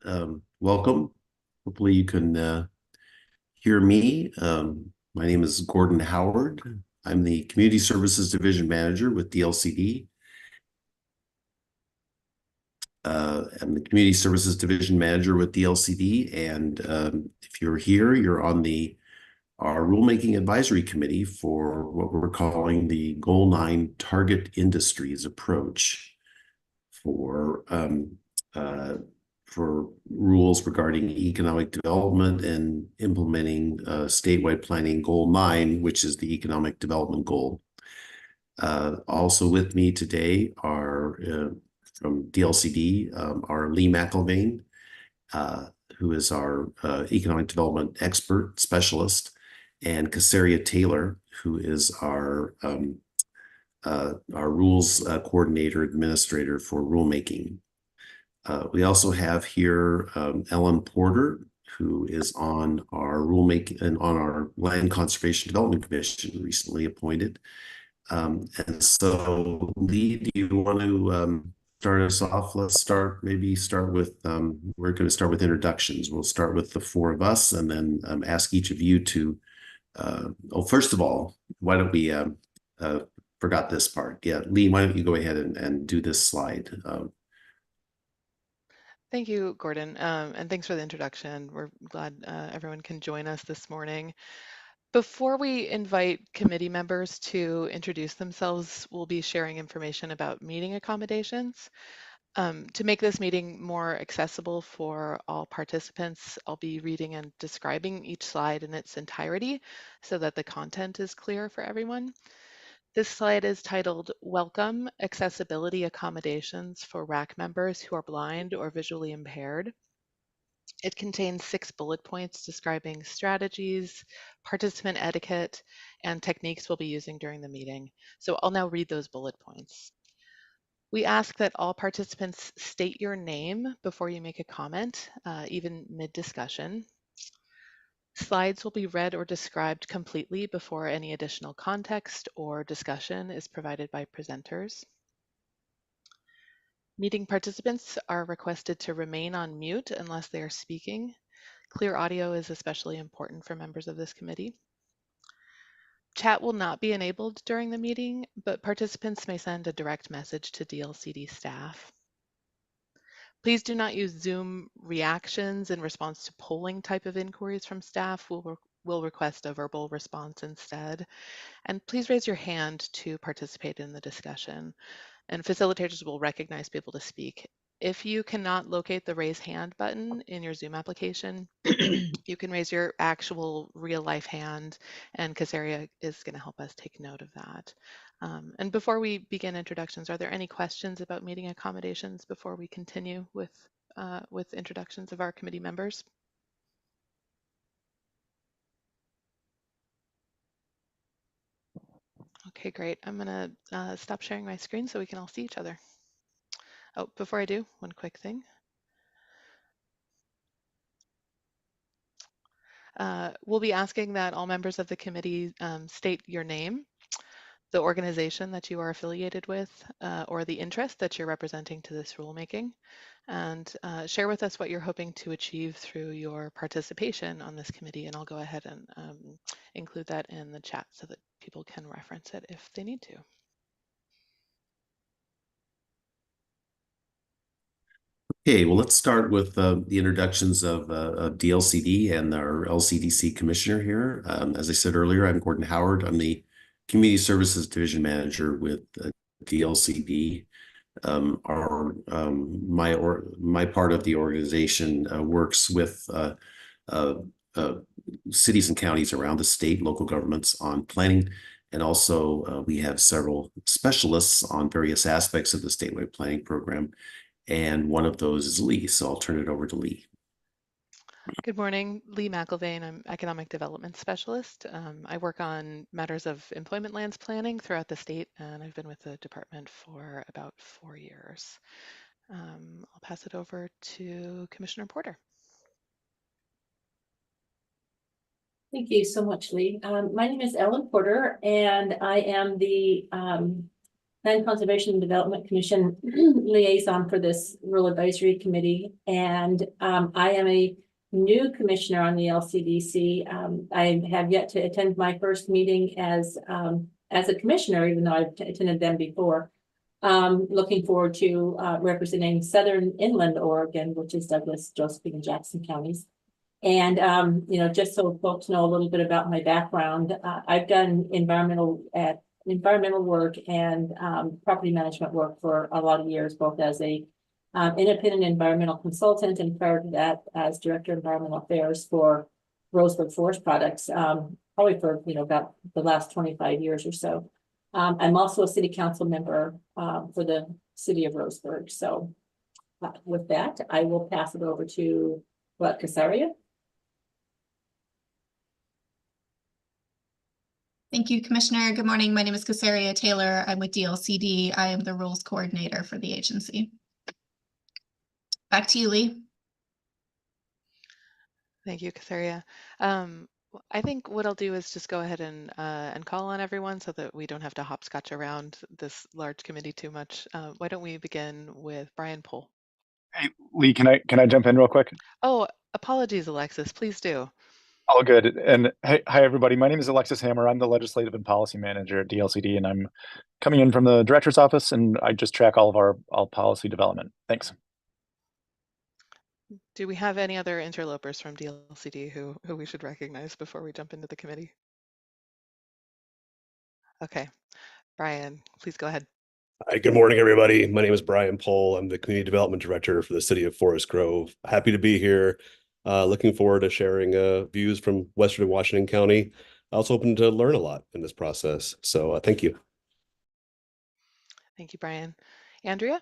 Welcome. Hopefully you can hear me. My name is Gordon Howard. I'm the Community Services Division Manager with DLCD. I'm the Community Services Division Manager with DLCD, and if you're here, you're on our Rulemaking Advisory Committee for what we're calling the Goal 9 Target Industries approach for uh, for rules regarding economic development and implementing statewide planning goal 9, which is the economic development goal. Also with me today are from DLCD, are Lee McIlvaine, who is our economic development expert specialist, and Casaria Taylor, who is our rules coordinator administrator for rulemaking. We also have here Ellen Porter, who is on our rulemaking and on our Land Conservation Development Commission, recently appointed. And so, Lee, do you want to start us off? Let's maybe start with, we're going to start with introductions. We'll start with the four of us and then ask each of you to, first of all, why don't we, forgot this part. Yeah, Lee, why don't you go ahead and do this slide? Thank you, Gordon, and thanks for the introduction. We're glad everyone can join us this morning. Before we invite committee members to introduce themselves, we'll be sharing information about meeting accommodations. To make this meeting more accessible for all participants, I'll be reading and describing each slide in its entirety so that the content is clear for everyone. This slide is titled Welcome Accessibility Accommodations for RAC members who are blind or visually impaired. It contains 6 bullet points describing strategies, participant etiquette, and techniques we'll be using during the meeting. So I'll now read those bullet points. We ask that all participants state your name before you make a comment, even mid-discussion. Slides will be read or described completely before any additional context or discussion is provided by presenters. Meeting participants are requested to remain on mute unless they are speaking. Clear audio is especially important for members of this committee. Chat will not be enabled during the meeting, but participants may send a direct message to DLCD staff. Please do not use Zoom reactions in response to polling type of inquiries from staff. We'll request a verbal response instead. And please raise your hand to participate in the discussion. And facilitators will recognize people to speak. If you cannot locate the raise hand button in your Zoom application, you can raise your actual real life hand, and Casaria is going to help us take note of that. And before we begin introductions, are there any questions about meeting accommodations before we continue with introductions of our committee members? Okay, great. I'm going to stop sharing my screen so we can all see each other. Oh, before I do, one quick thing. We'll be asking that all members of the committee state your name, the organization that you are affiliated with, or the interest that you're representing to this rulemaking, and share with us what you're hoping to achieve through your participation on this committee. And I'll go ahead and include that in the chat so that people can reference it if they need to. Okay, well, let's start with the introductions of DLCD and our LCDC commissioner here. As I said earlier, I'm Gordon Howard. I'm the Community Services Division Manager with DLCD. My part of the organization works with uh, cities and counties around the state, local governments on planning. And also we have several specialists on various aspects of the statewide planning program. And one of those is Lee. So I'll turn it over to Lee. Good morning, Lee McIlvaine. I'm Economic Development Specialist. I work on matters of employment lands planning throughout the state, and I've been with the department for about 4 years. I'll pass it over to Commissioner Porter. Thank you so much, Lee. My name is Ellen Porter, and I am the Land Conservation and Development Commission liaison for this Rural Advisory Committee. And I am a new commissioner on the LCDC. I have yet to attend my first meeting as a commissioner, even though I've attended them before. Looking forward to representing Southern Inland Oregon, which is Douglas, Josephine, and Jackson counties. And, you know, just so folks know a little bit about my background, I've done environmental work and property management work for a lot of years, both as a independent environmental consultant and prior to that as director of environmental affairs for Roseburg Forest Products, probably for, you know, about the last 25 years or so. I'm also a city council member for the city of Roseburg. So with that, I will pass it over to Casaria. Thank you, Commissioner. Good morning. My name is Casaria Taylor. I'm with DLCD. I am the rules coordinator for the agency. Back to you, Lee. Thank you, Casaria. I think what I'll do is just go ahead and call on everyone so that we don't have to hopscotch around this large committee too much. Why don't we begin with Brian Pohl? Hey, Lee, can I jump in real quick? Oh, apologies, Alexis. Please do. All good. And hey, hi, everybody. My name is Alexis Hammer. I'm the Legislative and Policy Manager at DLCD, and I'm coming in from the Director's Office, and I just track all of our policy development. Thanks. Do we have any other interlopers from DLCD who we should recognize before we jump into the committee? Okay, Brian, please go ahead. Hi, good morning, everybody. My name is Brian Pohl. I'm the Community Development Director for the City of Forest Grove. Happy to be here. Looking forward to sharing views from Western Washington County. I was hoping to learn a lot in this process. So thank you. Thank you, Brian. Andrea?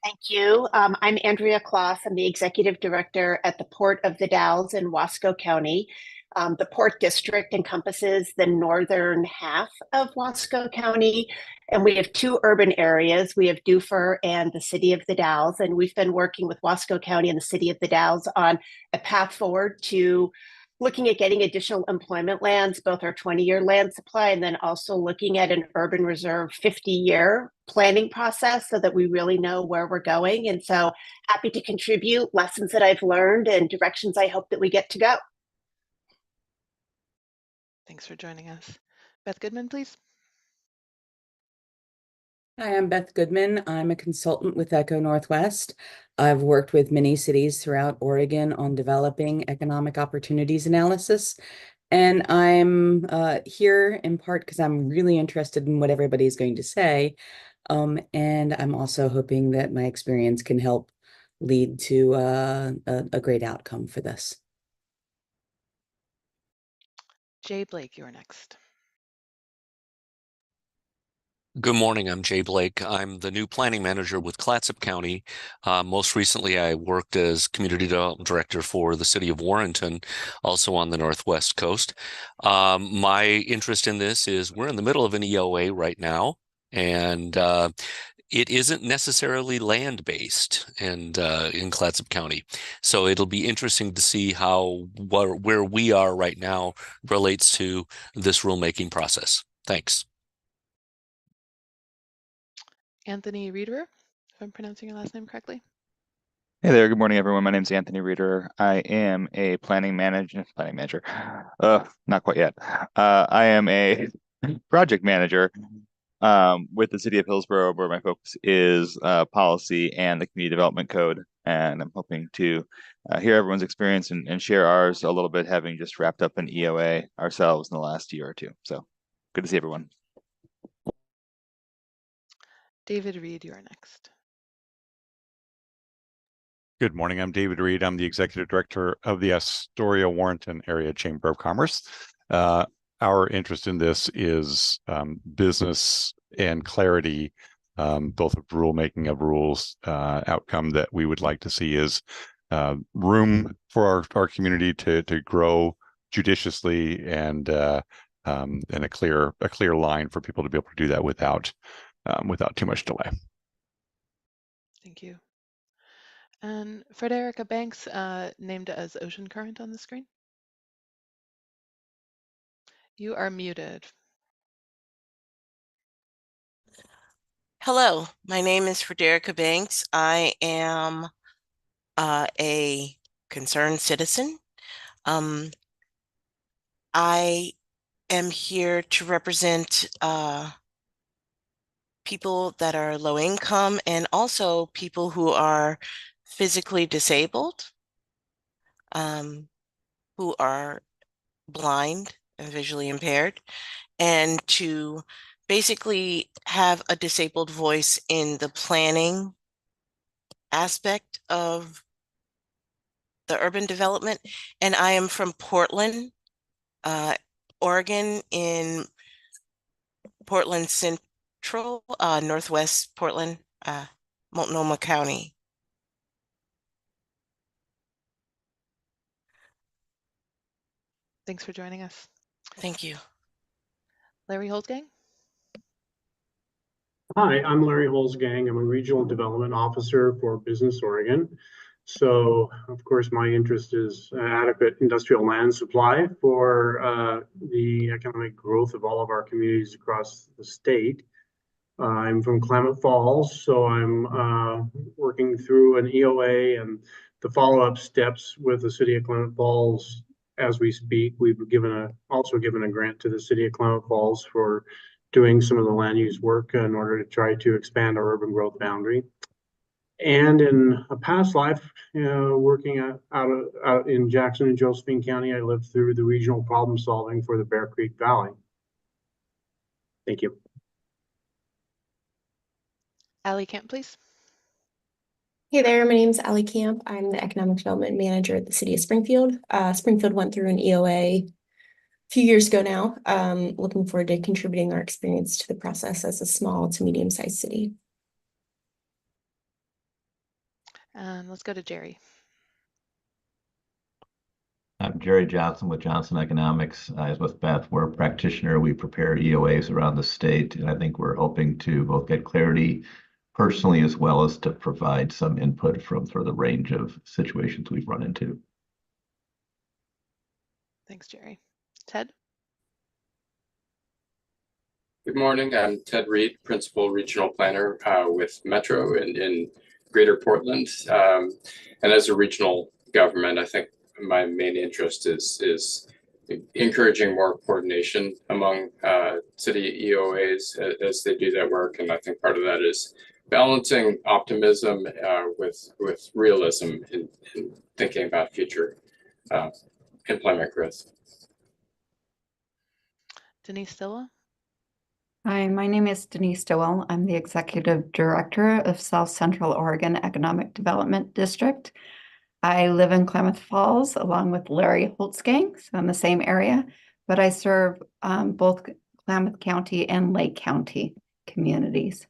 Thank you. I'm Andrea Kloss. I'm the Executive Director at the Port of the Dalles in Wasco County. The Port District encompasses the northern half of Wasco County, and we have two urban areas. We have Dufur and the City of the Dalles, and we've been working with Wasco County and the City of the Dalles on a path forward to looking at getting additional employment lands, both our 20-year land supply, and then also looking at an urban reserve 50-year planning process so that we really know where we're going. And so happy to contribute lessons that I've learned and directions I hope that we get to go. Thanks for joining us. Beth Goodman, please. Hi, I'm Beth Goodman. I'm a consultant with Echo Northwest. I've worked with many cities throughout Oregon on developing economic opportunities analysis. And I'm here in part because I'm really interested in what everybody's going to say. And I'm also hoping that my experience can help lead to a great outcome for this. Jay Blake, you're next. Good morning. I'm Jay Blake. I'm the new planning manager with Clatsop County. Most recently, I worked as community development director for the city of Warrenton, also on the Northwest coast. My interest in this is we're in the middle of an EOA right now, and it isn't necessarily land-based and in Clatsop County. So it'll be interesting to see how where we are right now relates to this rulemaking process. Thanks. Anthony Reeder, if I'm pronouncing your last name correctly. Hey there, good morning, everyone. My name is Anthony Reeder. I am a planning manager. Not quite yet. I am a project manager with the City of Hillsborough, where my focus is policy and the Community Development Code. And I'm hoping to hear everyone's experience and share ours a little bit, having just wrapped up an EOA ourselves in the last year or two. So good to see everyone. David Reed, you're next. Good morning. I'm David Reed. I'm the Executive Director of the Astoria Warrenton Area Chamber of Commerce. Our interest in this is business and clarity, both of rulemaking of rules. Outcome that we would like to see is room for our community to grow judiciously and a clear line for people to be able to do that without too much delay. Thank you. And Frederica Banks, named as Ocean Current on the screen. You are muted. Hello, my name is Frederica Banks. I am a concerned citizen. I am here to represent people that are low income and also people who are physically disabled, who are blind and visually impaired, and to basically have a disabled voice in the planning aspect of the urban development. And I am from Portland, Oregon, in Portland Central, Northwest Portland, Multnomah County. Thanks for joining us. Thank you. Larry Holzgang? Hi, I'm Larry Holzgang. I'm a Regional Development Officer for Business Oregon. So, of course, my interest is adequate industrial land supply for the economic growth of all of our communities across the state. I'm from Klamath Falls, so I'm working through an EOA and the follow-up steps with the City of Klamath Falls as we speak. We've also given a grant to the City of Klamath Falls for doing some of the land use work in order to try to expand our urban growth boundary. And in a past life, working out in Jackson and Josephine County, I lived through the regional problem solving for the Bear Creek Valley. Thank you. Allie Camp, please. Hey there, my name is Allie Camp. I'm the Economic Development Manager at the City of Springfield. Springfield went through an EOA a few years ago now. Looking forward to contributing our experience to the process as a small to medium-sized city. And let's go to Jerry. I'm Jerry Johnson with Johnson Economics. I was with Beth. We're a practitioner. We prepare EOAs around the state, and I think we're hoping to both get clarity personally as well as to provide some input from for the range of situations we've run into. Thanks, Jerry. Ted? Good morning. I'm Ted Reed, Principal Regional Planner with Metro in Greater Portland. And as a regional government, I think my main interest is encouraging more coordination among city EOAs as they do that work. And I think part of that is balancing optimism with realism in thinking about future employment growth. Denise Stillwell? Hi, my name is Denise Stillwell. I'm the Executive Director of South Central Oregon Economic Development District. I live in Klamath Falls along with Larry Holzgang, so in the same area, but I serve both Klamath County and Lake County communities.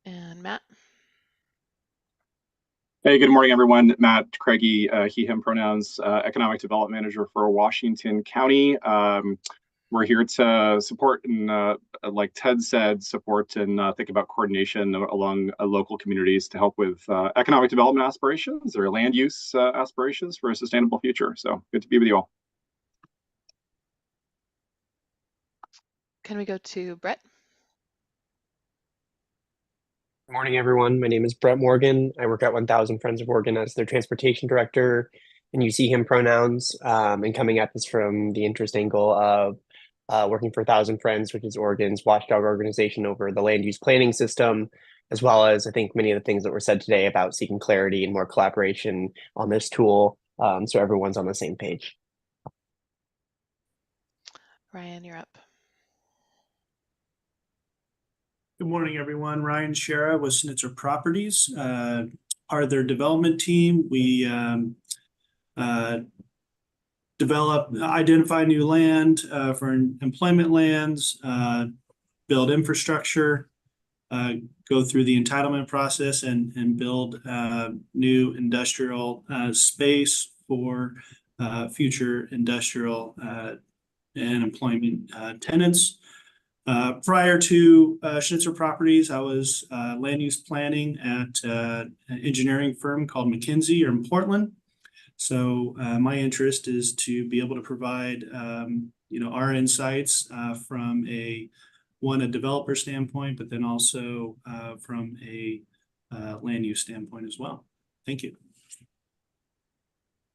And Matt? Hey, good morning, everyone. Matt Craigie, he, him pronouns, Economic Development Manager for Washington County. We're here to support and, like Ted said, support and think about coordination along local communities to help with economic development aspirations or land use aspirations for a sustainable future. So good to be with you all. Can we go to Brett? Good morning, everyone. My name is Brett Morgan. I work at 1000 Friends of Oregon as their transportation director, and you see him pronouns. And coming at this from the interest angle of working for 1000 Friends, which is Oregon's watchdog organization over the land use planning system, as well as I think many of the things that were said today about seeking clarity and more collaboration on this tool, so everyone's on the same page. Ryan, you're up. Good morning, everyone. Ryan Shera with Schnitzer Properties. Part of their development team, we identify new land for employment lands, build infrastructure, go through the entitlement process and build new industrial space for future industrial and employment tenants. Prior to Schnitzer Properties, I was land use planning at an engineering firm called McKinsey in Portland. So my interest is to be able to provide our insights from a developer standpoint, but then also from a land use standpoint as well. Thank you.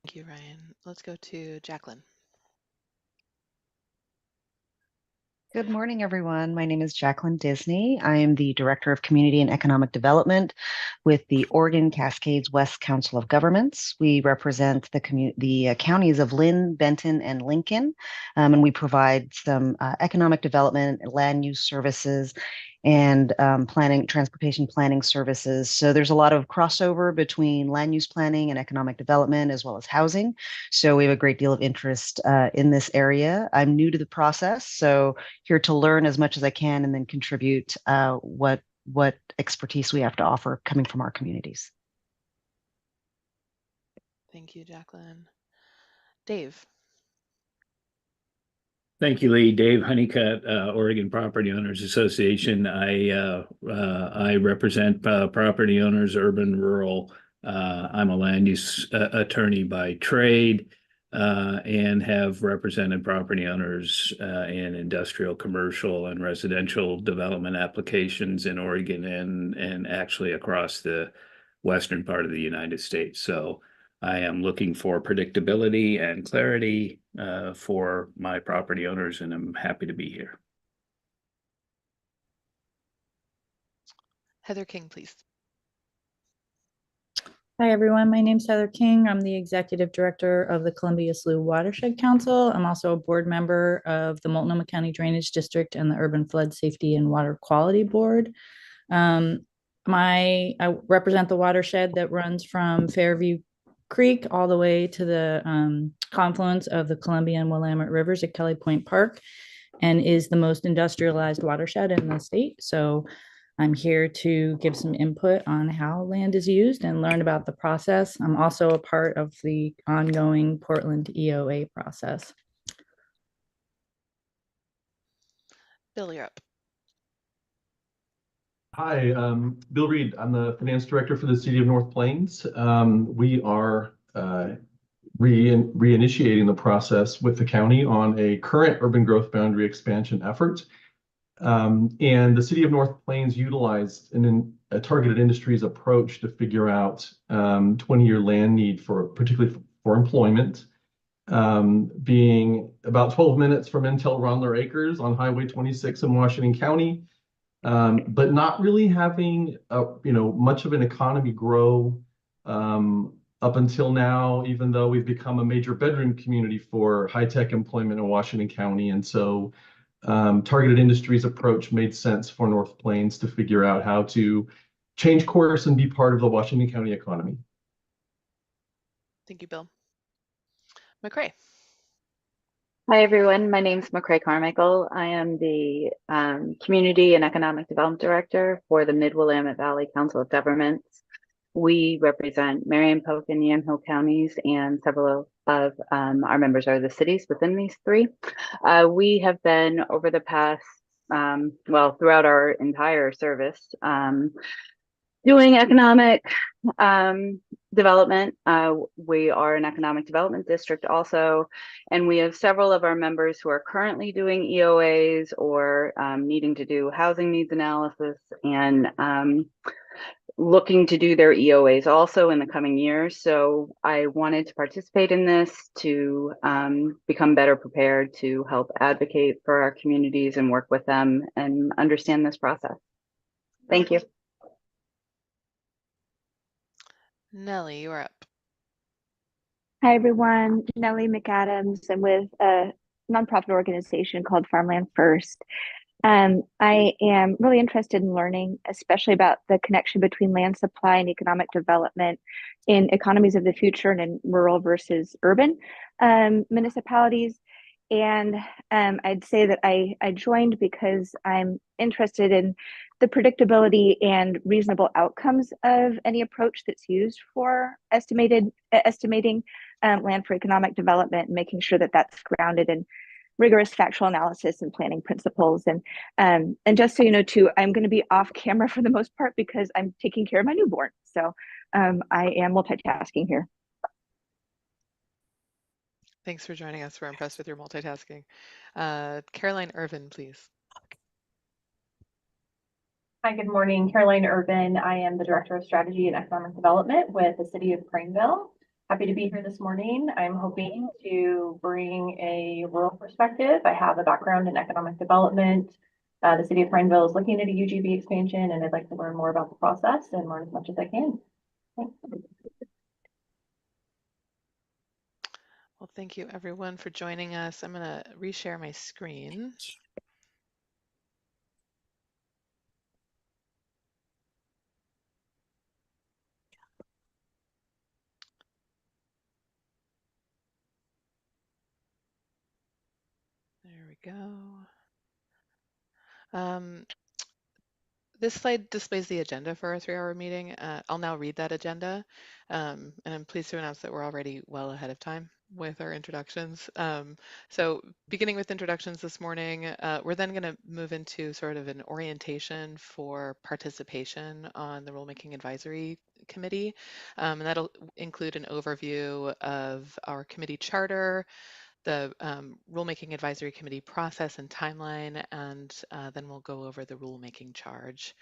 Thank you, Ryan. Let's go to Jacqueline. Good morning, everyone. My name is Jacqueline Disney. I am the Director of Community and Economic Development with the Oregon Cascades West Council of Governments. We represent the counties of Lynn, Benton, and Lincoln, and we provide some economic development, land use services, and transportation planning services. So there's a lot of crossover between land use planning and economic development, as well as housing. So we have a great deal of interest in this area. I'm new to the process, so here to learn as much as I can and then contribute what expertise we have to offer coming from our communities. Thank you, Jacqueline. Dave. Thank you, Lee. Dave Honeycutt, Oregon Property Owners Association. I represent property owners, urban, rural. I'm a land use attorney by trade and have represented property owners in industrial, commercial, and residential development applications in Oregon and actually across the western part of the United States. So I am looking for predictability and clarity for my property owners, and I'm happy to be here. Heather King, please. Hi, everyone. My name is Heather King. I'm the Executive Director of the Columbia Slough Watershed Council. I'm also a board member of the Multnomah County Drainage District and the Urban Flood Safety and Water Quality Board. I represent the watershed that runs from Fairview Creek all the way to the confluence of the Columbia and Willamette Rivers at Kelly Point Park, and is the most industrialized watershed in the state. So I'm here to give some input on how land is used and learn about the process. I'm also a part of the ongoing Portland EOA process. Bill, you're up. Hi, Bill Reed. I'm the finance director for the city of North Plains. We are reinitiating the process with the county on a current urban growth boundary expansion effort. And the city of North Plains utilized a targeted industries approach to figure out 20-year land need particularly for employment, being about 12 minutes from Intel Rondler Acres on Highway 26 in Washington County. But not really having much of an economy grow up until now, even though we've become a major bedroom community for high-tech employment in Washington County. And so targeted industries approach made sense for North Plains to figure out how to change course and be part of the Washington County economy. Thank you, Bill. McCray. Hi, everyone. My name is McCray Carmichael. I am the Community and Economic Development Director for the Mid-Willamette Valley Council of Governments. We represent Marion, Polk, and Yamhill counties, and several of our members are the cities within these three. We have been, over the past, throughout our entire service, doing economic development. We are an economic development district also, and we have several of our members who are currently doing EOAs or needing to do housing needs analysis and looking to do their EOAs also in the coming years. So I wanted to participate in this to become better prepared to help advocate for our communities and work with them and understand this process. Thank you. Nellie, you're up. Hi, everyone. Nellie McAdams. I'm with a nonprofit organization called Farmland First. I am really interested in learning, especially about the connection between land supply and economic development in economies of the future and in rural versus urban municipalities. And I'd say that I joined because I'm interested in the predictability and reasonable outcomes of any approach that's used for estimating land for economic development, and making sure that that's grounded in rigorous factual analysis and planning principles. And just so you know, too, I'm going to be off camera for the most part because I'm taking care of my newborn. So I am multitasking here. Thanks for joining us. We're impressed with your multitasking. Caroline Irvin, please. Hi, good morning. Caroline Irvin. I am the Director of Strategy and Economic Development with the City of Prineville. Happy to be here this morning. I'm hoping to bring a rural perspective. I have a background in economic development. The City of Prineville is looking at a UGB expansion, and I'd like to learn more about the process and learn as much as I can. Thanks. Well, thank you everyone for joining us. I'm going to reshare my screen. There we go. This slide displays the agenda for our 3-hour meeting. I'll now read that agenda, and I'm pleased to announce that we're already well ahead of time with our introductions. So beginning with introductions this morning, we're then going to move into sort of an orientation for participation on the Rulemaking Advisory Committee, and that'll include an overview of our committee charter, the Rulemaking Advisory Committee process and timeline, and then we'll go over the rulemaking charge.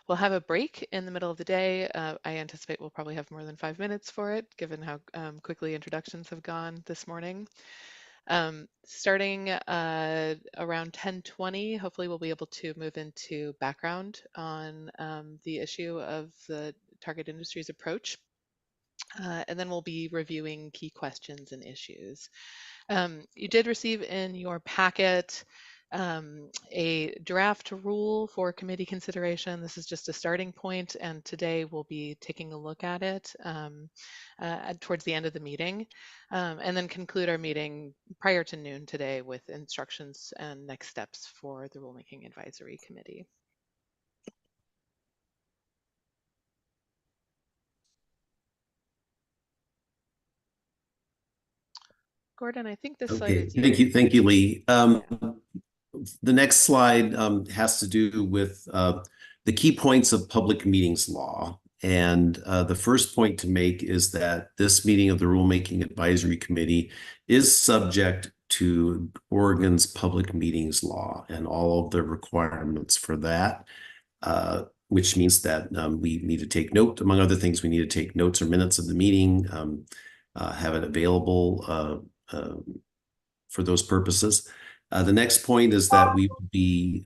We'll have a break in the middle of the day. I anticipate we'll probably have more than 5 minutes for it, given how quickly introductions have gone this morning. Starting around 10:20, hopefully we'll be able to move into background on the issue of the target industries approach. And then we'll be reviewing key questions and issues. You did receive in your packet a draft rule for committee consideration. This is just a starting point, and today we'll be taking a look at it towards the end of the meeting, and then conclude our meeting prior to noon today with instructions and next steps for the Rulemaking Advisory Committee. Gordon, I think this slide is Thank you. you. Thank you, Lee. The next slide has to do with the key points of public meetings law. And the first point to make is that this meeting of the Rulemaking Advisory Committee is subject to Oregon's public meetings law and all of the requirements for that, which means that we need to take note, among other things, we need to take notes or minutes of the meeting, have it available for those purposes. The next point is that we will be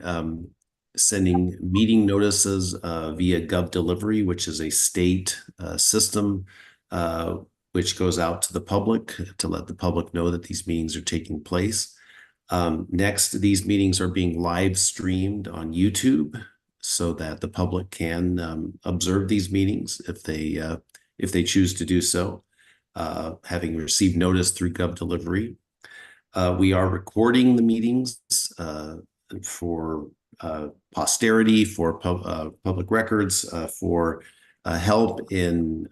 sending meeting notices via Gov Delivery, which is a state system which goes out to the public to let the public know that these meetings are taking place. Next, these meetings are being live streamed on YouTube so that the public can observe these meetings if they choose to do so, having received notice through Gov Delivery. We are recording the meetings for posterity, for public records, for help in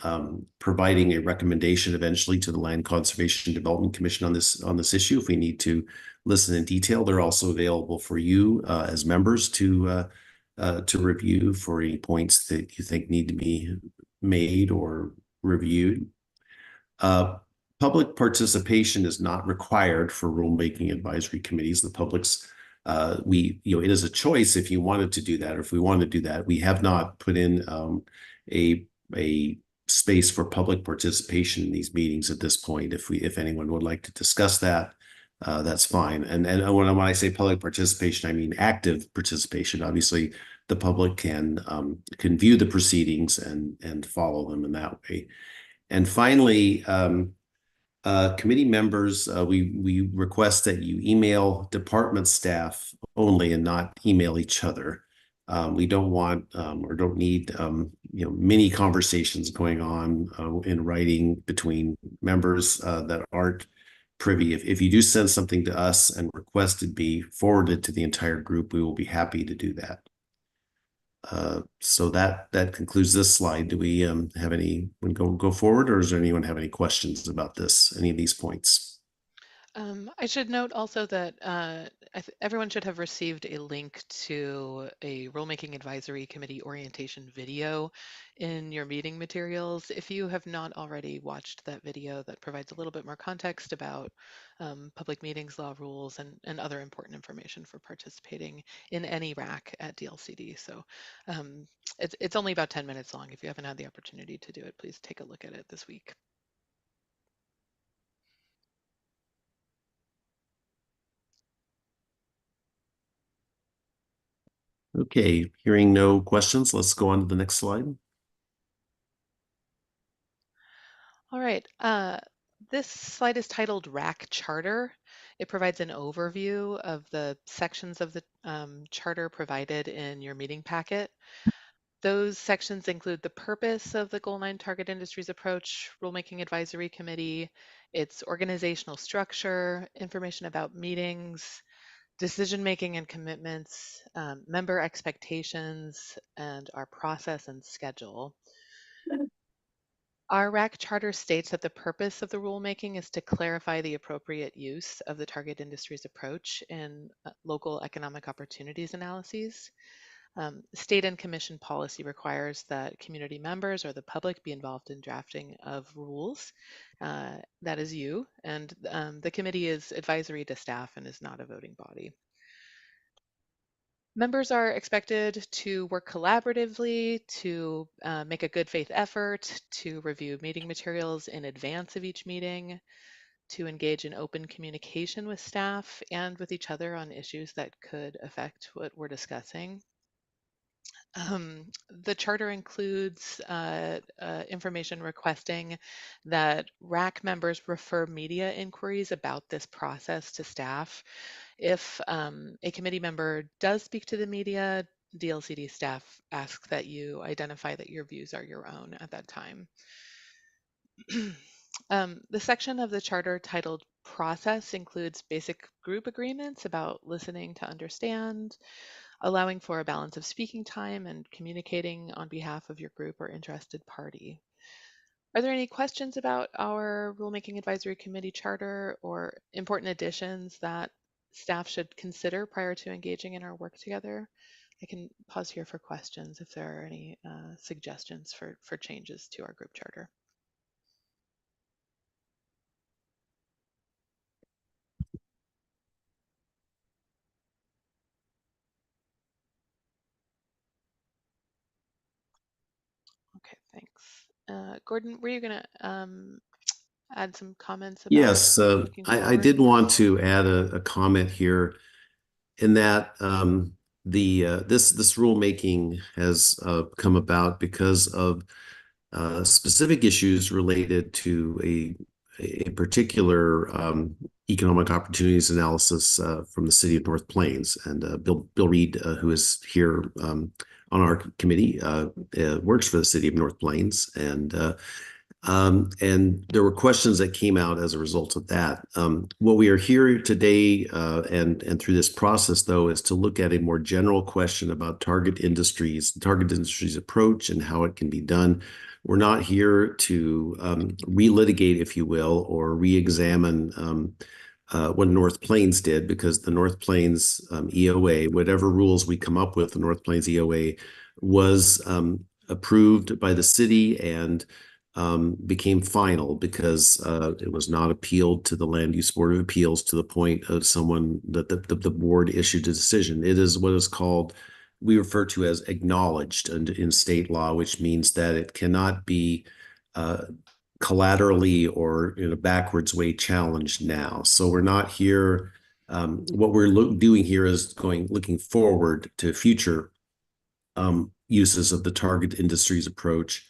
providing a recommendation eventually to the Land Conservation and Development Commission on this issue if we need to listen in detail. They're also available for you as members to review for any points that you think need to be made or reviewed. Public participation is not required for rulemaking advisory committees. The public's, it is a choice if you wanted to do that, or if we want to do that. We have not put in a space for public participation in these meetings at this point. If anyone would like to discuss that, that's fine. And when I say public participation, I mean active participation. Obviously, the public can view the proceedings and follow them in that way. And finally, committee members, we request that you email department staff only and not email each other. We don't want or don't need many conversations going on in writing between members that aren't privy. If you do send something to us and request it be forwarded to the entire group, we will be happy to do that. So that concludes this slide. Do we have any go forward, or does anyone have any questions about this, any of these points? I should note also that everyone should have received a link to a Rulemaking Advisory Committee orientation video in your meeting materials. If you have not already watched that video, that provides a little bit more context about public meetings law rules and other important information for participating in any RAC at DLCD. So it's only about 10 minutes long. If you haven't had the opportunity to do it, please take a look at it this week. Okay, hearing no questions, let's go on to the next slide. All right. This slide is titled RAC Charter. It provides an overview of the sections of the charter provided in your meeting packet. Those sections include the purpose of the Goal 9 Target Industries Approach Rulemaking Advisory Committee, its organizational structure, information about meetings, decision-making and commitments, member expectations, and our process and schedule. Our RAC charter states that the purpose of the rulemaking is to clarify the appropriate use of the target industries approach in local economic opportunities analyses. State and commission policy requires that community members or the public be involved in drafting of rules. That is you, and the committee is advisory to staff and is not a voting body. Members are expected to work collaboratively, to make a good faith effort, to review meeting materials in advance of each meeting, to engage in open communication with staff and with each other on issues that could affect what we're discussing. The charter includes information requesting that RAC members refer media inquiries about this process to staff. If a committee member does speak to the media, DLCD staff asks that you identify that your views are your own at that time. The section of the charter titled Process includes basic group agreements about listening to understand, allowing for a balance of speaking time and communicating on behalf of your group or interested party. Are there any questions about our Rulemaking Advisory Committee charter or important additions that staff should consider prior to engaging in our work together? I can pause here for questions if there are any suggestions for changes to our group charter. Okay, thanks. Gordon, were you going to add some comments about? Yes, I did want to add a comment here in that this rulemaking has come about because of specific issues related to a particular economic opportunities analysis from the city of North Plains. And Bill Reed, who is here on our committee, works for the city of North Plains. And there were questions that came out as a result of that. What we are here today and through this process, though, is to look at a more general question about target industries approach and how it can be done. We're not here to relitigate, if you will, or re-examine what North Plains did, because the North Plains EOA, whatever rules we come up with, the North Plains EOA was approved by the city and became final because it was not appealed to the Land Use Board of Appeals to the point of someone that the board issued a decision. It is what is called, we refer to as acknowledged in state law, which means that it cannot be collaterally or in a backwards way challenged now. So we're not here. What we're doing here is looking forward to future uses of the target industries approach.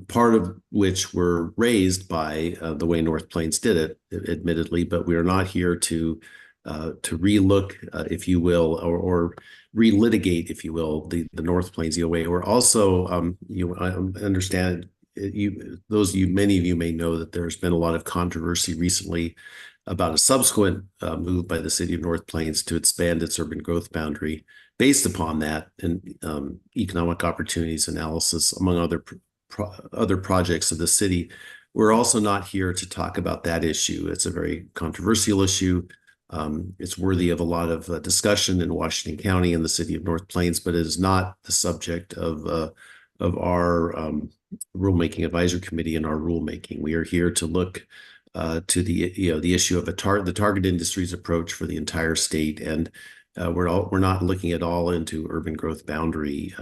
Part of which were raised by the way North Plains did it, admittedly, but we are not here to relook, if you will, or relitigate, if you will, the North Plains EOA. We're also, I understand many of you may know that there's been a lot of controversy recently about a subsequent move by the city of North Plains to expand its urban growth boundary based upon that and economic opportunities analysis, among other projects of the city. we're also not here to talk about that issue. It's a very controversial issue. It's worthy of a lot of discussion in Washington County and the city of North Plains, but it is not the subject of our rulemaking advisory committee and our rulemaking. We are here to look to the issue of the target industries approach for the entire state, and we're not looking at all into urban growth boundary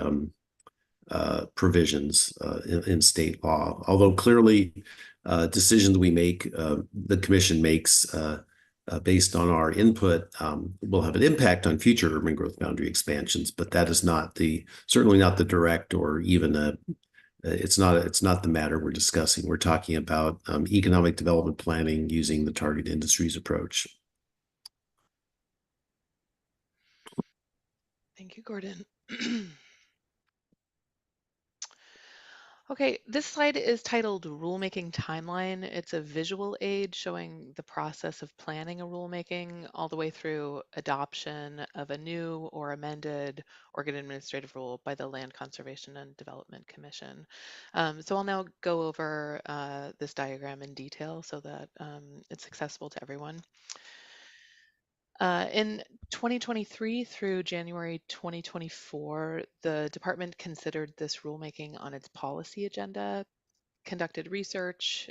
provisions in state law. Although clearly decisions we make, the commission makes based on our input will have an impact on future urban growth boundary expansions, but that is certainly not the direct or even it's not the matter we're discussing. We're talking about economic development planning using the target industries approach. Thank you, Gordon. Okay, this slide is titled Rulemaking Timeline. It's a visual aid showing the process of planning a rulemaking all the way through adoption of a new or amended Oregon administrative rule by the Land Conservation and Development Commission. So I'll now go over this diagram in detail so that it's accessible to everyone. In 2023 through January 2024, the department considered this rulemaking on its policy agenda, conducted research,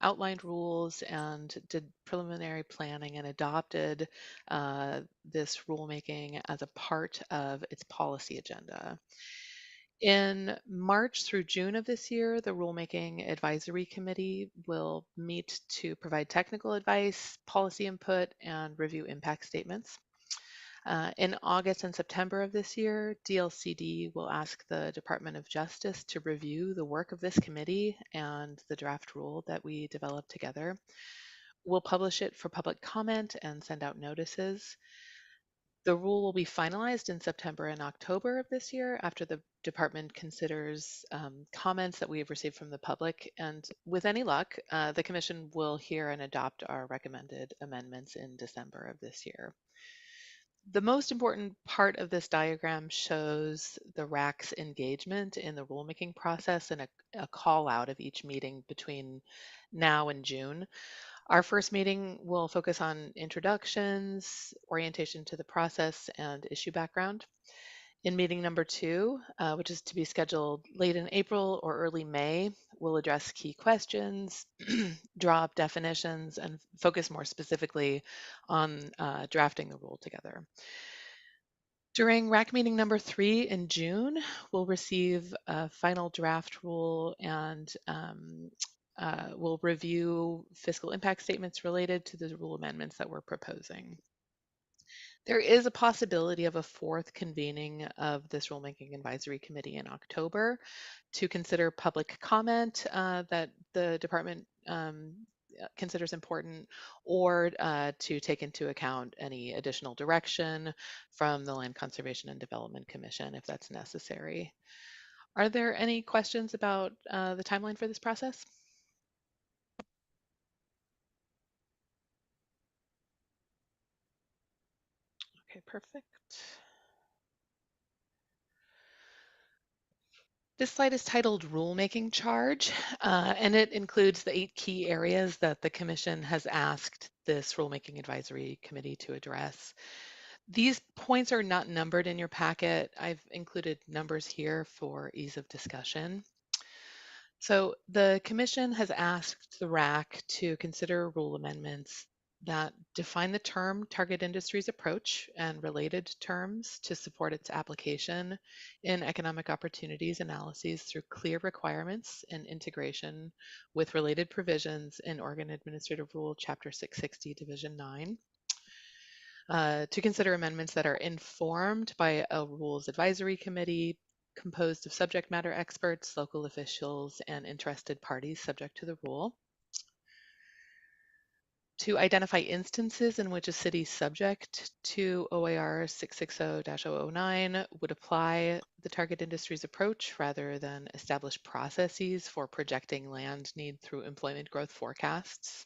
outlined rules, and did preliminary planning and adopted this rulemaking as a part of its policy agenda. In March through June of this year, the Rulemaking Advisory Committee will meet to provide technical advice, policy input, and review impact statements. In August and September of this year, DLCD will ask the Department of Justice to review the work of this committee and the draft rule that we developed together. We'll publish it for public comment and send out notices. The rule will be finalized in September and October of this year after the department considers comments that we have received from the public. And with any luck, the commission will hear and adopt our recommended amendments in December of this year. The most important part of this diagram shows the RAC's engagement in the rulemaking process and a call out of each meeting between now and June. Our first meeting will focus on introductions, orientation to the process, and issue background. In meeting number 2, which is to be scheduled late in April or early May, we'll address key questions, draw up definitions, and focus more specifically on drafting the rule together. During RAC meeting number 3 in June, we'll receive a final draft rule and we'll review fiscal impact statements related to the rule amendments that we're proposing. There is a possibility of a fourth convening of this rulemaking advisory committee in October to consider public comment that the department considers important, or to take into account any additional direction from the Land Conservation and Development Commission if that's necessary. Are there any questions about the timeline for this process? Okay, perfect. This slide is titled Rulemaking Charge, and it includes the 8 key areas that the Commission has asked this Rulemaking Advisory Committee to address. These points are not numbered in your packet. I've included numbers here for ease of discussion. So the Commission has asked the RAC to consider rule amendments that define the term target industries approach and related terms to support its application in economic opportunities analyses through clear requirements and integration with related provisions in Oregon Administrative Rule Chapter 660, Division 9. To consider amendments that are informed by a rules advisory committee composed of subject matter experts, local officials, and interested parties subject to the rule. To identify instances in which a city subject to OAR 660-009 would apply the target industries approach rather than establish processes for projecting land need through employment growth forecasts.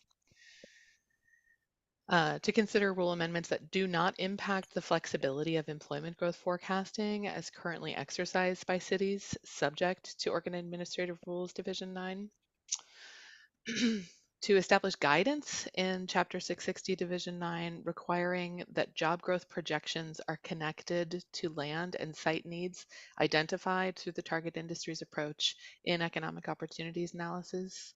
To consider rule amendments that do not impact the flexibility of employment growth forecasting as currently exercised by cities subject to Oregon Administrative Rules Division 9. to establish guidance in Chapter 660, Division 9, requiring that job growth projections are connected to land and site needs identified through the target industries approach in economic opportunities analysis,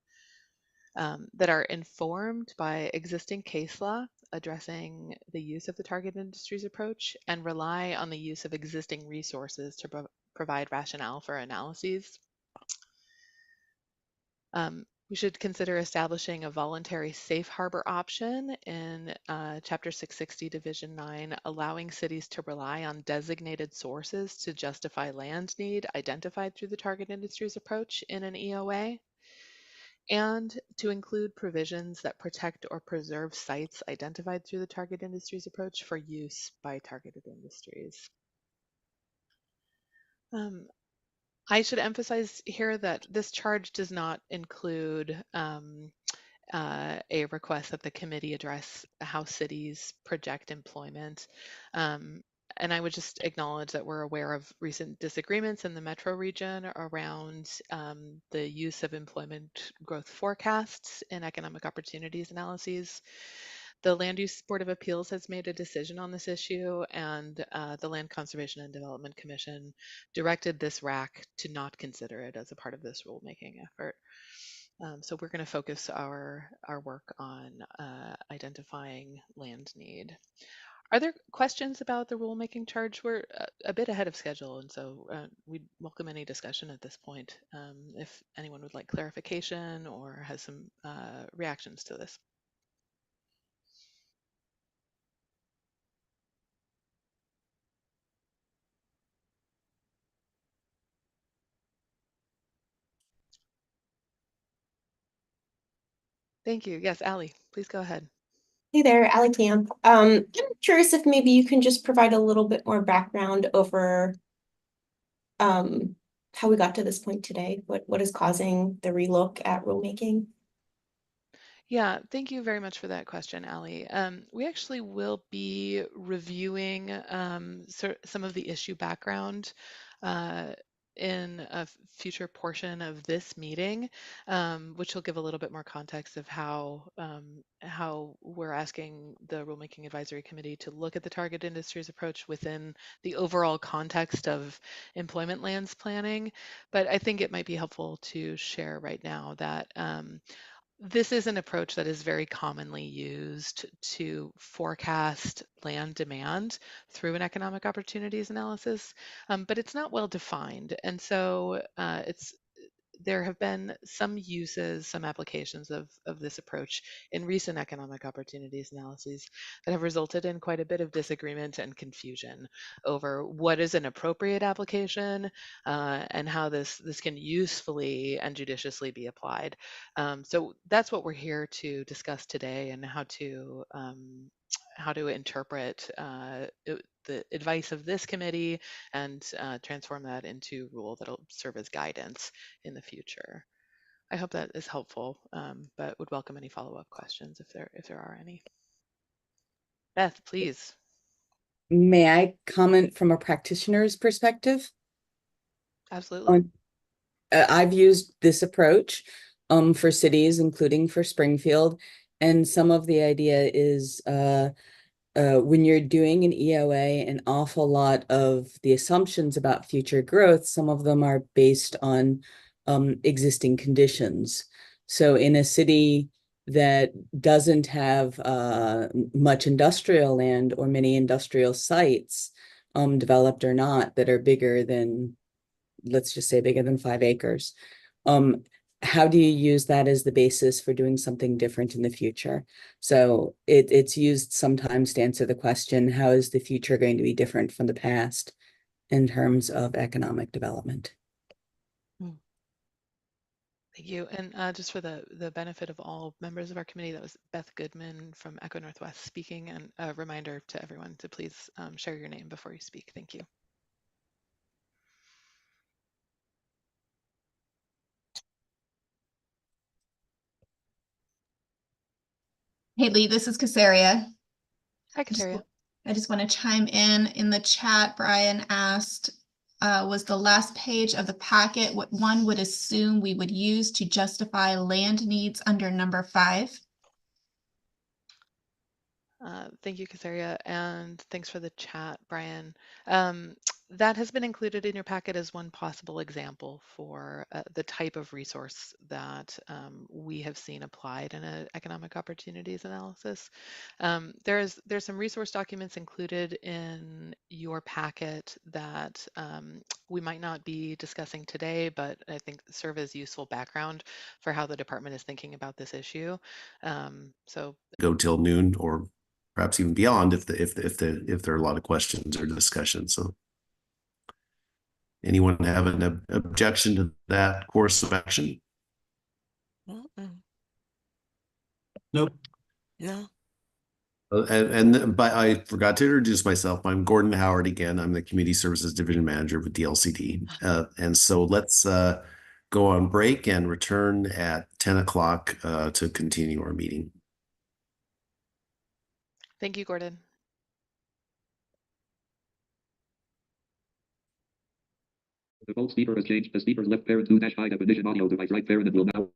that are informed by existing case law addressing the use of the target industries approach and rely on the use of existing resources to provide rationale for analyses. We should consider establishing a voluntary safe harbor option in Chapter 660, Division 9, allowing cities to rely on designated sources to justify land need identified through the target industries approach in an EOA, and to include provisions that protect or preserve sites identified through the target industries approach for use by targeted industries. I should emphasize here that this charge does not include a request that the committee address how cities project employment. And I would just acknowledge that we're aware of recent disagreements in the metro region around the use of employment growth forecasts in economic opportunities analyses. The Land Use Board of Appeals has made a decision on this issue, and the Land Conservation and Development Commission directed this RAC to not consider it as a part of this rulemaking effort. So we're going to focus our work on identifying land need. Are there questions about the rulemaking charge? We're a bit ahead of schedule, and so we'd welcome any discussion at this point if anyone would like clarification or has some reactions to this. Thank you. Yes, Allie, please go ahead. Hey there, Allie Camp. I'm curious if maybe you can just provide a little bit more background over how we got to this point today. What is causing the relook at rulemaking? Yeah, thank you very much for that question, Allie. We actually will be reviewing some of the issue background in a future portion of this meeting, which will give a little bit more context of how we're asking the Rulemaking Advisory Committee to look at the target industries approach within the overall context of employment lands planning. But I think it might be helpful to share right now that this is an approach that is very commonly used to forecast land demand through an economic opportunities analysis, but it's not well defined. And so there have been some uses, some applications of this approach in recent economic opportunities analyses that have resulted in quite a bit of disagreement and confusion over what is an appropriate application and how this can usefully and judiciously be applied. So that's what we're here to discuss today, and how to interpret the advice of this committee and transform that into rule that'll serve as guidance in the future. I hope that is helpful, but would welcome any follow-up questions if there are any. Beth, please. May I comment from a practitioner's perspective? Absolutely. I've used this approach for cities, including for Springfield, and some of the idea is when you're doing an EOA, an awful lot of the assumptions about future growth, some of them are based on existing conditions. So in a city that doesn't have much industrial land or many industrial sites, developed or not, that are bigger than, let's just say bigger than 5 acres, how do you use that as the basis for doing something different in the future? So it's used sometimes to answer the question, how is the future going to be different from the past in terms of economic development? Thank you. And just for the benefit of all members of our committee, that was Beth Goodman from Echo Northwest speaking, and a reminder to everyone to please share your name before you speak. Thank you. Hey Lee, this is Casaria. Hi, Casaria. I just want to chime in the chat. Brian asked was the last page of the packet, what one would assume we would use to justify land needs under number 5. Thank you, Casaria, and thanks for the chat, Brian. That has been included in your packet as one possible example for the type of resource that we have seen applied in an economic opportunities analysis. There's some resource documents included in your packet that we might not be discussing today, but I think serve as useful background for how the department is thinking about this issue. So Go till noon or perhaps even beyond if there are a lot of questions or discussions. So anyone have an objection to that course of action? Nope. No. But I forgot to introduce myself. I'm Gordon Howard again. I'm the Community Services Division Manager with DLCD. And so let's go on break and return at 10 o'clock to continue our meeting. thank you, Gordon. The default speaker has changed. The speaker's left parent 2-high definition audio device right parent and will now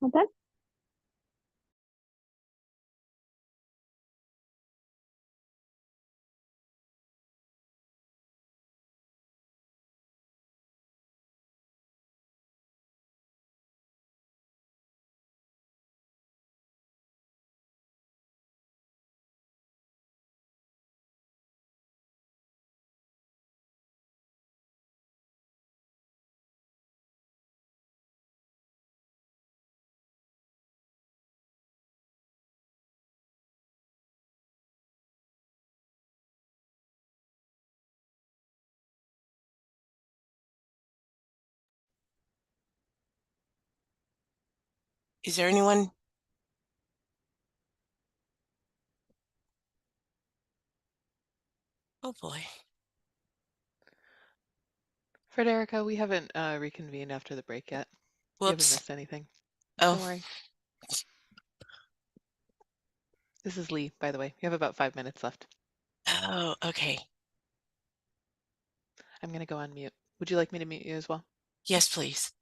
Well done. Is there anyone? Oh boy. Frederica, we haven't reconvened after the break yet. You haven't Whoops. missed anything. Oh. Don't worry. This is Lee, by the way. You have about 5 minutes left. Oh, okay. I'm going to go on mute. Would you like me to mute you as well? Yes, please.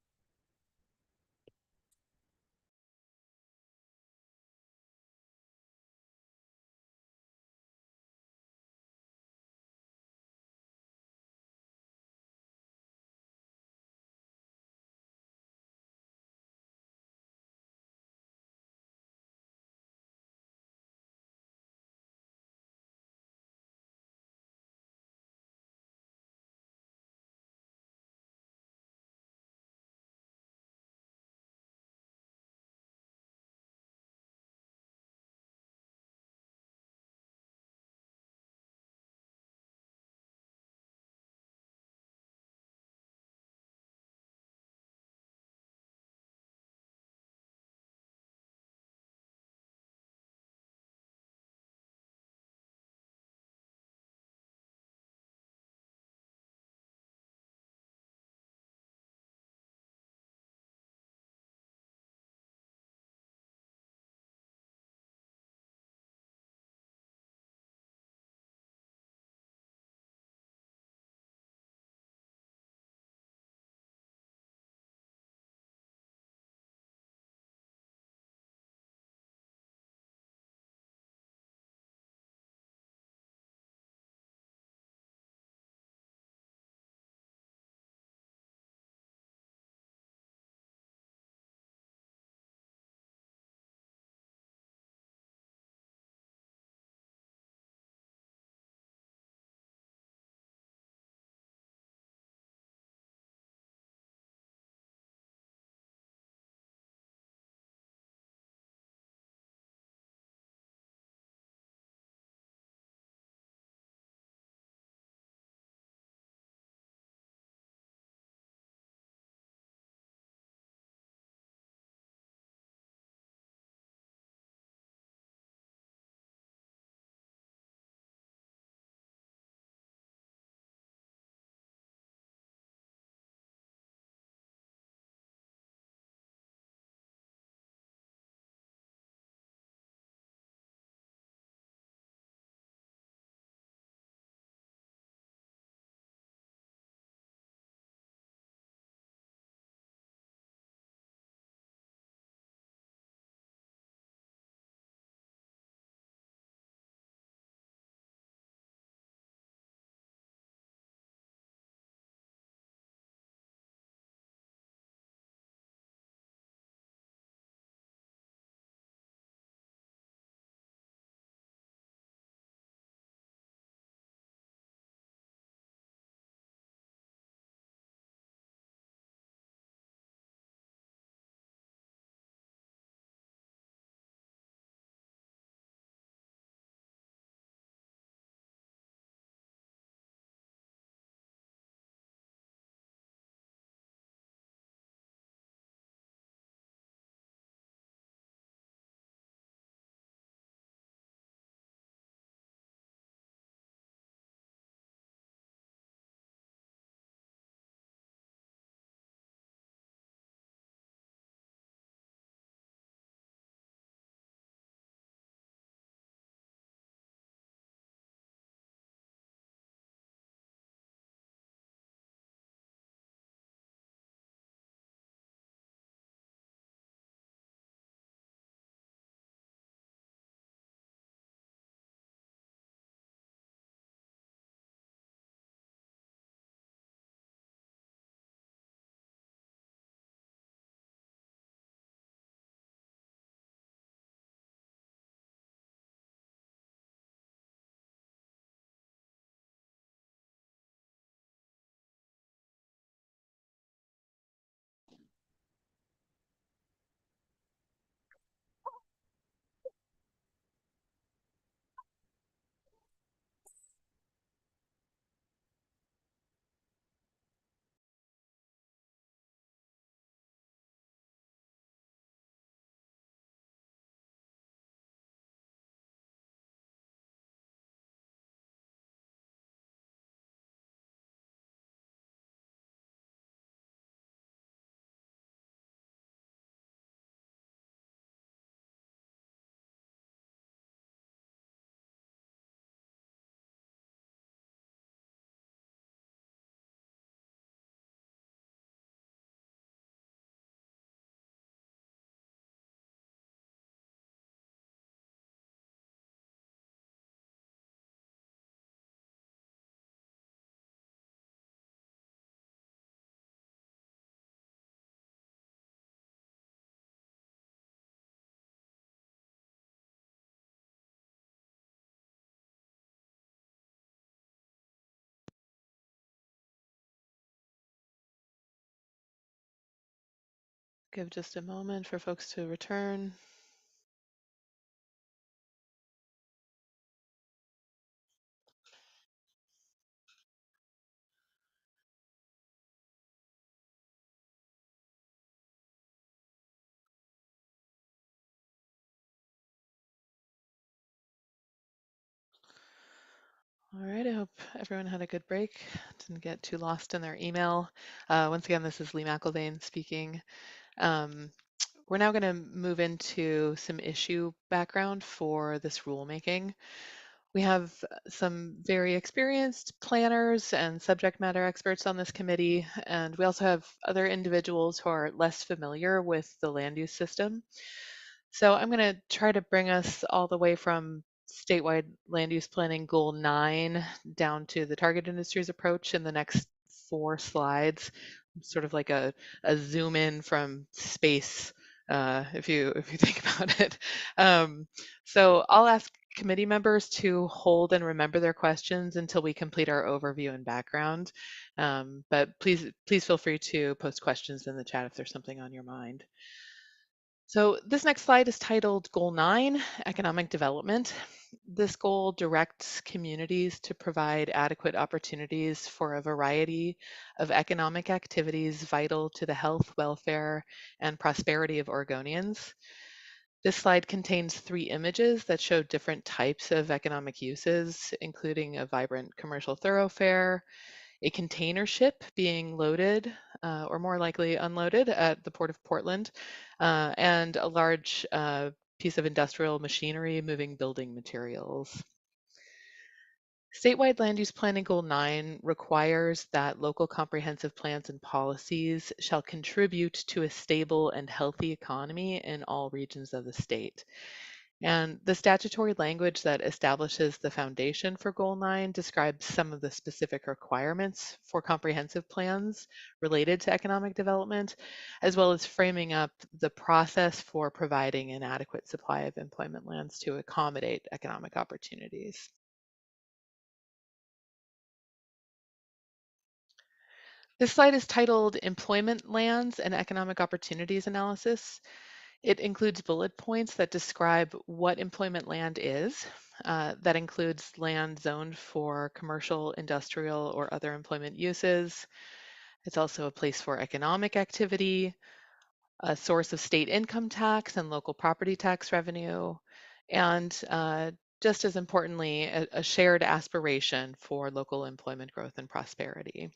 give just a moment for folks to return. All right, I hope everyone had a good break, didn't get too lost in their email. Once again, this is Lee McElvain speaking. We're now going to move into some issue background for this rulemaking. We have some very experienced planners and subject matter experts on this committee, and we also have other individuals who are less familiar with the land use system. So I'm going to try to bring us all the way from statewide land use planning goal 9 down to the target industries approach in the next 4 slides, sort of like a zoom in from space, if you think about it. So I'll ask committee members to hold and remember their questions until we complete our overview and background. But please feel free to post questions in the chat if there's something on your mind. So this next slide is titled Goal 9, Economic Development. This goal directs communities to provide adequate opportunities for a variety of economic activities vital to the health, welfare, and prosperity of Oregonians. This slide contains 3 images that show different types of economic uses, including a vibrant commercial thoroughfare, a container ship being loaded or more likely unloaded at the Port of Portland, and a large piece of industrial machinery moving building materials. Statewide Land Use Planning Goal 9 requires that local comprehensive plans and policies shall contribute to a stable and healthy economy in all regions of the state. And the statutory language that establishes the foundation for Goal 9 describes some of the specific requirements for comprehensive plans related to economic development, as well as framing up the process for providing an adequate supply of employment lands to accommodate economic opportunities. This slide is titled Employment Lands and Economic Opportunities Analysis. It includes bullet points that describe what employment land is. That includes land zoned for commercial, industrial, or other employment uses. It's also a place for economic activity, a source of state income tax and local property tax revenue, and just as importantly, a shared aspiration for local employment growth and prosperity.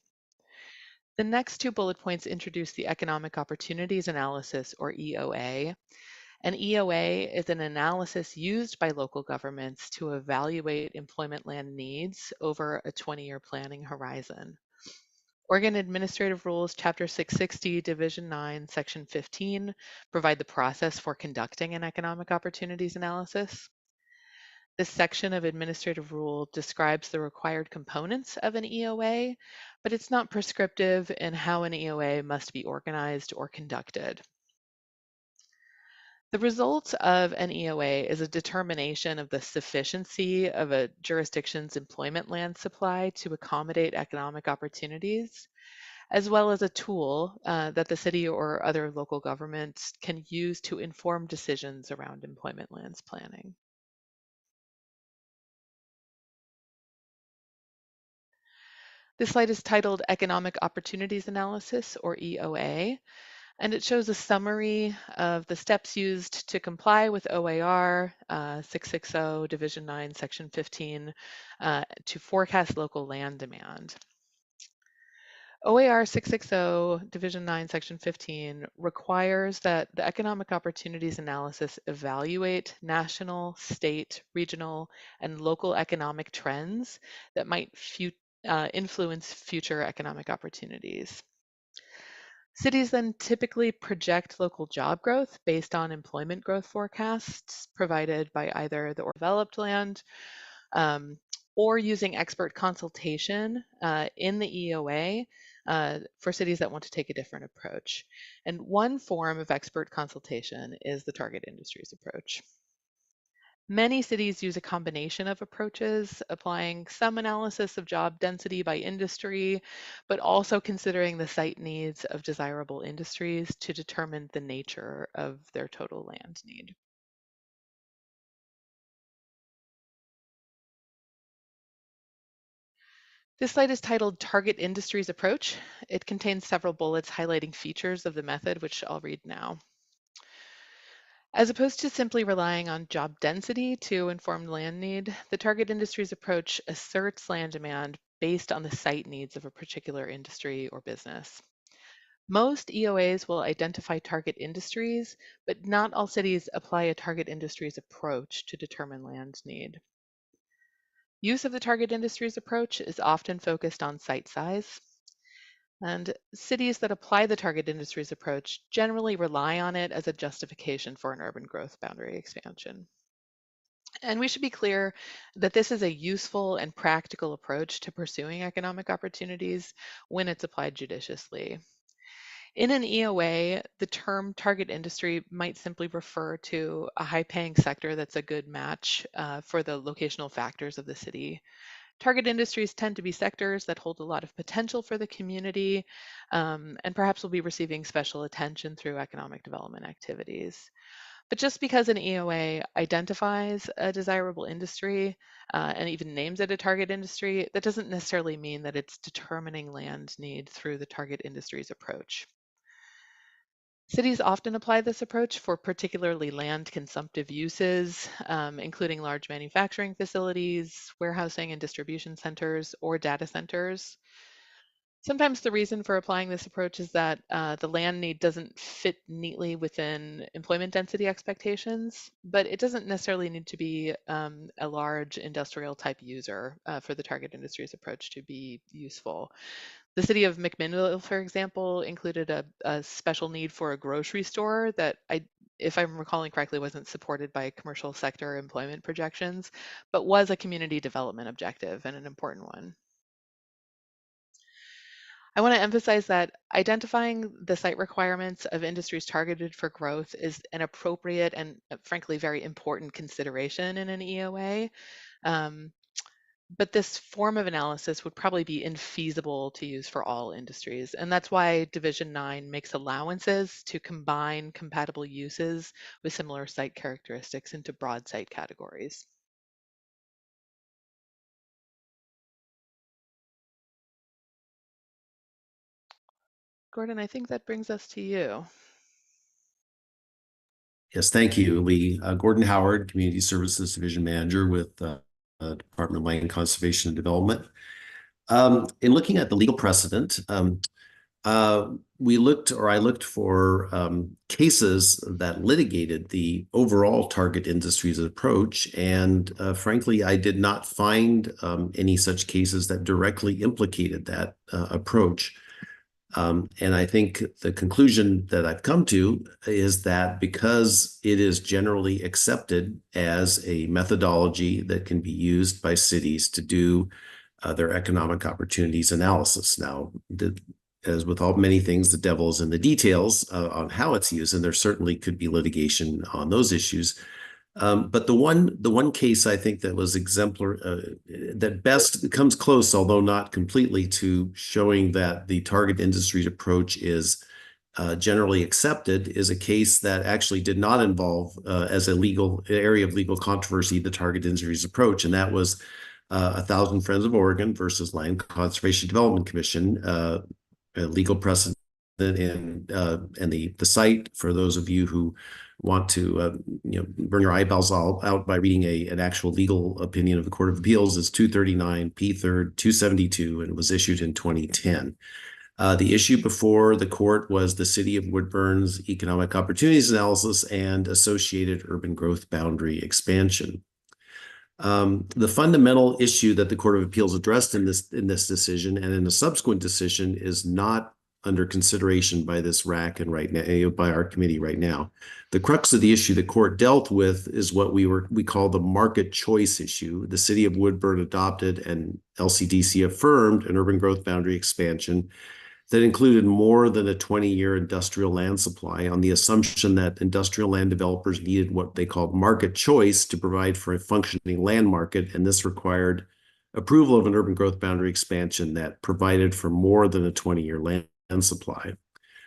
The next 2 bullet points introduce the Economic Opportunities Analysis, or EOA. An EOA is an analysis used by local governments to evaluate employment land needs over a 20-year planning horizon. Oregon Administrative Rules, Chapter 660, Division 9, Section 15, provide the process for conducting an economic opportunities analysis. This section of administrative rule describes the required components of an EOA, but it's not prescriptive in how an EOA must be organized or conducted. The result of an EOA is a determination of the sufficiency of a jurisdiction's employment land supply to accommodate economic opportunities, as well as a tool that the city or other local governments can use to inform decisions around employment lands planning. This slide is titled Economic Opportunities Analysis, or EOA, and it shows a summary of the steps used to comply with OAR 660, Division 9, Section 15, to forecast local land demand. OAR 660, Division 9, Section 15 requires that the economic opportunities analysis evaluate national, state, regional, and local economic trends that might influence future economic opportunities. Cities then typically project local job growth based on employment growth forecasts provided by either the developed land or using expert consultation in the EOA for cities that want to take a different approach. And one form of expert consultation is the target industries approach. Many cities use a combination of approaches, applying some analysis of job density by industry, but also considering the site needs of desirable industries to determine the nature of their total land need. This slide is titled Target Industries Approach. It contains several bullets highlighting features of the method, which I'll read now. As opposed to simply relying on job density to inform land need, the target industries approach asserts land demand based on the site needs of a particular industry or business. Most EOAs will identify target industries, but not all cities apply a target industries approach to determine land need. Use of the target industries approach is often focused on site size. And cities that apply the target industries approach generally rely on it as a justification for an urban growth boundary expansion. And we should be clear that this is a useful and practical approach to pursuing economic opportunities when it's applied judiciously. In an EOA, the term target industry might simply refer to a high-paying sector that's a good match for the locational factors of the city. Target industries tend to be sectors that hold a lot of potential for the community and perhaps will be receiving special attention through economic development activities. But just because an EOA identifies a desirable industry and even names it a target industry, that doesn't necessarily mean that it's determining land need through the target industries approach. Cities often apply this approach for particularly land consumptive uses, including large manufacturing facilities, warehousing and distribution centers, or data centers. Sometimes the reason for applying this approach is that the land need doesn't fit neatly within employment density expectations, but it doesn't necessarily need to be a large industrial type user for the target industries approach to be useful. The city of McMinnville, for example, included a special need for a grocery store that if I'm recalling correctly, wasn't supported by commercial sector employment projections, but was a community development objective and an important one. I want to emphasize that identifying the site requirements of industries targeted for growth is an appropriate and frankly very important consideration in an EOA. But this form of analysis would probably be infeasible to use for all industries. And that's why Division 9 makes allowances to combine compatible uses with similar site characteristics into broad site categories. Gordon, I think that brings us to you. Yes, thank you, Lee. Gordon Howard, Community Services Division Manager with Department of Land Conservation and Development. In looking at the legal precedent, I looked for cases that litigated the overall target industries approach, and frankly, I did not find any such cases that directly implicated that approach. And I think the conclusion that I've come to is that because it is generally accepted as a methodology that can be used by cities to do their economic opportunities analysis. Now, as with many things, the devil is in the details on how it's used, and there certainly could be litigation on those issues. But the one case I think that was exemplar, that best comes close, although not completely, to showing that the target industries approach is generally accepted, is a case that actually did not involve, as a legal area of legal controversy, the target industries approach, and that was 1,000 Friends of Oregon versus Land Conservation Development Commission, a legal precedent, and the site for those of you who want to burn your eyeballs out by reading an actual legal opinion of the Court of Appeals is 239 P3rd 272, and it was issued in 2010. The issue before the court was the City of Woodburn's economic opportunities analysis and associated urban growth boundary expansion. The fundamental issue that the Court of Appeals addressed in this decision and in a subsequent decision is not under consideration by this RAC and right now by our committee right now. The crux of the issue the court dealt with is what we call the market choice issue. The City of Woodburn adopted and LCDC affirmed an urban growth boundary expansion that included more than a 20-year industrial land supply on the assumption that industrial land developers needed what they called market choice to provide for a functioning land market, and this required approval of an urban growth boundary expansion that provided for more than a 20-year land supply.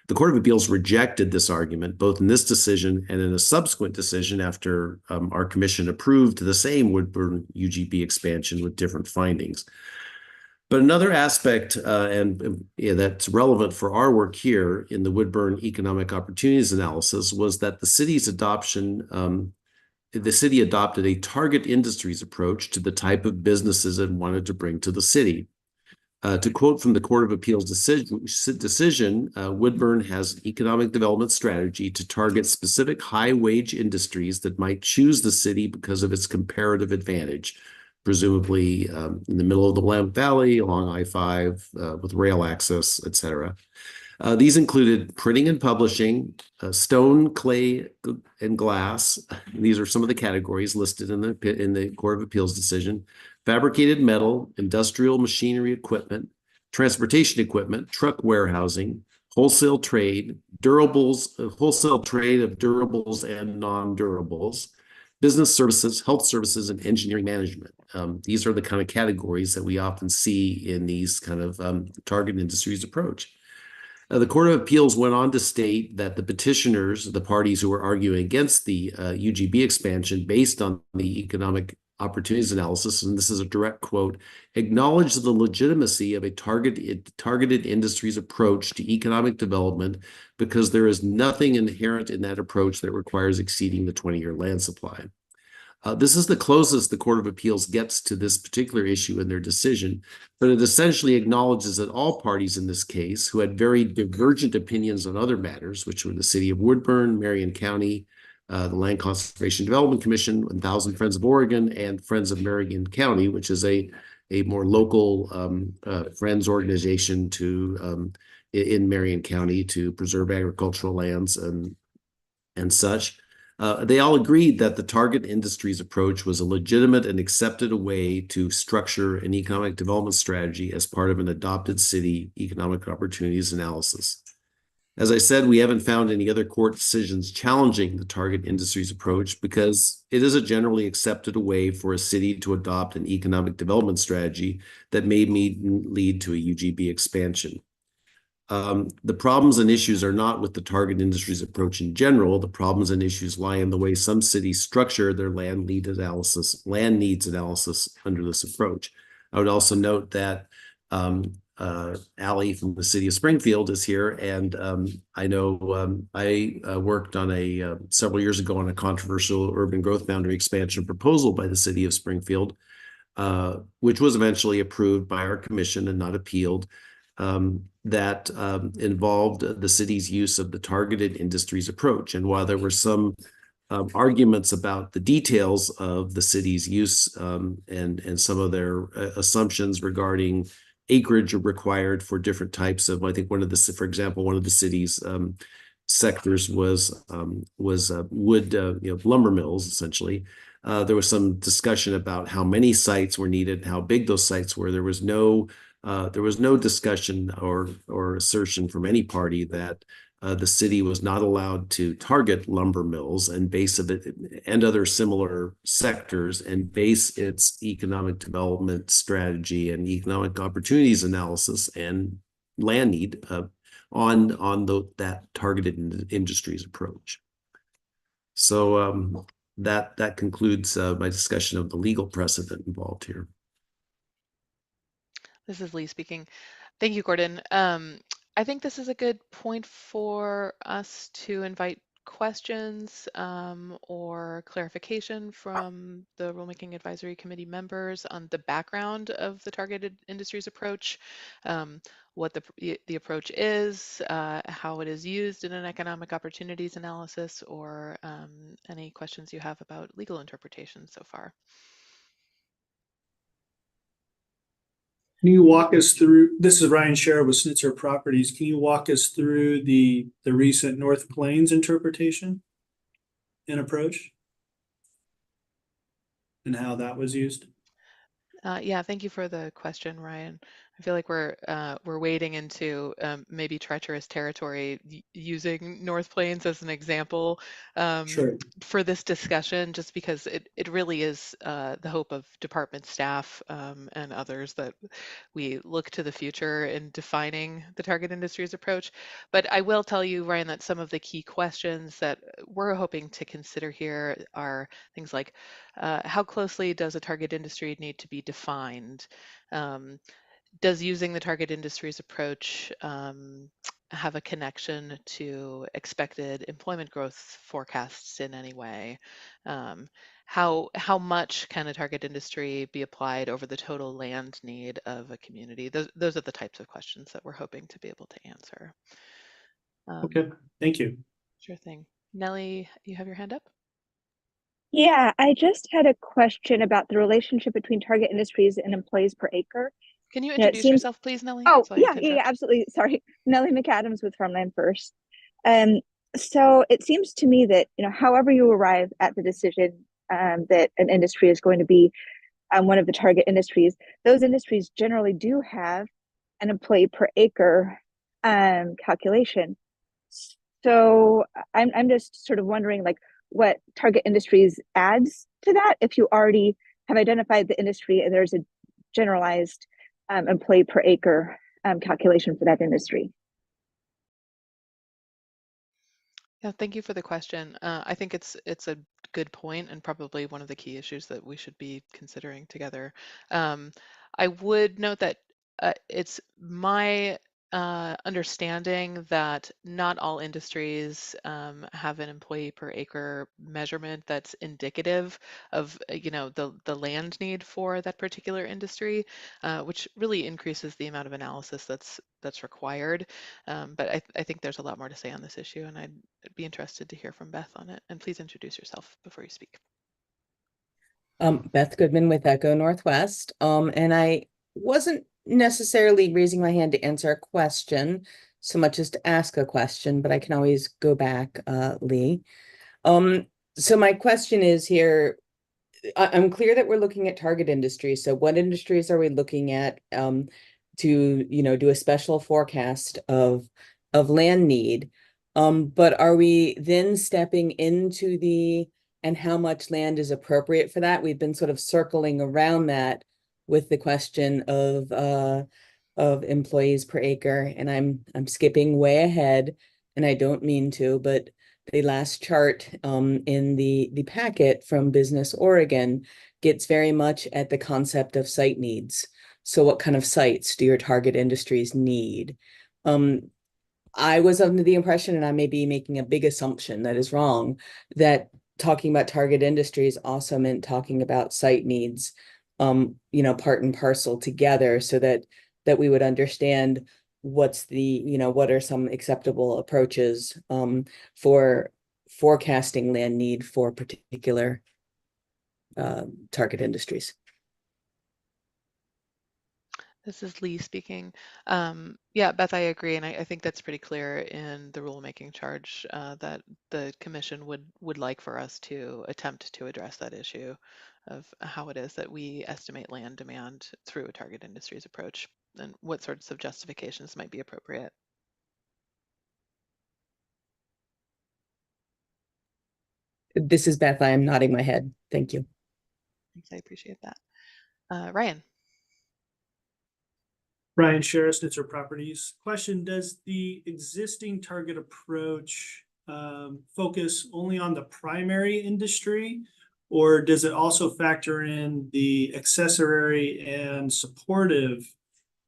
The Court of Appeals rejected this argument, both in this decision and in a subsequent decision after our commission approved the same Woodburn UGB expansion with different findings. But another aspect that's relevant for our work here in the Woodburn Economic Opportunities Analysis was that the city adopted a target industries approach to the type of businesses it wanted to bring to the city. To quote from the Court of Appeals decision, Woodburn has economic development strategy to target specific high-wage industries that might choose the city because of its comparative advantage, presumably in the middle of the Willamette Valley, along I-5, with rail access, et cetera. These included printing and publishing, stone, clay, and glass. These are some of the categories listed in the Court of Appeals decision. Fabricated metal, industrial machinery equipment, transportation equipment, truck warehousing, wholesale trade, durables, wholesale trade of durables and non-durables, business services, health services, and engineering management. These are the kind of categories that we often see in these kind of target industries approach. The Court of Appeals went on to state that the petitioners, the parties who were arguing against the UGB expansion based on the economic opportunities analysis, and this is a direct quote, acknowledge the legitimacy of a targeted industries approach to economic development because there is nothing inherent in that approach that requires exceeding the 20-year land supply. This is the closest the Court of Appeals gets to this particular issue in their decision, but it essentially acknowledges that all parties in this case who had very divergent opinions on other matters, which were the City of Woodburn, Marion County, the Land Conservation Development Commission, 1,000 Friends of Oregon, and Friends of Marion County, which is a more local friends organization in Marion County to preserve agricultural lands and such. They all agreed that the target industries approach was a legitimate and accepted way to structure an economic development strategy as part of an adopted city economic opportunities analysis. As I said, we haven't found any other court decisions challenging the target industries approach because it is a generally accepted way for a city to adopt an economic development strategy that may lead to a UGB expansion. The problems and issues are not with the target industries approach in general. The problems and issues lie in the way some cities structure their land needs analysis under this approach. I would also note that Allie from the city of Springfield is here, and I know I worked on several years ago on a controversial urban growth boundary expansion proposal by the city of Springfield, which was eventually approved by our commission and not appealed. That involved the city's use of the targeted industries approach. And while there were some arguments about the details of the city's use and some of their assumptions regarding acreage required for different types of, I think for example, one of the city's sectors was wood, lumber mills, essentially. There was some discussion about how many sites were needed, how big those sites were. There was no discussion or assertion from any party that the city was not allowed to target lumber mills and and other similar sectors and base its economic development strategy and economic opportunities analysis and land need on that targeted industries approach. So that concludes my discussion of the legal precedent involved here. This is Lee speaking. Thank you, Gordon. I think this is a good point for us to invite questions or clarification from the Rulemaking Advisory Committee members on the background of the targeted industries approach, what the approach is, how it is used in an economic opportunities analysis, or any questions you have about legal interpretation so far. Can you walk us through, this is Ryan Scher with Snitzer Properties. Can you walk us through the recent North Plains interpretation and approach and how that was used? Yeah, thank you for the question, Ryan. I feel like we're wading into maybe treacherous territory using North Plains as an example Sure. for this discussion, just because it really is the hope of department staff and others that we look to the future in defining the target industries approach. But I will tell you, Ryan, that some of the key questions that we're hoping to consider here are things like how closely does a target industry need to be defined? Does using the target industries approach have a connection to expected employment growth forecasts in any way? How much can a target industry be applied over the total land need of a community? Those are the types of questions that we're hoping to be able to answer. Okay, thank you. Sure thing. Nellie, you have your hand up? Yeah, I just had a question about the relationship between target industries and employees per acre. Can you It introduce seems, yourself, please, Nellie? oh, Sorry to yeah, interrupt. absolutely. Sorry. Nellie McAdams with Farmland First. So it seems to me that, however you arrive at the decision that an industry is going to be one of the target industries, those industries generally do have an employee per acre calculation. So I'm just sort of wondering, like, what target industries adds to that if you already have identified the industry and there's a generalized employee per acre calculation for that industry. Yeah, thank you for the question. I think it's a good point and probably one of the key issues that we should be considering together. I would note that it's my understanding that not all industries have an employee per acre measurement that's indicative of the land need for that particular industry, which really increases the amount of analysis that's required. But I think there's a lot more to say on this issue, and I'd be interested to hear from Beth on it. And please introduce yourself before you speak. Beth Goodman with Echo Northwest. And I wasn't necessarily raising my hand to answer a question so much as to ask a question, but I can always go back, Lee. So my question is here, I'm clear that we're looking at target industries. So what industries are we looking at to, do a special forecast of land need? But are we then stepping into and how much land is appropriate for that? We've been sort of circling around that with the question of employees per acre, and I'm skipping way ahead, and I don't mean to, but the last chart in the packet from Business Oregon gets very much at the concept of site needs. So what kind of sites do your target industries need? I was under the impression, and I may be making a big assumption that is wrong, that talking about target industries also meant talking about site needs, part and parcel together, so that we would understand what are some acceptable approaches for forecasting land need for particular target industries. This is Lee speaking. Yeah, Beth, I agree, and I think that's pretty clear in the rulemaking charge that the commission would like for us to attempt to address that issue of how it is that we estimate land demand through a target industries approach and what sorts of justifications might be appropriate. This is Beth. I am nodding my head. Thank you. Thanks, I appreciate that. Ryan. Ryan Sherritt, Snitzer Properties. Question, does the existing target approach focus only on the primary industry, or does it also factor in the accessory and supportive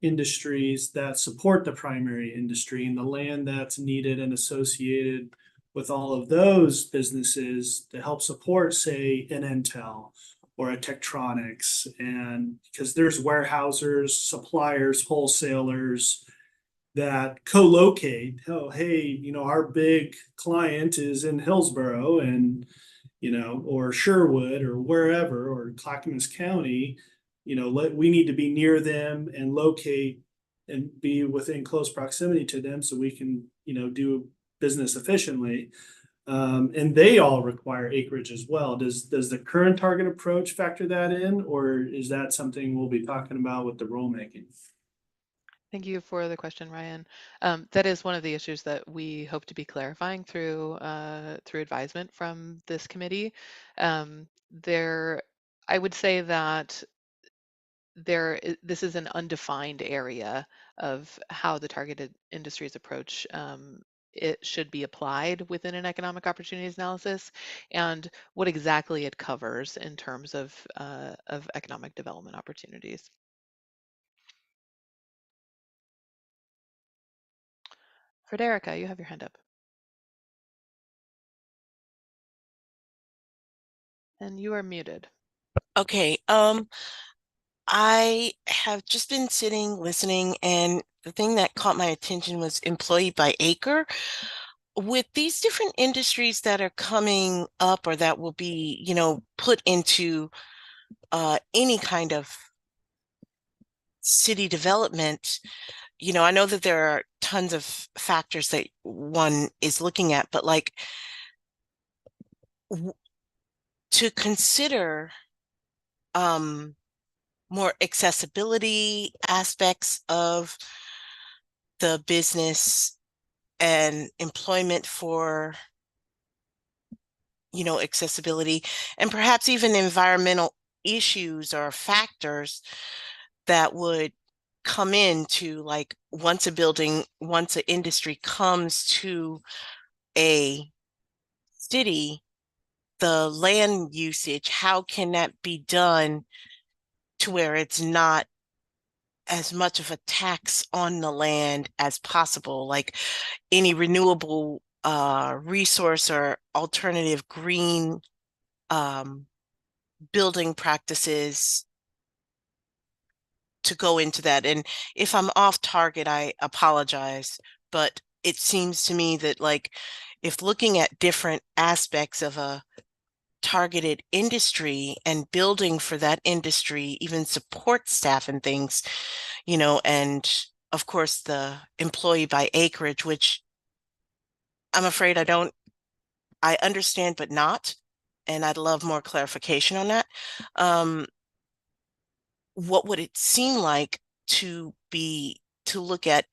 industries that support the primary industry and the land that's needed and associated with all of those businesses to help support, say, an Intel or a Tektronix? And because there's warehousers, suppliers, wholesalers that co-locate. Oh, hey, our big client is in Hillsborough and, or Sherwood or wherever, or Clackamas County, we need to be near them and locate and be within close proximity to them so we can, do business efficiently. And they all require acreage as well. Does the current target approach factor that in, or is that something we'll be talking about with the rulemaking? Thank you for the question, Ryan. That is one of the issues that we hope to be clarifying through advisement from this committee. There, I would say that this is an undefined area of how the targeted industries approach it should be applied within an economic opportunities analysis, and what exactly it covers in terms of economic development opportunities. Frederica, you have your hand up. And you are muted. Okay, I have just been sitting, listening, and the thing that caught my attention was employee by acre. With these different industries that are coming up or that will be, put into any kind of city development, I know that there are tons of factors that one is looking at, but like to consider more accessibility aspects of the business and employment for accessibility, and perhaps even environmental issues or factors that would come into, like, once an industry comes to a city, the land usage, how can that be done to where it's not as much of a tax on the land as possible, like any renewable resource or alternative green building practices to go into that. And if I'm off target, I apologize, but it seems to me that, like, if looking at different aspects of a targeted industry and building for that industry, even support staff and things, and of course the employee by acreage, which I'm afraid I understand, but not, and I'd love more clarification on that. What would it seem like to look at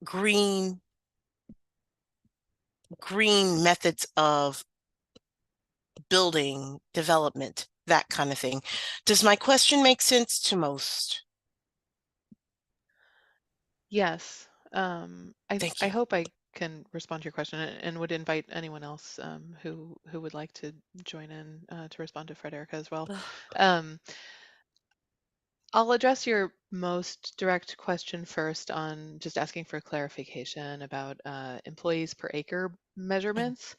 green methods of building development, that kind of thing? Does my question make sense to most? Yes. Thank I you. hope I can respond to your question, and would invite anyone else who would like to join in to respond to Frederica as well. I'll address your most direct question first on just asking for clarification about employees per acre measurements.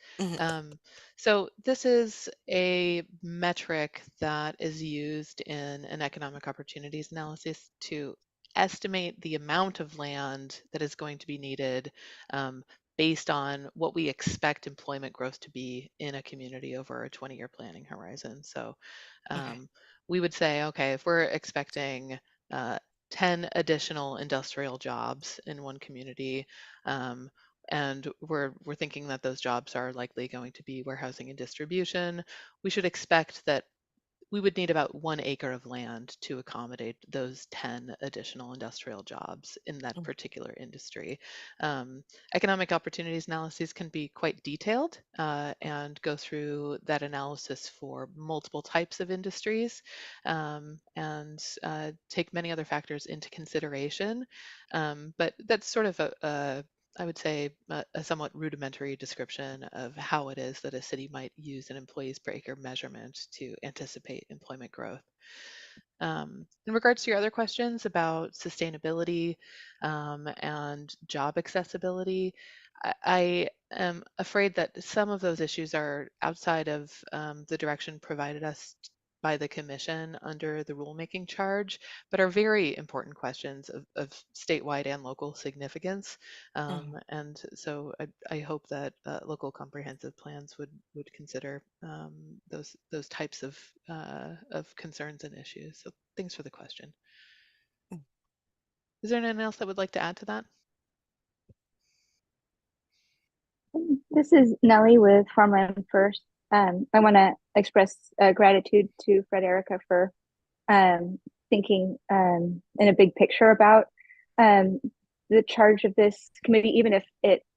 So this is a metric that is used in an economic opportunities analysis to estimate the amount of land that is going to be needed based on what we expect employment growth to be in a community over a 20-year planning horizon. So we would say, okay, if we're expecting 10 additional industrial jobs in one community, and we're thinking that those jobs are likely going to be warehousing and distribution, we should expect that we would need about 1 acre of land to accommodate those 10 additional industrial jobs in that particular industry. Economic opportunities analyses can be quite detailed and go through that analysis for multiple types of industries and take many other factors into consideration. But that's sort of I would say a somewhat rudimentary description of how it is that a city might use an employees per acre measurement to anticipate employment growth. In regards to your other questions about sustainability and job accessibility, I am afraid that some of those issues are outside of the direction provided us by the Commission under the rulemaking charge, but are very important questions of statewide and local significance. And so I hope that local comprehensive plans would consider those types of concerns and issues. So thanks for the question. Is there anyone else that would like to add to that? This is Nellie with Farmland First. I want to express gratitude to Frederica for thinking in a big picture about the charge of this committee, even if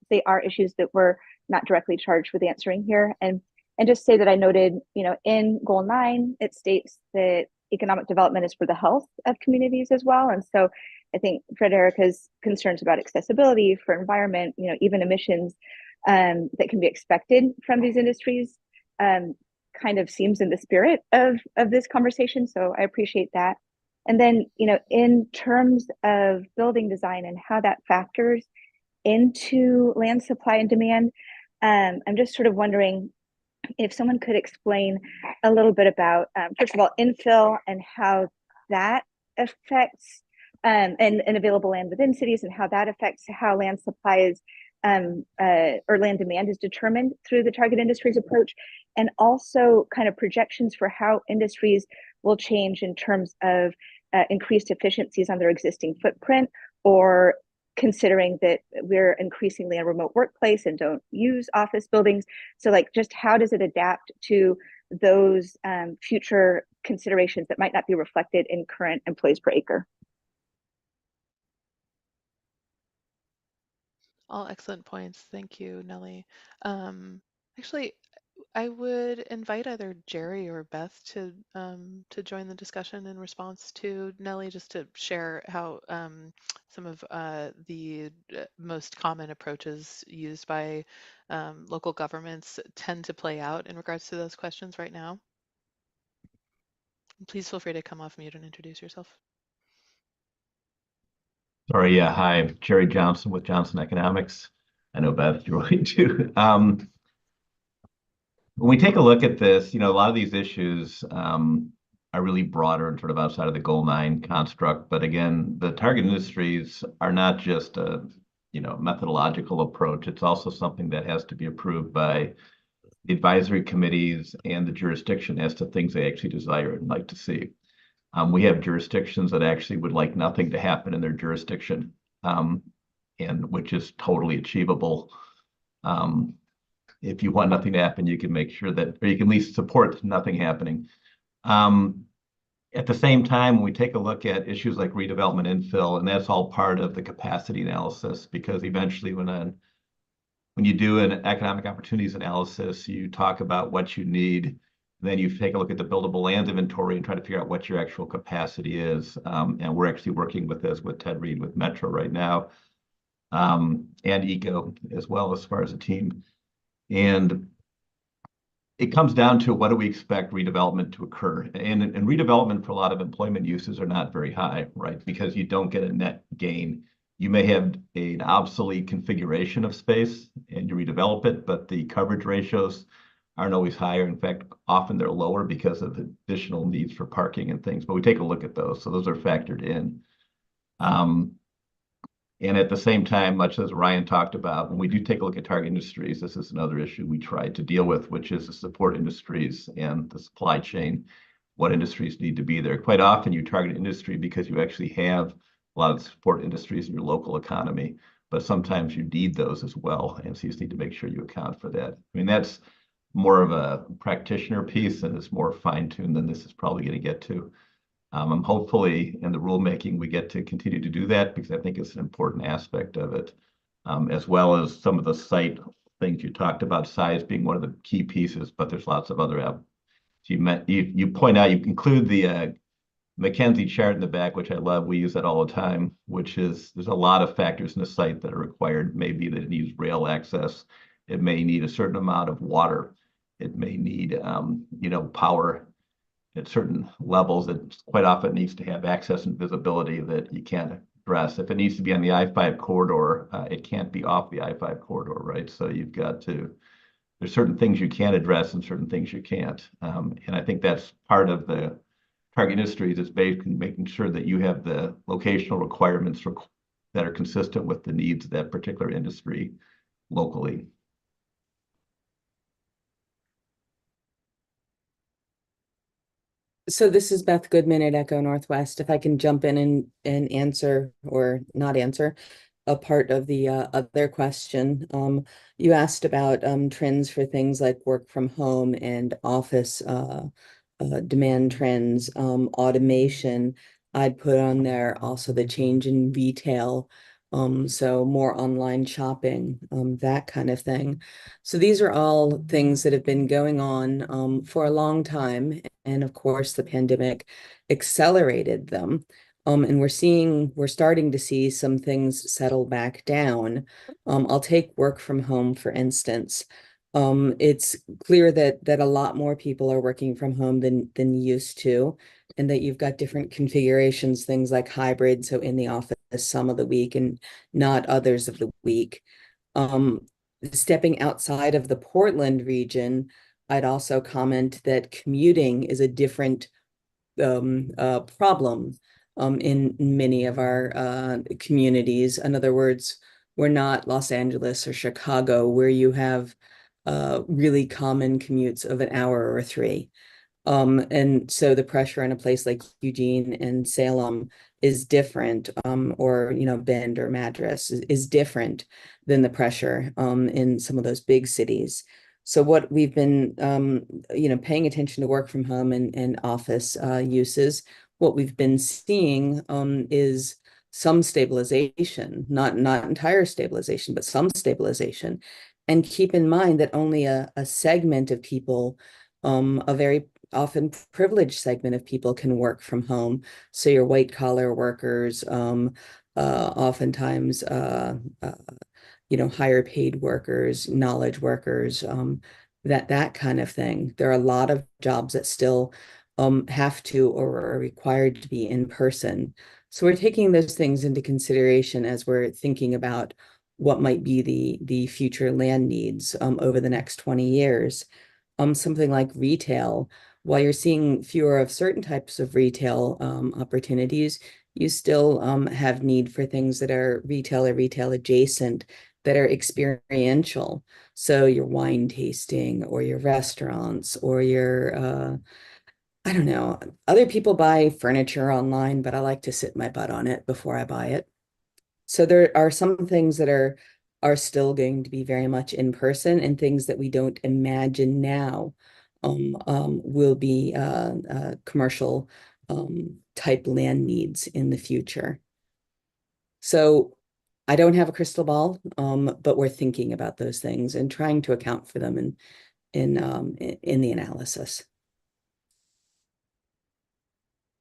they are issues that we're not directly charged with answering here. And just say that I noted, in goal 9, it states that economic development is for the health of communities as well. And so I think Frederica's concerns about accessibility for environment, even emissions that can be expected from these industries kind of seems in the spirit of this conversation. So I appreciate that. And then, in terms of building design and how that factors into land supply and demand, I'm just sort of wondering if someone could explain a little bit about, first of all, infill and how that affects and available land within cities and how that affects how land supply is or land demand is determined through the target industries approach, and also kind of projections for how industries will change in terms of increased efficiencies on their existing footprint, or considering that we're increasingly a remote workplace and don't use office buildings. So just how does it adapt to those future considerations that might not be reflected in current employees per acre? All excellent points. Thank you, Nellie. Actually, I would invite either Jerry or Beth to join the discussion in response to Nellie, just to share how some of the most common approaches used by local governments tend to play out in regards to those questions right now. Please feel free to come off mute and introduce yourself. Sorry, yeah, hi, Jerry Johnson with Johnson Economics. I know Beth, you're going to. When we take a look at this, a lot of these issues are really broader and sort of outside of the goal 9 construct. But again, the target industries are not just a methodological approach. It's also something that has to be approved by the advisory committees and the jurisdiction as to things they actually desire and like to see. We have jurisdictions that actually would like nothing to happen in their jurisdiction, and which is totally achievable. If you want nothing to happen, you can make sure that, or you can at least support nothing happening. At the same time, when we take a look at issues like redevelopment infill, and that's all part of the capacity analysis, because eventually when you do an economic opportunities analysis, you talk about what you need, then you take a look at the buildable land inventory and try to figure out what your actual capacity is. And we're actually working with this with Ted Reed with Metro right now, and ECO as well as far as a team. And it comes down to what do we expect redevelopment to occur? And redevelopment for a lot of employment uses are not very high, right? Because you don't get a net gain. You may have an obsolete configuration of space and you redevelop it, but the coverage ratios aren't always higher. In fact, often they're lower because of additional needs for parking and things. But we take a look at those. So those are factored in. And at the same time, much as Ryan talked about, when we do take a look at target industries, this is another issue we try to deal with, which is the support industries and the supply chain, what industries need to be there. Quite often you target industry because you actually have a lot of support industries in your local economy, but sometimes you need those as well. And so you just need to make sure you account for that. I mean, that's more of a practitioner piece and it's more fine-tuned than this is probably going to get to. Hopefully in the rulemaking, we get to continue to do that because I think it's an important aspect of it, as well as some of the site things you talked about, size being one of the key pieces, but there's lots of other. You point out, you include the McKenzie chart in the back, which I love. We use that all the time, which is there's a lot of factors in the site that are required. Maybe that it needs rail access. It may need a certain amount of water. It may need, power at certain levels that quite often needs to have access and visibility that you can't address. If it needs to be on the I-5 corridor, it can't be off the I-5 corridor, right? So you've got to, there's certain things you can address and certain things you can't. And I think that's part of the target industries is basically making sure that you have the locational requirements that are consistent with the needs of that particular industry locally. So this is Beth Goodman at Echo Northwest. If I can jump in and answer or not answer a part of the other question. You asked about trends for things like work from home and office demand trends, automation. I'd put on there also the change in retail. So more online shopping, that kind of thing. So these are all things that have been going on for a long time. And of course, the pandemic accelerated them. And we're starting to see some things settle back down. I'll take work from home, for instance. It's clear that a lot more people are working from home than used to, and that you've got different configurations, things like hybrid, so in the office some of the week and not others of the week. Um, Stepping outside of the Portland region, I'd also comment that commuting is a different problem in many of our communities. In other words, we're not Los Angeles or Chicago, where you have really common commutes of an hour or three. And so the pressure in a place like Eugene and Salem is different, or, Bend or Madras is different than the pressure in some of those big cities. So what we've been, paying attention to work from home and office uses, what we've been seeing is some stabilization, not entire stabilization, but some stabilization. And keep in mind that only a segment of people, a very often privileged segment of people, can work from home. So your white collar workers, oftentimes, higher paid workers, knowledge workers, that kind of thing. There are a lot of jobs that still have to or are required to be in person. So we're taking those things into consideration as we're thinking about what might be the future land needs over the next 20 years. Something like retail, while you're seeing fewer of certain types of retail opportunities, you still have need for things that are retail or retail adjacent, that are experiential. So your wine tasting or your restaurants or your, I don't know, other people buy furniture online, but I like to sit my butt on it before I buy it. So there are some things that are still going to be very much in person, and things that we don't imagine now will be commercial type land needs in the future. So I don't have a crystal ball, but we're thinking about those things and trying to account for them in the analysis.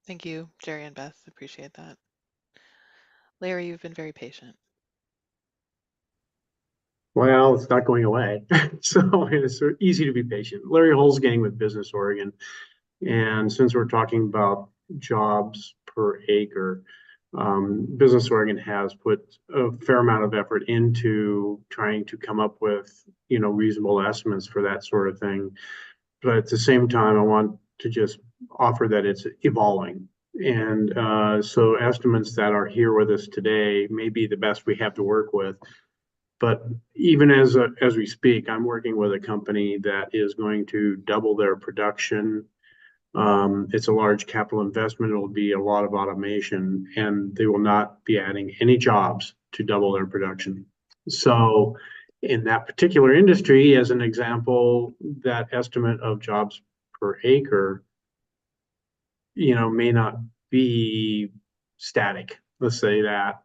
Thank you, Jerry and Beth. Appreciate that. Larry, you've been very patient. Well, it's not going away. So it's easy to be patient. Larry Holzgang with Business Oregon. And since we're talking about jobs per acre, Business Oregon has put a fair amount of effort into trying to come up with, reasonable estimates for that sort of thing. But at the same time, I want to just offer that it's evolving. And so estimates that are here with us today may be the best we have to work with. But even as we speak, I'm working with a company that is going to double their production. It's a large capital investment. It'll be a lot of automation, and they will not be adding any jobs to double their production. So in that particular industry, as an example, that estimate of jobs per acre, may not be static. Let's say that.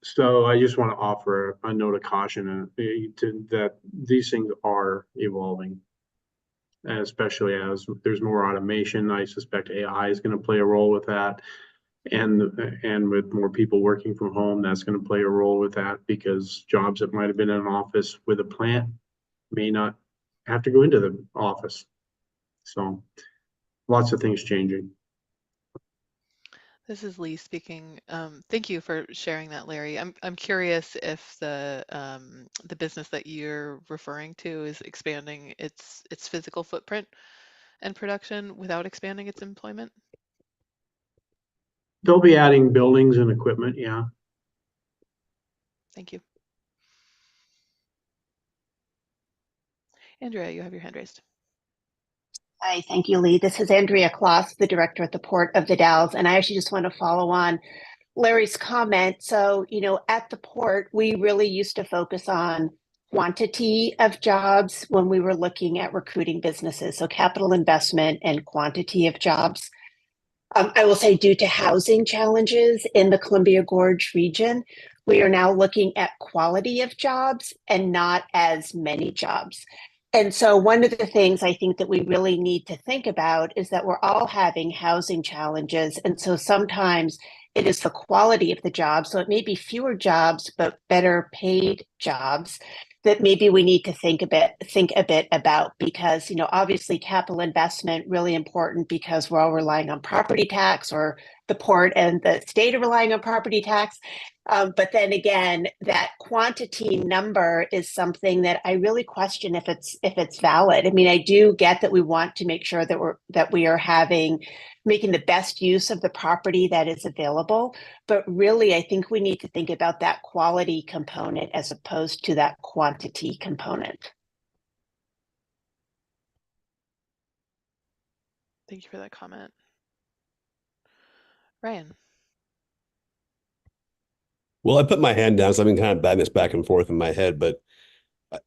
So I just want to offer a note of caution that these things are evolving, especially as there's more automation. I suspect AI is going to play a role with that. And with more people working from home, that's going to play a role with that, because jobs that might have been in an office with a plant may not have to go into the office. So lots of things changing. This is Lee speaking. Thank you for sharing that, Larry. I'm curious if the business that you're referring to is expanding its physical footprint and production without expanding its employment. They'll be adding buildings and equipment, yeah. Thank you. Andrea, you have your hand raised. Hi, thank you, Lee. This is Andrea Kloss, the director at the Port of the Dalles, and I actually just want to follow on Larry's comment. So, at the port, we really used to focus on quantity of jobs when we were looking at recruiting businesses. So capital investment and quantity of jobs. I will say due to housing challenges in the Columbia Gorge region, we are now looking at quality of jobs and not as many jobs. And so one of the things I think that we really need to think about is that we're all having housing challenges. And so sometimes it is the quality of the job. So it may be fewer jobs, but better paid jobs that maybe we need to think a bit about, because, you know, obviously capital investment really important because we're all relying on property tax, or the port and the state are relying on property tax. But then again, that quantity number is something that I really question if it's valid. I mean, I do get that we want to make sure that we are making the best use of the property that is available. But really, I think we need to think about that quality component as opposed to that quantity component. Thank you for that comment. Ryan. Well, I put my hand down, so I've been kind of batting this back and forth in my head, but I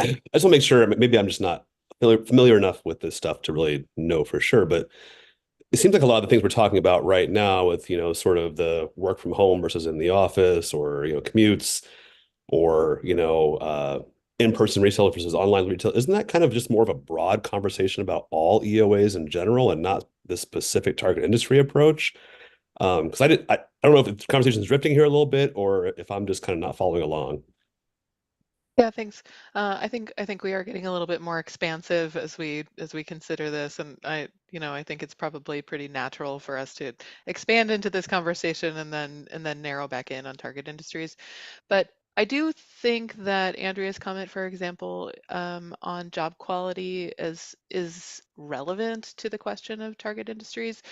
just want to make sure, maybe I'm just not familiar enough with this stuff to really know for sure, but it seems like a lot of the things we're talking about right now with, you know, sort of the work from home versus in the office, or, you know, commutes, or, you know, in-person retail versus online retail, isn't that kind of just more of a broad conversation about all EOAs in general and not the specific target industry approach? Because I don't know if the conversation is drifting here a little bit, or if I'm just kind of not following along. Yeah, thanks. I think we are getting a little bit more expansive as we consider this, and I think it's probably pretty natural for us to expand into this conversation and then narrow back in on target industries. But I do think that Andrea's comment, for example, on job quality is relevant to the question of target industries,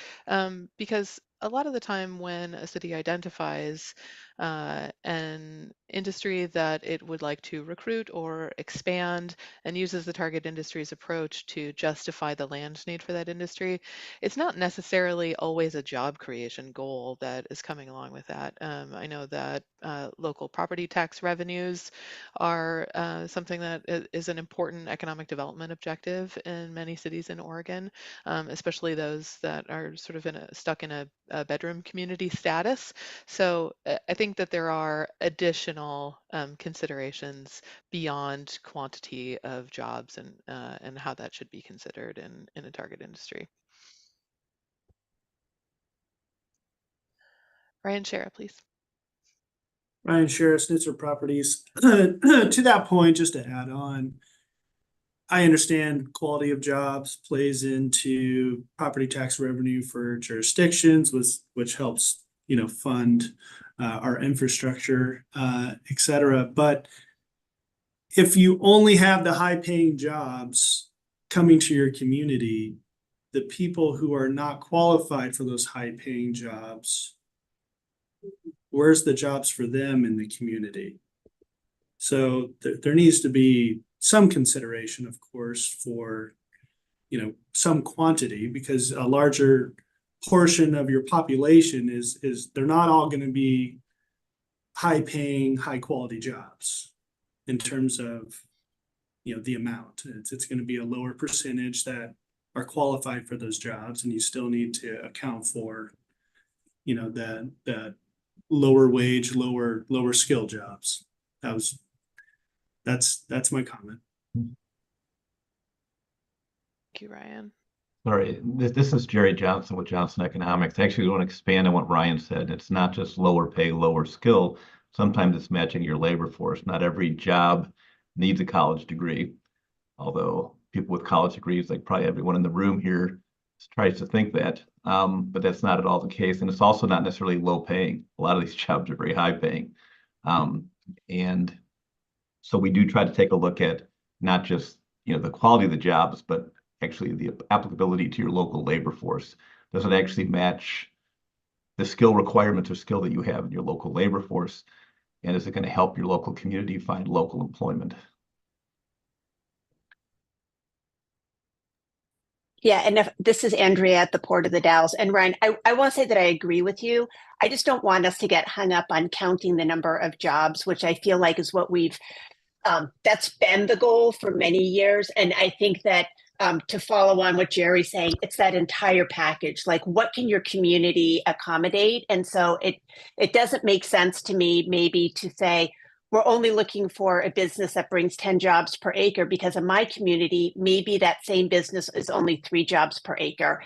because a lot of the time when a city identifies an industry that it would like to recruit or expand and uses the target industries approach to justify the land need for that industry, it's not necessarily always a job creation goal that is coming along with that. I know that local property tax revenues are something that is an important economic development objective in many cities in Oregon, especially those that are sort of stuck in a bedroom community status. So I think that there are additional considerations beyond quantity of jobs and how that should be considered in a target industry. Ryan Shara, please. Ryan Shara, Snitzer Properties. To that point, just to add on, I understand quality of jobs plays into property tax revenue for jurisdictions, which helps, you know, fund our infrastructure, et cetera. But if you only have the high-paying jobs coming to your community, the people who are not qualified for those high-paying jobs, where's the jobs for them in the community? So there needs to be some consideration, of course, for, you know, some quantity, because a larger portion of your population is they're not all going to be high-paying, high-quality jobs in terms of, you know, the amount. It's going to be a lower percentage that are qualified for those jobs, and you still need to account for, you know, that lower wage, lower skill jobs. That's my comment. Thank you, Ryan. Sorry, this is Jerry Johnson with Johnson Economics. I actually want to expand on what Ryan said. It's not just lower pay, lower skill. Sometimes it's matching your labor force. Not every job needs a college degree, although people with college degrees, like probably everyone in the room here, tries to think that, but that's not at all the case. And it's also not necessarily low paying. A lot of these jobs are very high paying. And so we do try to take a look at not just, you know, the quality of the jobs, but actually the applicability to your local labor force. Does it actually match the skill requirements or skill that you have in your local labor force? And is it going to help your local community find local employment? Yeah, and this is Andrea at the Port of the Dalles. And Ryan, I want to say that I agree with you. I just don't want us to get hung up on counting the number of jobs, which I feel like is what that's been the goal for many years. And I think that to follow on what Jerry's saying, it's that entire package. Like, what can your community accommodate? And so it doesn't make sense to me maybe to say we're only looking for a business that brings 10 jobs per acre, because in my community, maybe that same business is only 3 jobs per acre.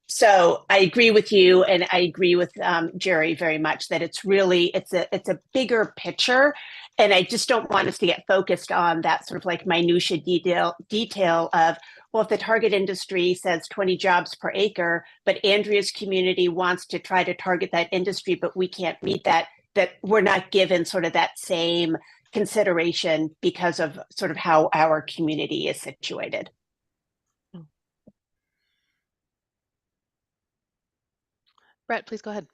So I agree with you, and I agree with Jerry very much that it's a bigger picture, and I just don't want us to get focused on that sort of like minutia detail of, well, if the target industry says 20 jobs per acre, but Andrea's community wants to try to target that industry, but we can't meet that we're not given sort of that same consideration because of sort of how our community is situated. Brett, please go ahead.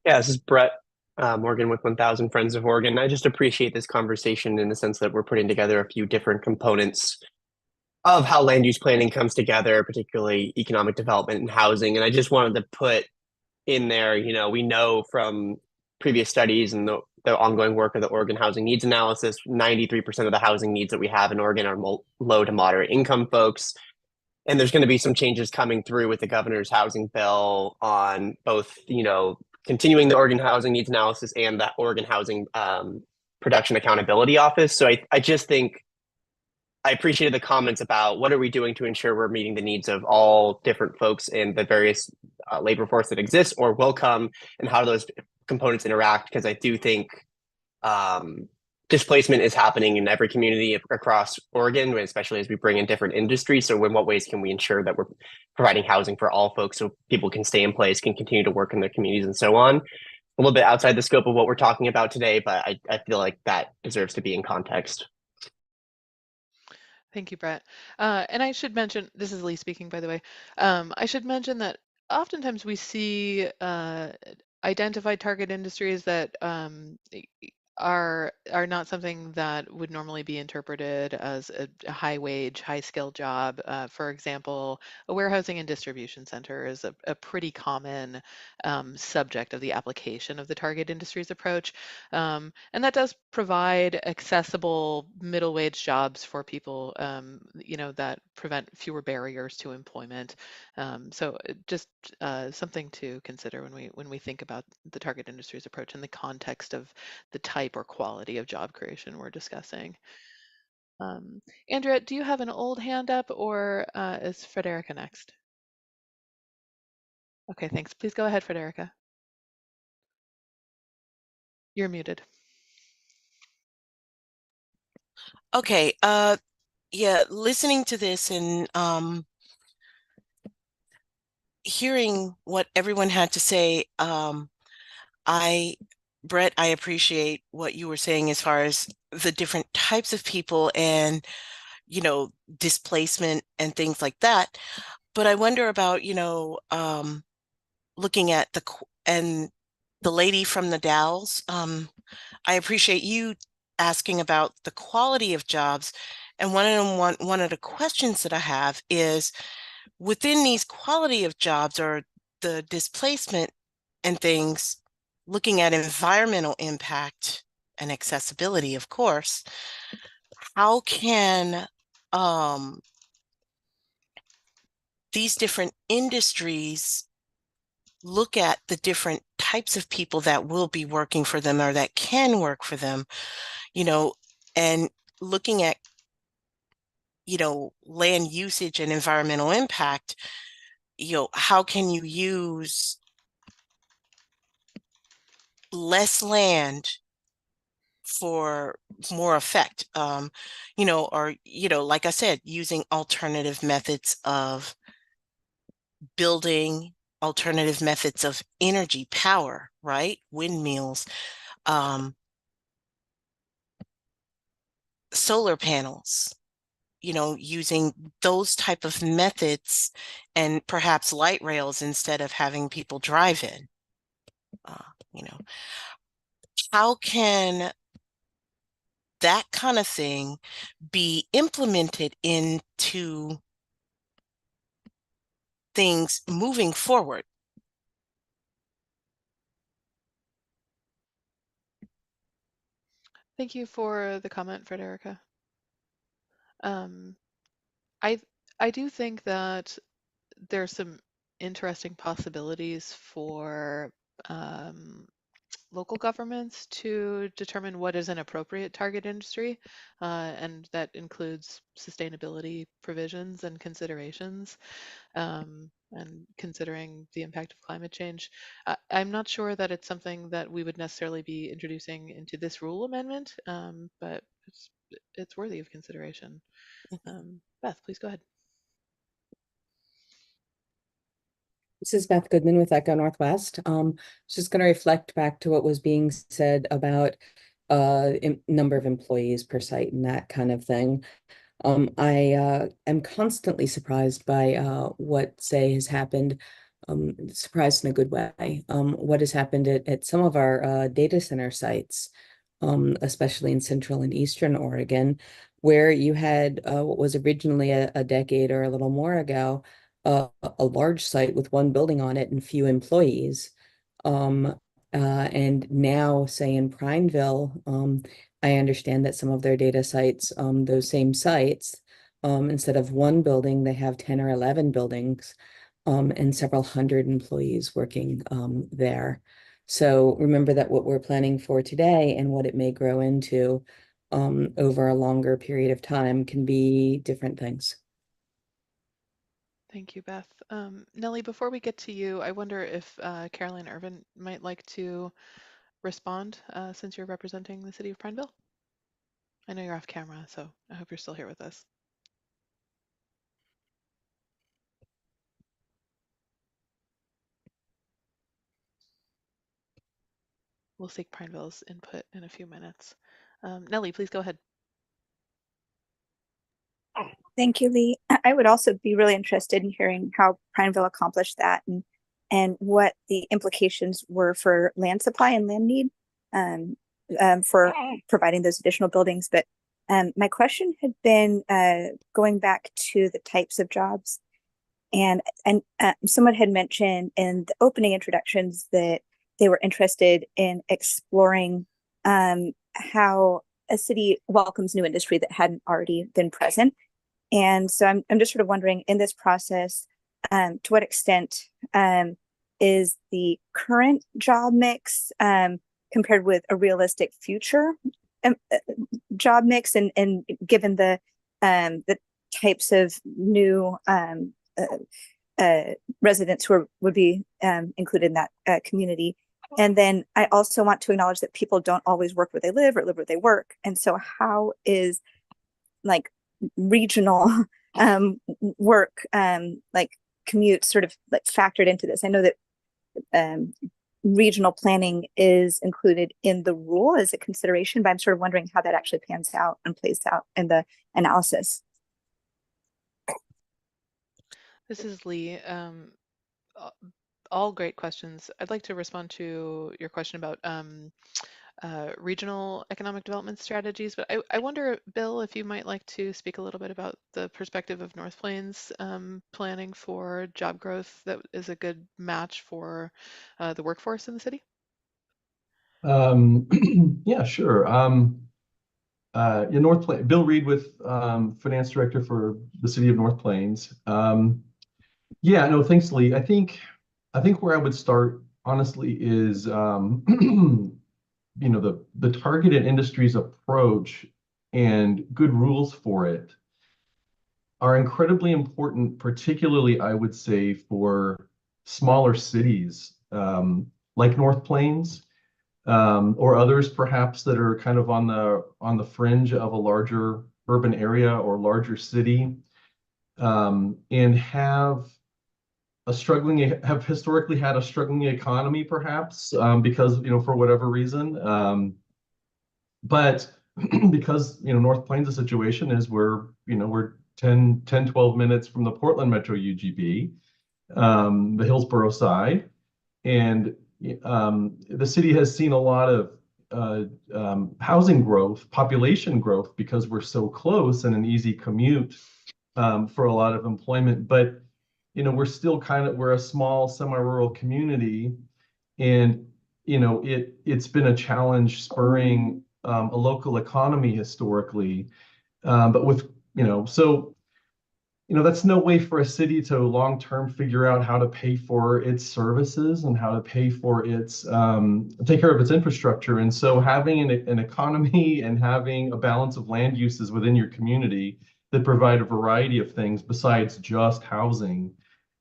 Yeah, this is Brett Morgan with 1000 Friends of Oregon. I just appreciate this conversation in the sense that we're putting together a few different components of how land use planning comes together, particularly economic development and housing. And I just wanted to put in there, we know from previous studies and the ongoing work of the Oregon Housing Needs Analysis, 93% of the housing needs that we have in Oregon are low to moderate income folks. And there's going to be some changes coming through with the governor's housing bill on both, continuing the Oregon Housing Needs Analysis and the Oregon Housing Production Accountability Office. So I just think I appreciated the comments about what are we doing to ensure we're meeting the needs of all different folks in the various labor force that exists or will come, and how do those components interact? Because I do think displacement is happening in every community across Oregon, especially as we bring in different industries. So in what ways can we ensure that we're providing housing for all folks so people can stay in place, can continue to work in their communities and so on? A little bit outside the scope of what we're talking about today, but I feel like that deserves to be in context. Thank you, Brett. And I should mention, this is Lee speaking, by the way. I should mention that oftentimes we see identified target industries that are not something that would normally be interpreted as a high wage, high skill job. For example, a warehousing and distribution center is a pretty common subject of the application of the target industries approach. And that does provide accessible middle wage jobs for people, that prevent fewer barriers to employment. So just something to consider when we think about the target industries approach in the context of the type or quality of job creation we're discussing. Andrea, do you have an old hand up, or is Frederica next? Okay, thanks. Please go ahead, Frederica. You're muted. Okay, yeah, listening to this and hearing what everyone had to say, Brett, I appreciate what you were saying as far as the different types of people and, displacement and things like that. But I wonder about, looking at the lady from the Dalles. I appreciate you asking about the quality of jobs. And one of the questions that I have is, within these quality of jobs or the displacement and things, looking at environmental impact and accessibility, of course, how can these different industries look at the different types of people that will be working for them or that can work for them, and looking at, land usage and environmental impact, how can you use less land for more effect, or, like I said, using alternative methods of building, alternative methods of energy power, right? Windmills, solar panels, using those type of methods, and perhaps light rails instead of having people drive in. How can that kind of thing be implemented into things moving forward? Thank you for the comment, Frederica. I do think that there's some interesting possibilities for local governments to determine what is an appropriate target industry, and that includes sustainability provisions and considerations, and considering the impact of climate change. I'm not sure that it's something that we would necessarily be introducing into this rule amendment, but it's worthy of consideration. Beth, please go ahead. This is Beth Goodman with Echo Northwest. Just going to reflect back to what was being said about number of employees per site and that kind of thing. I am constantly surprised by what, say, has happened, surprised in a good way, what has happened at some of our data center sites, especially in Central and Eastern Oregon, where you had what was originally a decade or a little more ago, a large site with one building on it and few employees. And now, say in Prineville, I understand that some of their data sites, those same sites, instead of one building, they have 10 or 11 buildings, and several hundred employees working there. So remember that what we're planning for today and what it may grow into over a longer period of time can be different things. Thank you, Beth. Nellie, before we get to you, I wonder if Caroline Irvin might like to respond, since you're representing the city of Prineville. I know you're off camera, so I hope you're still here with us. We'll seek Prineville's input in a few minutes. Nellie, please go ahead. Thank you, Lee. I would also be really interested in hearing how Prineville accomplished that and what the implications were for land supply and land need for providing those additional buildings. But my question had been going back to the types of jobs. And someone had mentioned in the opening introductions that they were interested in exploring how a city welcomes new industry that hadn't already been present. And so I'm just sort of wondering in this process, to what extent is the current job mix compared with a realistic future job mix, and given the types of new residents who would be included in that community. And then I also want to acknowledge that people don't always work where they live or live where they work. And so how is like regional work, like commute sort of like factored into this? I know that regional planning is included in the rule as a consideration, but I'm sort of wondering how that actually pans out and plays out in the analysis. This is Lee. All great questions. I'd like to respond to your question about regional economic development strategies, but I wonder, Bill, if you might like to speak a little bit about the perspective of North Plains planning for job growth that is a good match for the workforce in the city. Yeah, sure. In North Plains, Bill Reed with finance director for the city of North Plains. Yeah, no, thanks, Lee. I think where I would start, honestly, is you know, the targeted industries approach and good rules for it are incredibly important, particularly, I would say, for smaller cities like North Plains, or others perhaps that are kind of on the fringe of a larger urban area or larger city, and have historically had a struggling economy, perhaps, because, you know, for whatever reason. But because, you know, North Plains' situation is we're 10, 12 minutes from the Portland Metro UGB, the Hillsborough side. And the city has seen a lot of housing growth, population growth, because we're so close and an easy commute for a lot of employment. But you know, we're a small semi-rural community, and you know, it's been a challenge spurring a local economy historically. But with, you know, so that's no way for a city to long-term figure out how to pay for its services and how to pay for its take care of its infrastructure. And so having an economy and having a balance of land uses within your community that provide a variety of things besides just housing,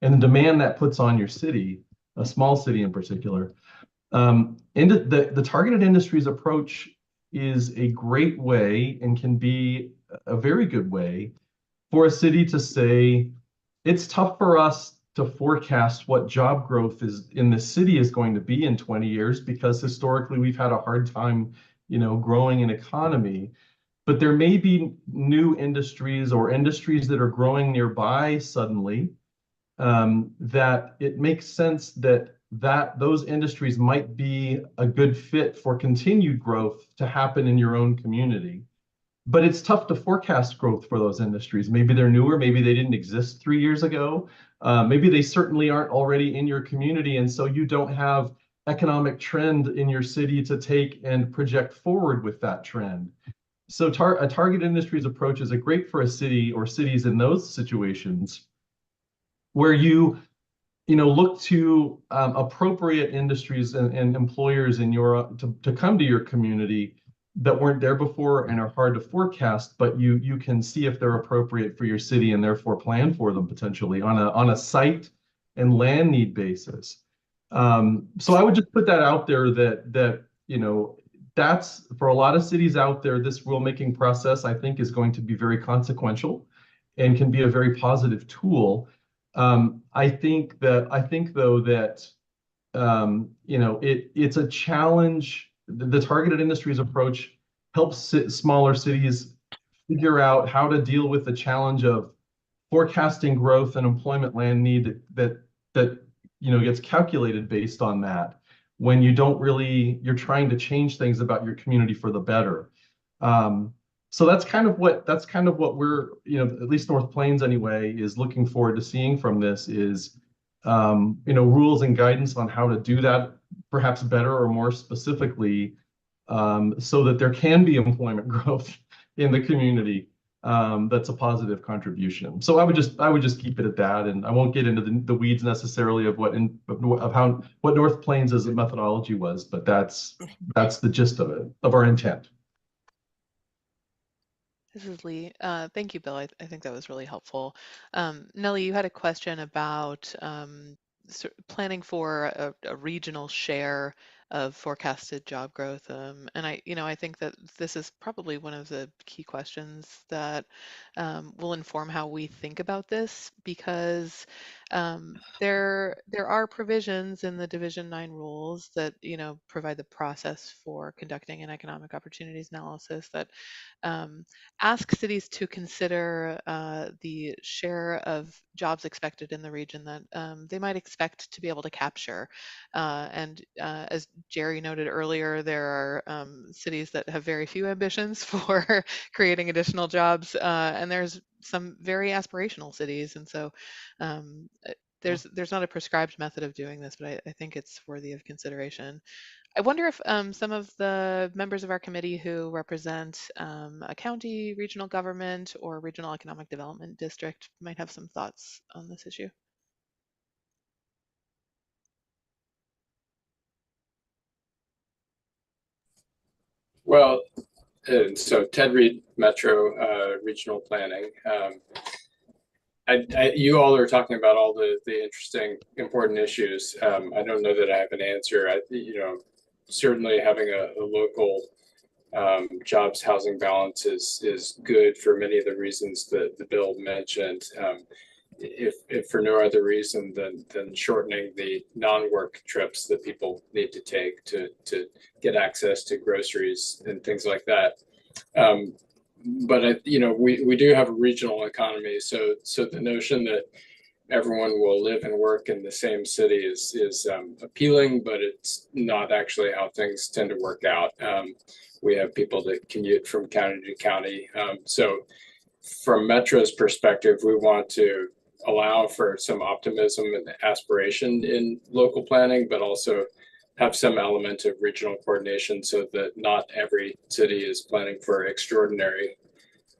and the demand that puts on your city, a small city in particular. And the targeted industries approach is a great way and can be a very good way for a city to say, it's tough for us to forecast what job growth is in the city is going to be in 20 years, because historically we've had a hard time, growing an economy. But there may be new industries or industries that are growing nearby suddenly, that it makes sense that those industries might be a good fit for continued growth to happen in your own community. But it's tough to forecast growth for those industries. Maybe they're newer, maybe they didn't exist 3 years ago. Maybe they certainly aren't already in your community, and so you don't have economic trend in your city to take and project forward with that trend. So a target industries approach is a great for a city or cities in those situations where you look to appropriate industries and employers in to come to your community that weren't there before and are hard to forecast, but you can see if they're appropriate for your city and therefore plan for them potentially on a site and land need basis. So I would just put that out there that that's for a lot of cities out there, this rulemaking process I think is going to be very consequential and can be a very positive tool. I think though that it's a challenge. The targeted industries approach helps smaller cities figure out how to deal with the challenge of forecasting growth and employment land need that gets calculated based on that, when you're trying to change things about your community for the better. So that's kind of what we're, at least North Plains anyway, is looking forward to seeing from this is, rules and guidance on how to do that perhaps better or more specifically, so that there can be employment growth in the community. That's a positive contribution. So I would just keep it at that, and I won't get into the weeds necessarily of what North Plains' methodology was, but that's the gist of it, of our intent. This is Lee. Thank you, Bill. I think that was really helpful. Nellie, you had a question about planning for a regional share of forecasted job growth. And I think that this is probably one of the key questions that will inform how we think about this, because there are provisions in the Division 9 rules that provide the process for conducting an economic opportunities analysis that ask cities to consider the share of jobs expected in the region that they might expect to be able to capture. And as Jerry noted earlier, there are cities that have very few ambitions for creating additional jobs, and there's some very aspirational cities. And so there's not a prescribed method of doing this, but I think it's worthy of consideration. I wonder if some of the members of our committee who represent a county, regional government, or regional economic development district might have some thoughts on this issue. Well, so Ted Reed, Metro Regional Planning. You all are talking about all the interesting, important issues. I don't know that I have an answer. Certainly having a local jobs housing balance is good for many of the reasons that the bill mentioned. If for no other reason than shortening the non-work trips that people need to take to get access to groceries and things like that. But we do have a regional economy, so the notion that everyone will live and work in the same city is appealing, but it's not actually how things tend to work out. We have people that commute from county to county. So from Metro's perspective, we want to allow for some optimism and aspiration in local planning, but also have some element of regional coordination so that not every city is planning for extraordinary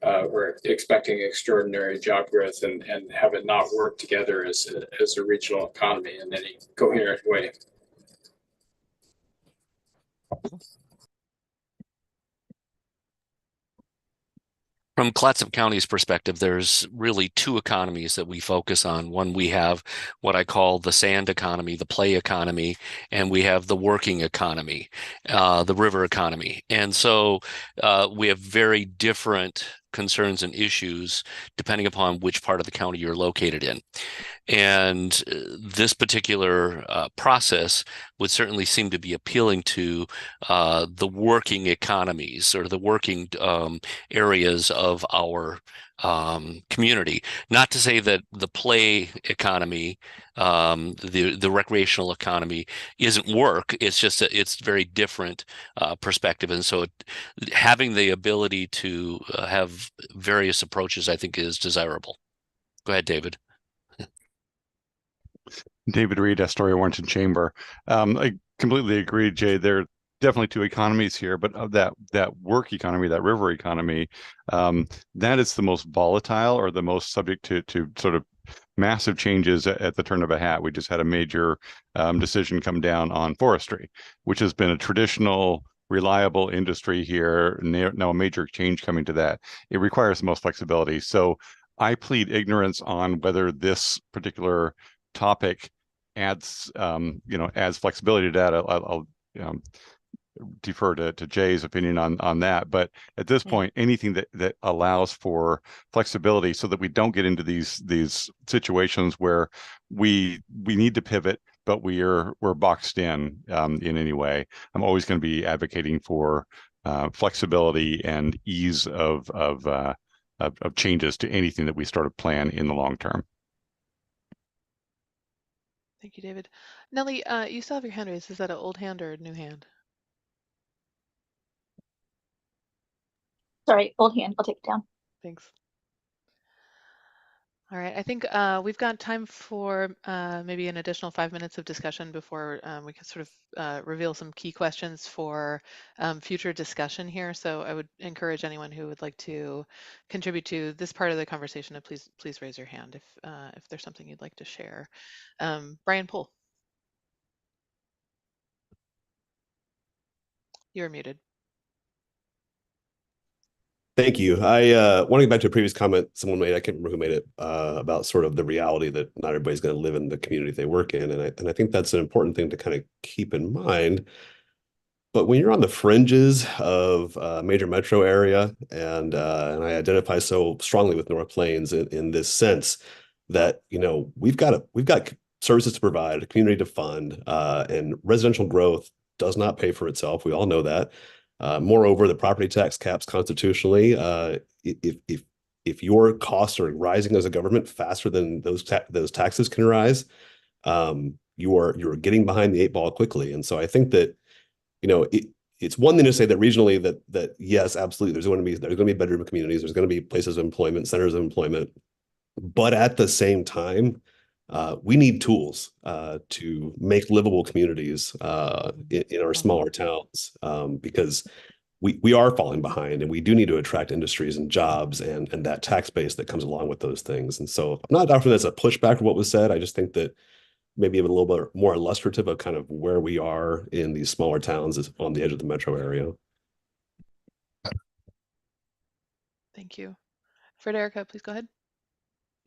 we're expecting extraordinary job growth and have it not work together as a regional economy in any coherent way. From Clatsop County's perspective, there's really two economies that we focus on. One, we have what I call the sand economy, the play economy, and we have the working economy, the river economy. And so we have very different concerns and issues depending upon which part of the county you're located in. And this particular process would certainly seem to be appealing to the working economies or the working areas of our community. Not to say that the play economy, the recreational economy isn't work. It's just that it's very different perspective. And so having the ability to have various approaches, I think, is desirable. Go ahead, David. David Reed, Astoria Warrenton Chamber. I completely agree, Jay. There are definitely two economies here, but of that work economy, that river economy, that is the most volatile or the most subject to sort of massive changes at the turn of a hat. We just had a major decision come down on forestry, which has been a traditional, reliable industry here. Now a major change coming to that. It requires the most flexibility. So I plead ignorance on whether this particular topic adds adds flexibility to that. I'll defer to Jay's opinion on that, but at this point, anything that allows for flexibility so that we don't get into these situations where we need to pivot, but we're boxed in any way. I'm always going to be advocating for flexibility and ease of changes to anything that we start to plan in the long term. Thank you, David. Nellie, you still have your hand raised. Is that an old hand or a new hand? Sorry, old hand. I'll take it down. Thanks. All right, I think we've got time for maybe an additional 5 minutes of discussion before we can sort of reveal some key questions for future discussion here. So I would encourage anyone who would like to contribute to this part of the conversation to please raise your hand if there's something you'd like to share. Brian Poole. You're muted. Thank you. I want to get back to a previous comment someone made. I can't remember who made it about sort of the reality that not everybody's going to live in the community they work in, and I think that's an important thing to kind of keep in mind. But when you're on the fringes of a major metro area, and I identify so strongly with North Plains in this sense that we've got services to provide, a community to fund, and residential growth does not pay for itself. We all know that. Moreover, the property tax caps constitutionally. If your costs are rising as a government faster than those taxes can rise, you're getting behind the eight ball quickly. And so I think that it's one thing to say that regionally that yes, absolutely, there's going to be bedroom communities, there's going to be places of employment, centers of employment, but at the same time, we need tools to make livable communities in our smaller towns because we are falling behind, and we do need to attract industries and jobs and that tax base that comes along with those things. And so I'm not offering that's a pushback to what was said. I just think that maybe a little bit more illustrative of kind of where we are in these smaller towns is on the edge of the metro area. Thank you. Frederica, please go ahead.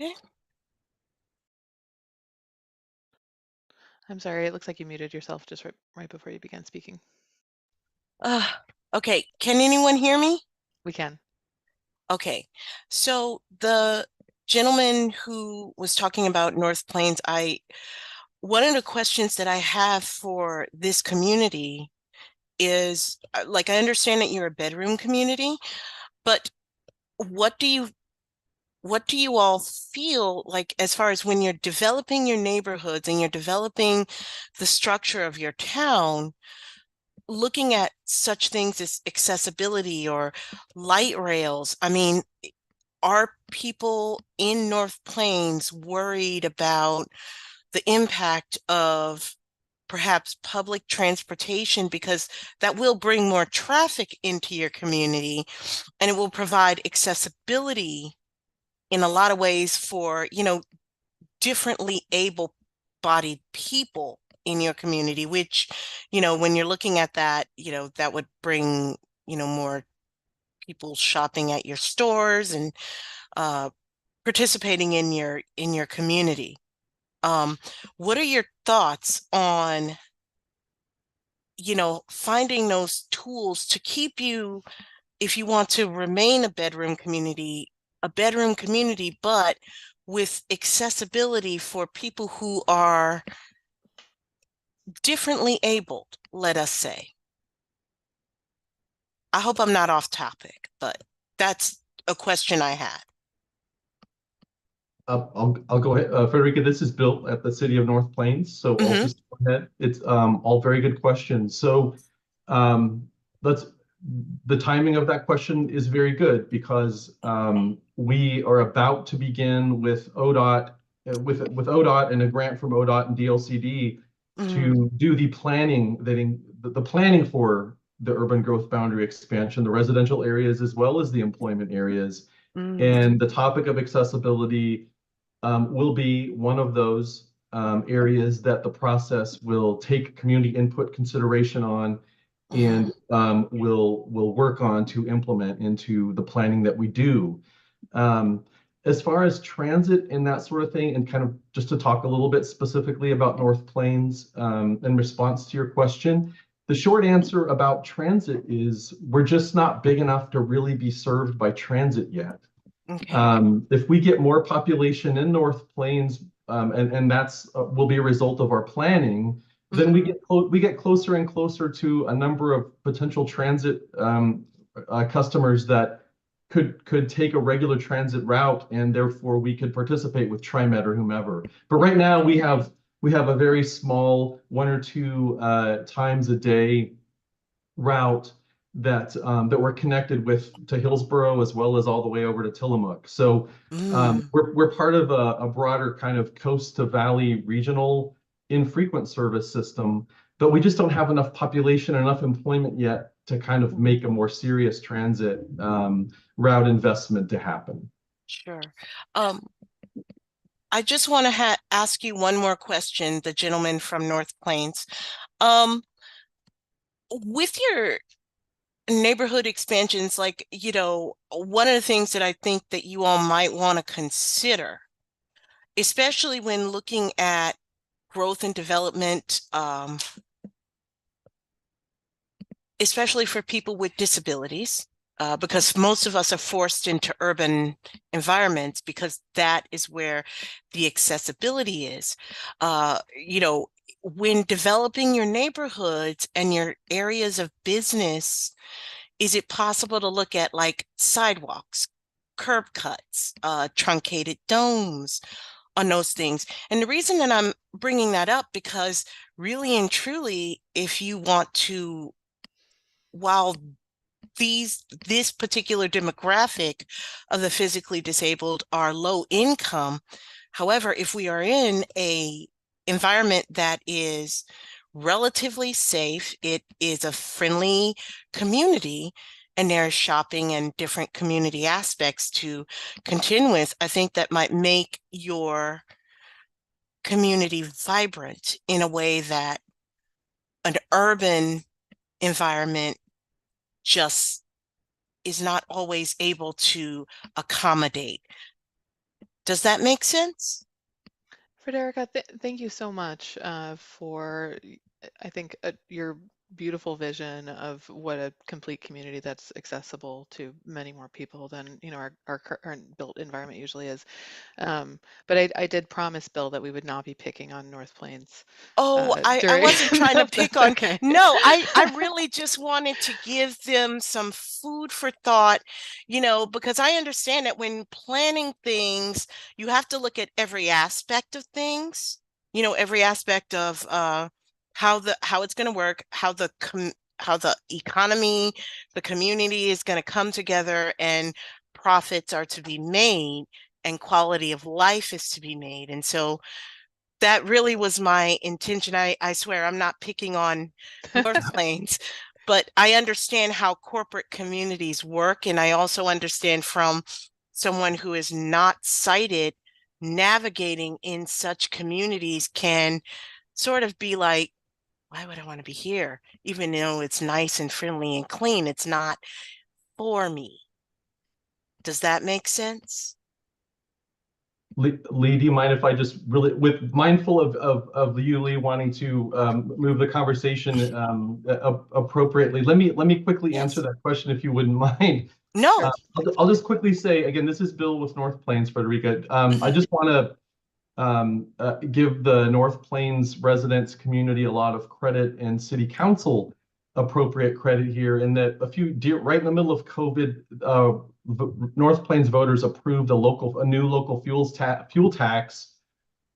Okay. I'm sorry, it looks like you muted yourself just right before you began speaking. Okay, can anyone hear me? We can. Okay, so the gentleman who was talking about North Plains, one of the questions that I have for this community is, like, I understand that you're a bedroom community, but what do you all feel like as far as when you're developing your neighborhoods and you're developing the structure of your town, looking at such things as accessibility or light rails? I mean, are people in North Plains worried about the impact of perhaps public transportation, because that will bring more traffic into your community, and it will provide accessibility in a lot of ways for, differently able-bodied people in your community, which, when you're looking at that, that would bring, more people shopping at your stores and participating in your community. What are your thoughts on, finding those tools to keep you, if you want to remain a bedroom community, but with accessibility for people who are differently abled, let us say? I hope I'm not off topic, but that's a question I had. I'll go ahead. Frederica, this is Bill at the City of North Plains, so I'll just go ahead. It's all very good questions. So let's the timing of that question is very good because we are about to begin with ODOT with ODOT and a grant from ODOT and DLCD to do the planning the planning for the urban growth boundary expansion, the residential areas as well as the employment areas. And the topic of accessibility will be one of those areas that the process will take community input consideration on and will work on to implement into the planning that we do. As far as transit and that sort of thing, and kind of just to talk a little bit specifically about North Plains in response to your question, the short answer about transit is we're just not big enough to really be served by transit yet. Okay. If we get more population in North Plains, and that's will be a result of our planning, then we get closer and closer to a number of potential transit customers that could take a regular transit route, and therefore we could participate with TriMet or whomever. But right now we have a very small 1 or 2 times a day route that we're connected with to Hillsborough as well as all the way over to Tillamook. So we're part of a broader kind of coast to valley regional infrequent service system, but we just don't have enough population, enough employment yet to kind of make a more serious transit route investment to happen. Sure. I just want to ask you one more question, the gentleman from North Plains. With your neighborhood expansions, like, one of the things that I think that you all might want to consider, especially when looking at growth and development, especially for people with disabilities, because most of us are forced into urban environments because that is where the accessibility is. When developing your neighborhoods and your areas of business, is it possible to look at like sidewalks, curb cuts, truncated domes on those things? And the reason that I'm bringing that up, because really and truly, if you want to, while this particular demographic of the physically disabled are low income, however, if we are in a environment that is relatively safe, it is a friendly community, and there's shopping and different community aspects to contend with, I think that might make your community vibrant in a way that an urban environment just is not always able to accommodate. Does that make sense? Frederica, thank you so much for, I think, your beautiful vision of what a complete community that's accessible to many more people than our current built environment usually is. But I did promise Bill that we would not be picking on North Plains. Oh, I wasn't trying to pick on. Okay. No, I really just wanted to give them some food for thought, because I understand that when planning things, you have to look at every aspect of things, every aspect of how it's going to work, how the economy, the community is going to come together, and profits are to be made, and quality of life is to be made. And so that really was my intention. I swear I'm not picking on North Plains, but I understand how corporate communities work. And I also understand from someone who is not sighted, navigating in such communities can sort of be like, why would I want to be here? Even though it's nice and friendly and clean, it's not for me. Does that make sense? Lee, do you mind if I just really, with mindful of you, Lee, wanting to move the conversation appropriately, let me quickly answer that question if you wouldn't mind. No. I'll just quickly say, again, this is Bill with North Plains, Frederica. I just want to give the North Plains residents community a lot of credit and city council appropriate credit here in that right in the middle of COVID, North Plains voters approved a new local fuel tax,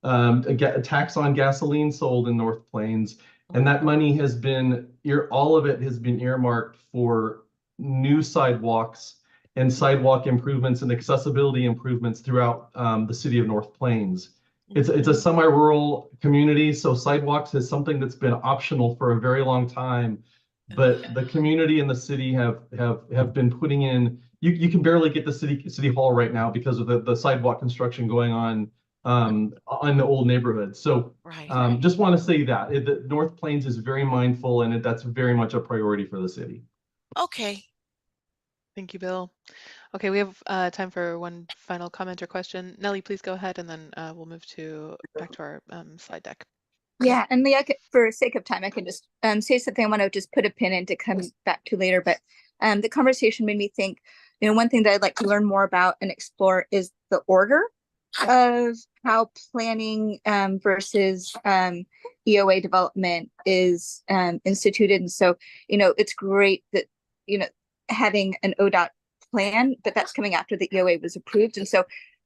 a tax on gasoline sold in North Plains, and that money has been all of it has been earmarked for new sidewalks and sidewalk improvements and accessibility improvements throughout the city of North Plains. It's a semi-rural community, so sidewalks is something that's been optional for a very long time. But the community and the city have been putting in. You can barely get to city hall right now because of the sidewalk construction going on the old neighborhood. So just want to say that the North Plains is very mindful, and that's very much a priority for the city. Okay. Thank you, Bill. Okay, we have time for one final comment or question. Nellie, please go ahead, and then we'll move back to our slide deck. Yeah, and Leah, for sake of time, I can just say something I want to just put a pin in to come back to later. But the conversation made me think, one thing that I'd like to learn more about and explore is the order of how planning versus EOA development is instituted. And so, it's great that, having an ODOT plan, but that's coming after the EOA was approved. And so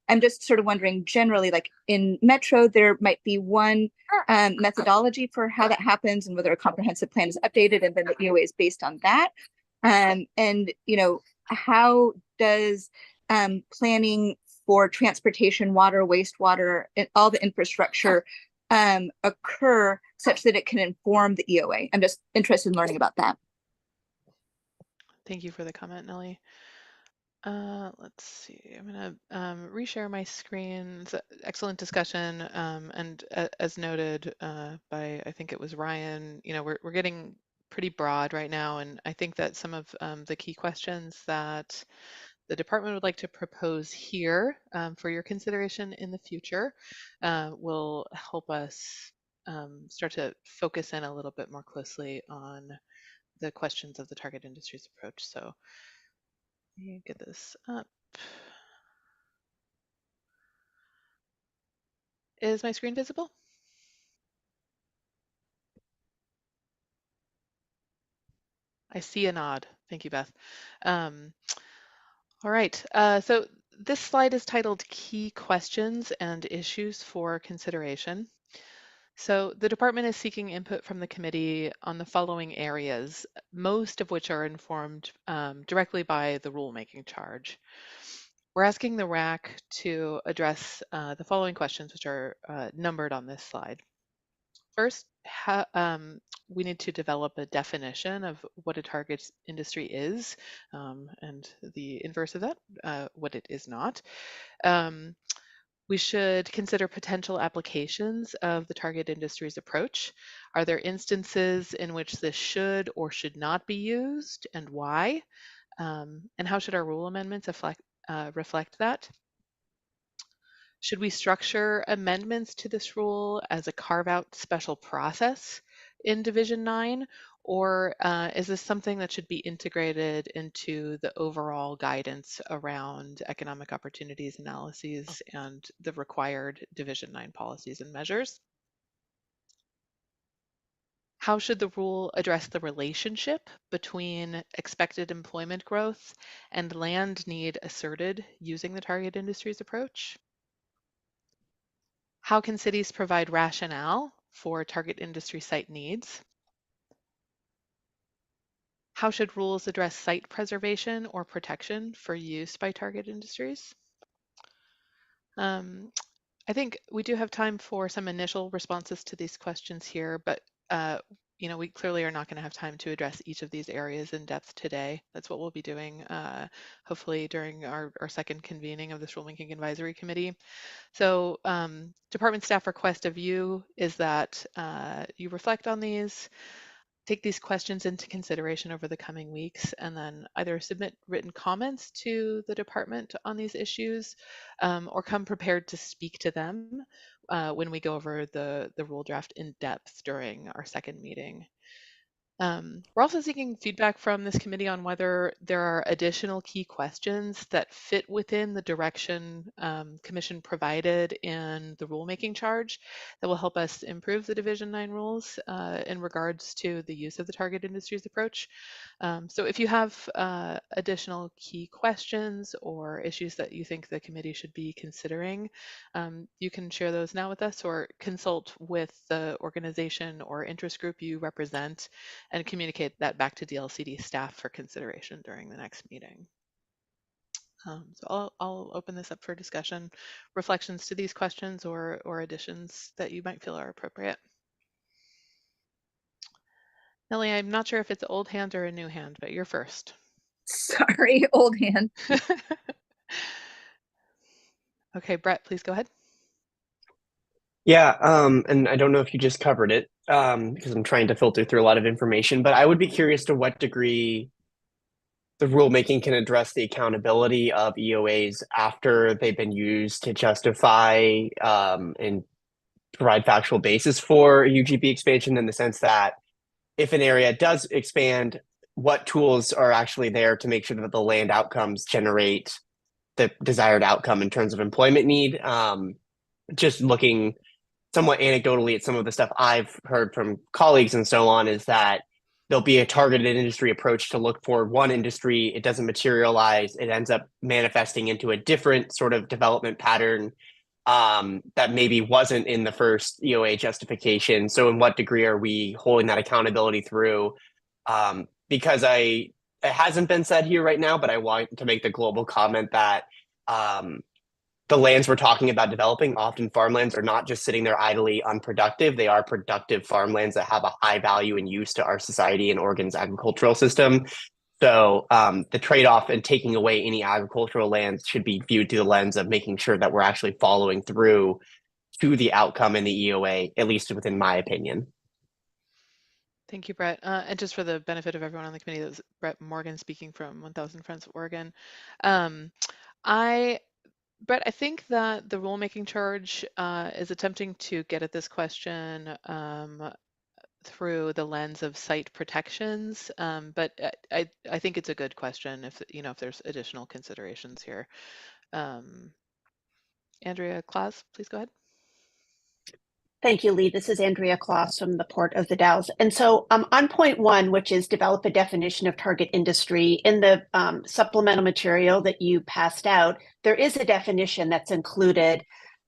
I'm just sort of wondering generally, like in Metro, there might be one methodology for how that happens and whether a comprehensive plan is updated and then the EOA is based on that. And, how does planning for transportation, water, wastewater, and all the infrastructure occur such that it can inform the EOA? I'm just interested in learning about that. Thank you for the comment, Nellie. Let's see, I'm going to reshare my screen. It's excellent discussion. And as noted by, I think it was Ryan, we're getting pretty broad right now. And I think that some of the key questions that the department would like to propose here for your consideration in the future will help us start to focus in a little bit more closely on the questions of the target industries approach. So let me get this up. Is my screen visible? I see a nod. Thank you, Beth. All right, so this slide is titled Key Questions and Issues for Consideration. So the department is seeking input from the committee on the following areas, most of which are informed directly by the rulemaking charge. We're asking the RAC to address the following questions, which are numbered on this slide. First, we need to develop a definition of what a target industry is, and the inverse of that, what it is not. We should consider potential applications of the target industries approach. Are there instances in which this should or should not be used, and why? And how should our rule amendments reflect that? Should we structure amendments to this rule as a carve-out special process in Division 9, or is this something that should be integrated into the overall guidance around economic opportunities analyses and the required Division 9 policies and measures? How should the rule address the relationship between expected employment growth and land need asserted using the target industries approach? How can cities provide rationale for target industry site needs? How should rules address site preservation or protection for use by target industries? I think we do have time for some initial responses to these questions here, but we clearly are not going to have time to address each of these areas in depth today. That's what we'll be doing hopefully during our second convening of this Rulemaking Advisory Committee. So department staff request of you is that you reflect on these, take these questions into consideration over the coming weeks, and then either submit written comments to the department on these issues or come prepared to speak to them when we go over the rule draft in depth during our second meeting. We're also seeking feedback from this committee on whether there are additional key questions that fit within the direction Commission provided in the rulemaking charge that will help us improve the Division 9 rules in regards to the use of the target industries approach. So if you have additional key questions or issues that you think the committee should be considering, you can share those now with us or consult with the organization or interest group you represent and communicate that back to DLCD staff for consideration during the next meeting. So I'll open this up for discussion, reflections to these questions or additions that you might feel are appropriate. Nellie, I'm not sure if it's old hand or a new hand, but you're first. Sorry, old hand. Okay, Brett, please go ahead. Yeah, and I don't know if you just covered it, because I'm trying to filter through a lot of information, but I would be curious to what degree the rulemaking can address the accountability of EOAs after they've been used to justify and provide factual basis for UGB expansion, in the sense that if an area does expand, what tools are actually there to make sure that the land outcomes generate the desired outcome in terms of employment need. Just looking somewhat anecdotally at some of the stuff I've heard from colleagues and so on, is that there'll be a targeted industry approach to look for one industry. It doesn't materialize. It ends up manifesting into a different sort of development pattern that maybe wasn't in the first EOA justification. So in what degree are we holding that accountability through? Because it hasn't been said here right now, but I want to make the global comment that the lands we're talking about developing, often farmlands, are not just sitting there idly unproductive. They are productive farmlands that have a high value and use to our society and Oregon's agricultural system. So the trade-off in taking away any agricultural lands should be viewed through the lens of making sure that we're actually following through to the outcome in the EOA, at least within my opinion. Thank you, Brett. And just for the benefit of everyone on the committee, that was Brett Morgan speaking from 1000 Friends of Oregon. Brett, I think that the rulemaking charge is attempting to get at this question through the lens of site protections, but I think it's a good question if there's additional considerations here. Andrea Claus, please go ahead. Thank you, Lee. This is Andrea Claus from the Port of the Dalles. And so on point one, which is develop a definition of target industry, in the supplemental material that you passed out, there is a definition that's included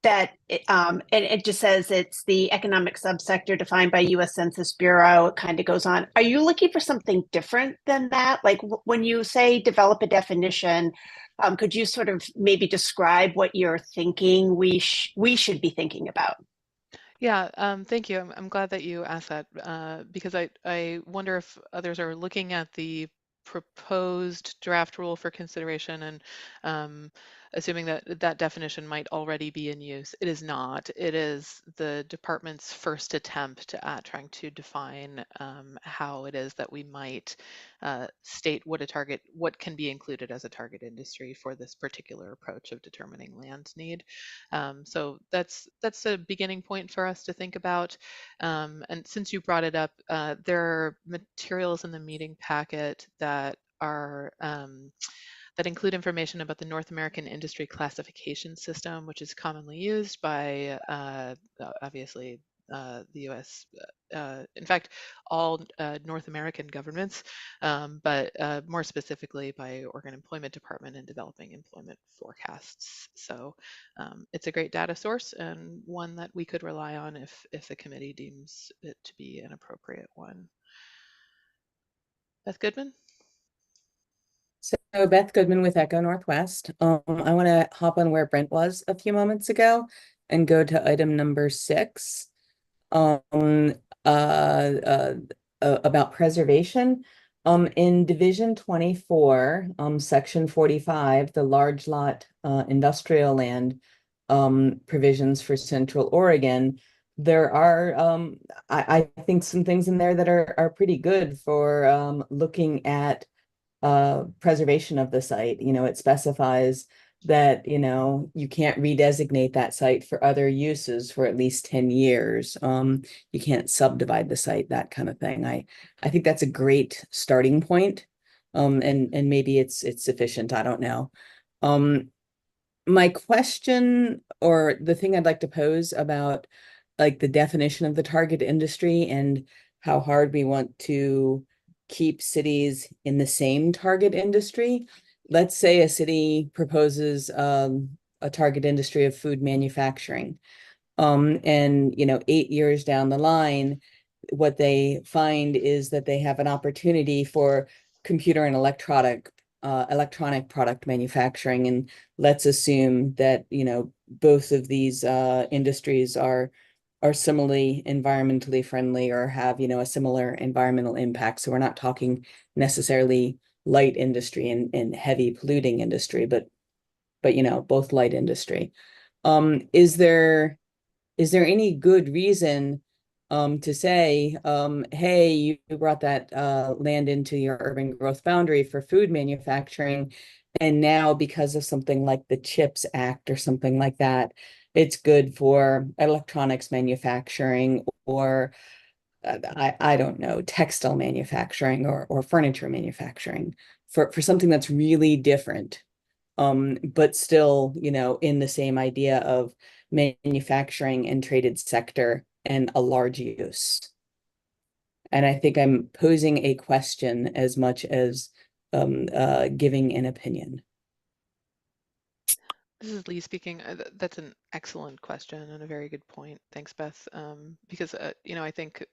that and it just says it's the economic subsector defined by U.S. Census Bureau. It kind of goes on. Are you looking for something different than that? Like when you say develop a definition, could you sort of maybe describe what you're thinking we should be thinking about? Yeah, thank you. I'm glad that you asked that because I wonder if others are looking at the proposed draft rule for consideration and assuming that that definition might already be in use. It is not. It is the department's first attempt at trying to define how it is that we might state what can be included as a target industry for this particular approach of determining land need. So that's a beginning point for us to think about. And since you brought it up, there are materials in the meeting packet that are that include information about the North American Industry Classification System, which is commonly used by obviously the U.S. In fact, all North American governments, but more specifically by Oregon Employment Department in developing employment forecasts. So it's a great data source and one that we could rely on if the committee deems it to be an appropriate one. Beth Goodman? So Beth Goodman with Echo Northwest. I want to hop on where Brent was a few moments ago and go to item number 6, uh, about preservation. In Division 24, Section 45, the large lot industrial land provisions for Central Oregon, there are I think some things in there that are pretty good for looking at preservation of the site. It specifies that, you can't redesignate that site for other uses for at least 10 years. You can't subdivide the site, that kind of thing. I think that's a great starting point. And maybe it's sufficient, I don't know. My question, or the thing I'd like to pose about like the definition of the target industry and how hard we want to keep cities in the same target industry. Let's say a city proposes a target industry of food manufacturing. And 8 years down the line, what they find is that they have an opportunity for computer and electronic product manufacturing. And let's assume that, both of these industries are similarly environmentally friendly or have, a similar environmental impact. So we're not talking necessarily light industry and heavy polluting industry, but both light industry. Is there any good reason to say, hey, you brought that land into your urban growth boundary for food manufacturing, and now because of something like the CHIPS Act or something like that, it's good for electronics manufacturing or I don't know, textile manufacturing or furniture manufacturing for something that's really different, but still, in the same idea of manufacturing and traded sector and a large use. And I think I'm posing a question as much as giving an opinion. This is Lee speaking. That's an excellent question and a very good point. Thanks, Beth. Because, I think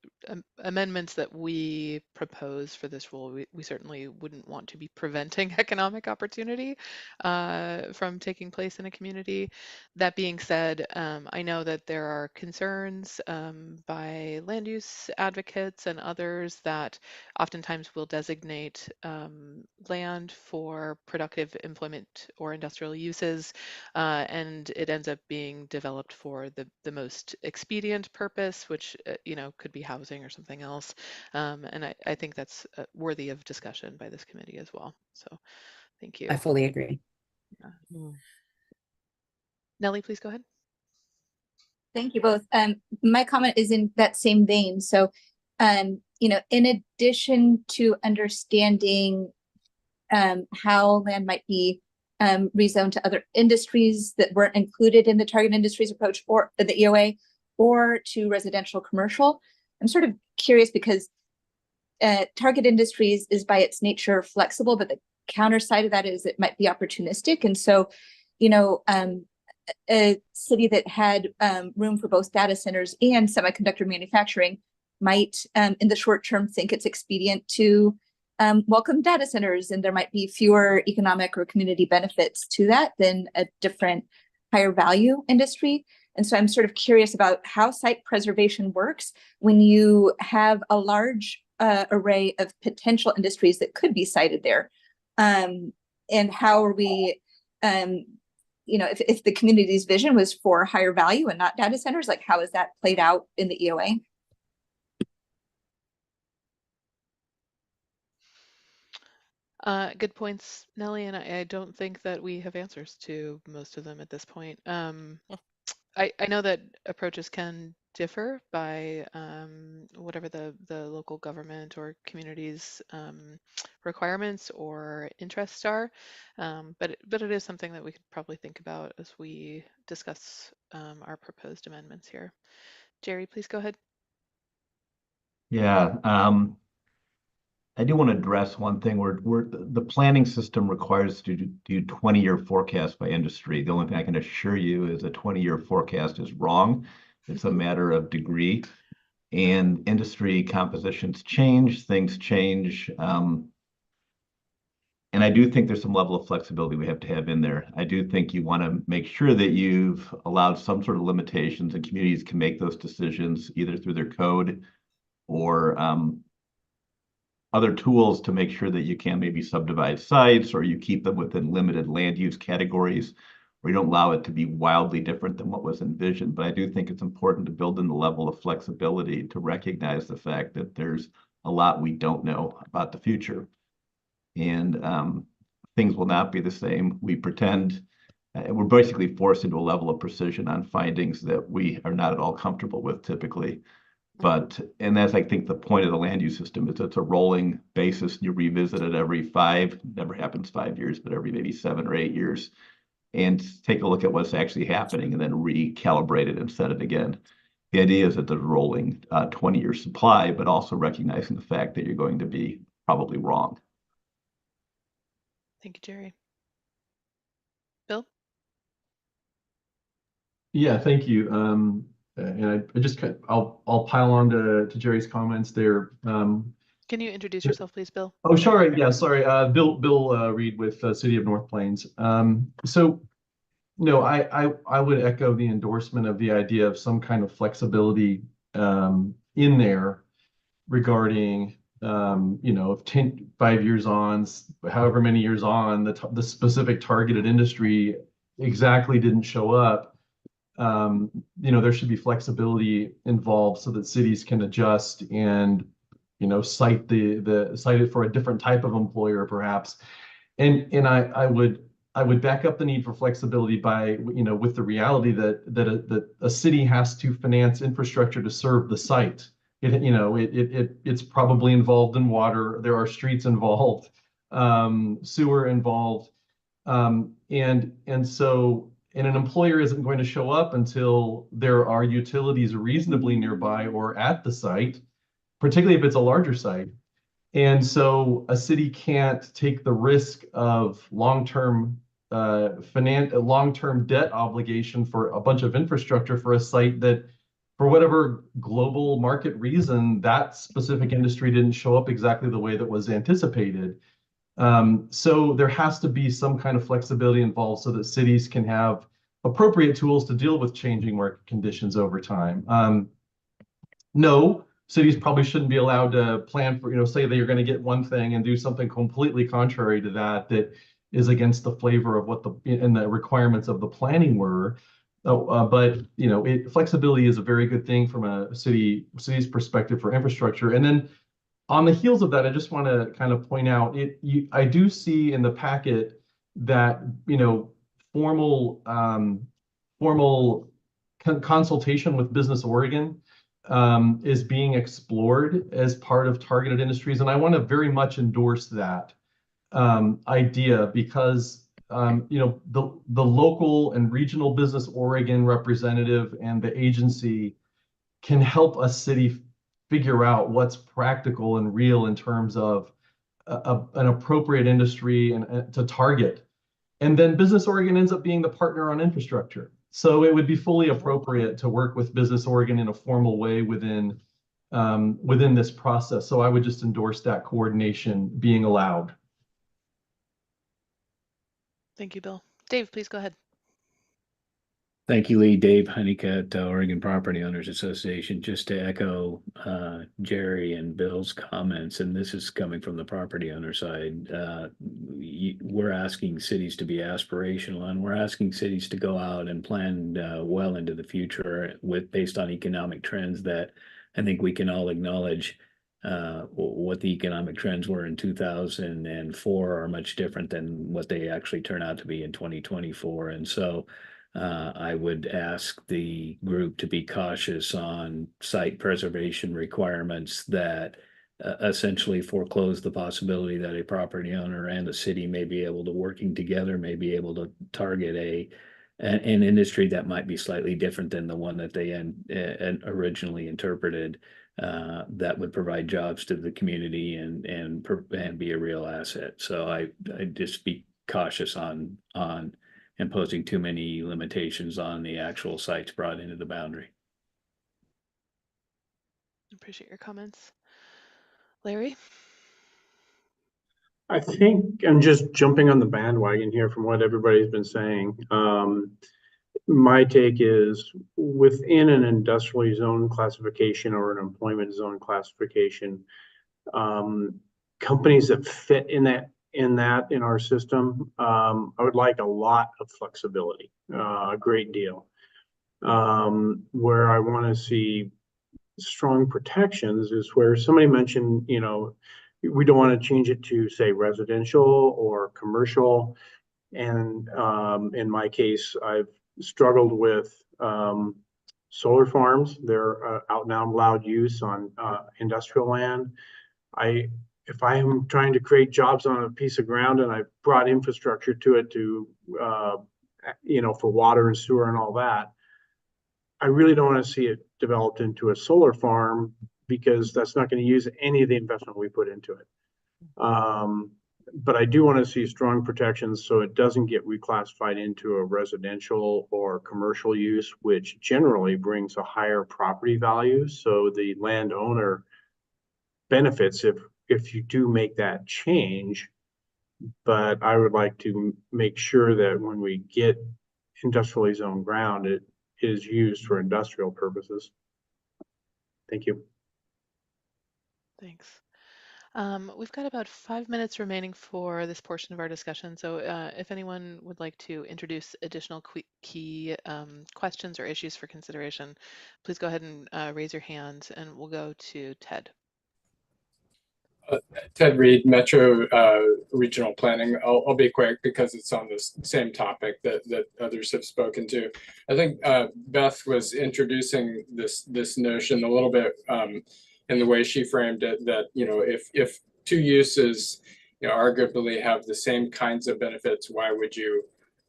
amendments that we propose for this rule, we certainly wouldn't want to be preventing economic opportunity from taking place in a community. That being said, I know that there are concerns by land use advocates and others that oftentimes will designate land for productive employment or industrial uses, and it ends up being developed for the most expedient purpose, which could be housing or something else. And I think that's worthy of discussion by this committee as well. So thank you. I fully agree. Yeah. Nellie, please go ahead. Thank you both. My comment is in that same vein. So, in addition to understanding how land might be rezoned to other industries that weren't included in the target industries approach or the EOA, or to residential commercial, I'm sort of curious because target industries is by its nature flexible, but the counter side of that is it might be opportunistic. And so, a city that had room for both data centers and semiconductor manufacturing might, in the short term, think it's expedient to welcome data centers, and there might be fewer economic or community benefits to that than a different higher value industry. And so I'm sort of curious about how site preservation works when you have a large array of potential industries that could be sited there. And how are we, if the community's vision was for higher value and not data centers, like how is that played out in the EOA? Good points, Nellie, and I don't think that we have answers to most of them at this point. I know that approaches can differ by whatever the local government or community's requirements or interests are, but it is something that we could probably think about as we discuss our proposed amendments here. Jerry, please go ahead. Yeah, I do want to address one thing. The planning system requires to do 20-year forecast by industry. The only thing I can assure you is a 20-year forecast is wrong. It's a matter of degree, and industry compositions change, things change. And I do think there's some level of flexibility we have to have in there. I do think you want to make sure that you've allowed some sort of limitations and communities can make those decisions either through their code or other tools to make sure that you can maybe subdivide sites or you keep them within limited land use categories or you don't allow it to be wildly different than what was envisioned. But I do think it's important to build in the level of flexibility to recognize the fact that there's a lot we don't know about the future. And things will not be the same. We pretend we're basically forced into a level of precision on findings that we are not at all comfortable with typically. But, and that's, I think, the point of the land use system is it's a rolling basis. You revisit it every never happens 5 years, but every maybe 7 or 8 years, and take a look at what's actually happening and then recalibrate it and set it again. The idea is that there's a rolling 20-year supply, but also recognizing the fact that you're going to be probably wrong. Thank you, Jerry. Bill? Yeah, thank you. And I just I'll pile on to Jerry's comments there. Can you introduce yourself, please, Bill? Oh, sorry. Yeah, sorry. Bill Reed with City of North Plains. So no, I would echo the endorsement of the idea of some kind of flexibility in there regarding if 5 years on, however many years on, the specific targeted industry exactly didn't show up. There should be flexibility involved so that cities can adjust and cite it for a different type of employer perhaps. And I would back up the need for flexibility by with the reality that a city has to finance infrastructure to serve the site. It's probably involved in water. There are streets involved, sewer involved, and so an employer isn't going to show up until there are utilities reasonably nearby or at the site, particularly if it's a larger site. And so a city can't take the risk of long-term debt obligation for a bunch of infrastructure for a site that, for whatever global market reason, that specific industry didn't show up exactly the way that was anticipated. So there has to be some kind of flexibility involved so that cities can have appropriate tools to deal with changing market conditions over time. No, cities probably shouldn't be allowed to plan for, say that you're going to get one thing and do something completely contrary to that is against the flavor of what the requirements of the planning were. But flexibility is a very good thing from a city's perspective for infrastructure. And then on the heels of that, I just want to kind of point out I do see in the packet that formal consultation with Business Oregon is being explored as part of targeted industries, and I want to very much endorse that idea because the local and regional Business Oregon representative and the agency can help a city figure out what's practical and real in terms of an appropriate industry and to target. And then Business Oregon ends up being the partner on infrastructure. So it would be fully appropriate to work with Business Oregon in a formal way within this process. So I would just endorse that coordination being allowed. Thank you, Bill. Dave, please go ahead. Thank you, Lee. Dave Honeycutt, Oregon Property Owners Association. Just to echo Jerry and Bill's comments, and this is coming from the property owner side, we're asking cities to be aspirational, and we're asking cities to go out and plan well into the future based on economic trends that I think we can all acknowledge. What the economic trends were in 2004 are much different than what they actually turn out to be in 2024. And so I would ask the group to be cautious on site preservation requirements that essentially foreclose the possibility that a property owner and the city may be able to, working together, may be able to target an industry that might be slightly different than the one that they originally interpreted, that would provide jobs to the community and be a real asset. So I just be cautious on imposing too many limitations on the actual sites brought into the boundary. Appreciate your comments. Larry? I think I'm just jumping on the bandwagon here from what everybody's been saying. My take is within an industrial zone classification or an employment zone classification, companies that fit in our system, I would like a lot of flexibility, a great deal. Where I want to see strong protections is where somebody mentioned, we don't want to change it to say residential or commercial. And in my case, I've struggled with solar farms. They're out now allowed use on industrial land. If I am trying to create jobs on a piece of ground and I've brought infrastructure to it to, for water and sewer and all that, I really don't want to see it developed into a solar farm because that's not going to use any of the investment we put into it. But I do want to see strong protections so it doesn't get reclassified into a residential or commercial use, which generally brings a higher property value. So the landowner benefits if you do make that change. But I would like to make sure that when we get industrially zoned ground, it is used for industrial purposes. Thank you. Thanks. We've got about 5 minutes remaining for this portion of our discussion. So if anyone would like to introduce additional key questions or issues for consideration, please go ahead and raise your hand and we'll go to Ted. Ted Reed, Metro Regional Planning. I'll be quick because it's on the same topic that others have spoken to. I think Beth was introducing this notion a little bit in the way she framed it, that if two uses arguably have the same kinds of benefits, why would you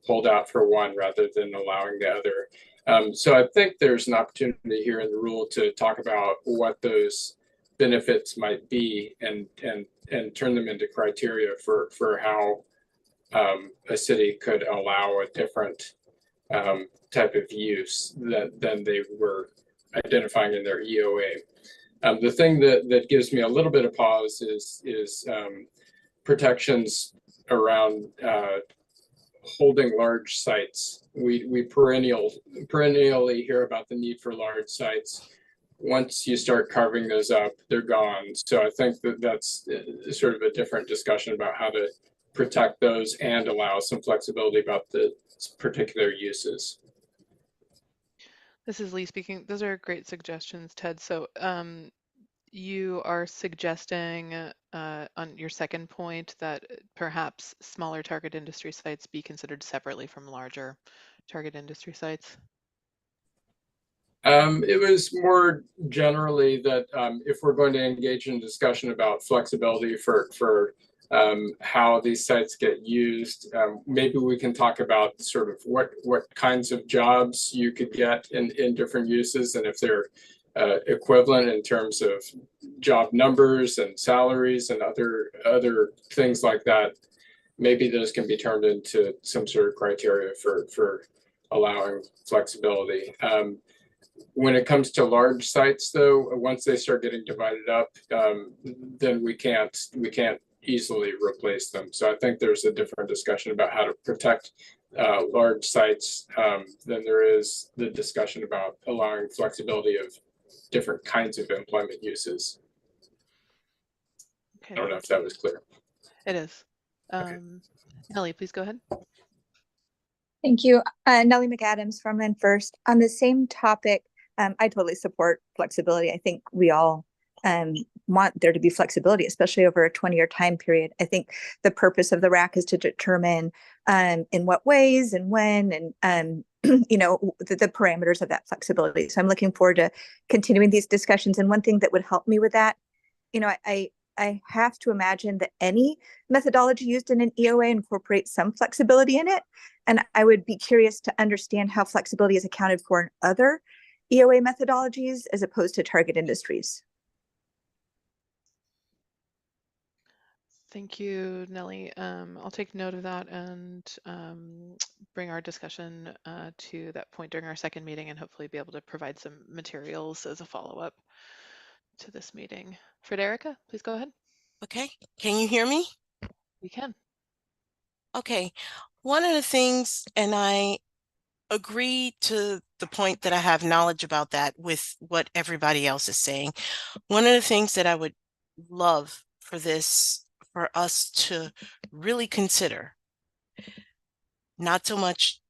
hold out for one rather than allowing the other? So I think there's an opportunity here in the rule to talk about what those benefits might be and turn them into criteria for how a city could allow a different type of use than they were identifying in their EOA. The thing that gives me a little bit of pause is protections around holding large sites. We perennially hear about the need for large sites. Once you start carving those up, they're gone. So I think that's sort of a different discussion about how to protect those and allow some flexibility about the particular uses. This is Lee speaking. Those are great suggestions, Ted. So you are suggesting on your second point that perhaps smaller target industry sites be considered separately from larger target industry sites? It was more generally that if we're going to engage in discussion about flexibility for how these sites get used, maybe we can talk about sort of what kinds of jobs you could get in different uses, and if they're equivalent in terms of job numbers and salaries and other things like that. Maybe those can be turned into some sort of criteria for allowing flexibility. When it comes to large sites, though, once they start getting divided up, then we can't easily replace them. So I think there's a different discussion about how to protect large sites than there is the discussion about allowing flexibility of different kinds of employment uses. Okay. I don't know if that was clear. It is. Okay. Nellie, please go ahead. Thank you. Nellie McAdams, Farmland First. On the same topic, I totally support flexibility. I think we all want there to be flexibility, especially over a 20-year time period. I think the purpose of the RAC is to determine in what ways and when and the parameters of that flexibility. So I'm looking forward to continuing these discussions. And one thing that would help me with that, I have to imagine that any methodology used in an EOA incorporates some flexibility in it. And I would be curious to understand how flexibility is accounted for in other EOA methodologies as opposed to target industries. Thank you, Nellie. I'll take note of that and bring our discussion to that point during our second meeting and hopefully be able to provide some materials as a follow-up to this meeting. Frederica, please go ahead. Okay, can you hear me? We can. Okay. One of the things, and I agree to the point that I have knowledge about that with what everybody else is saying. One of the things that I would love for us to really consider, not so much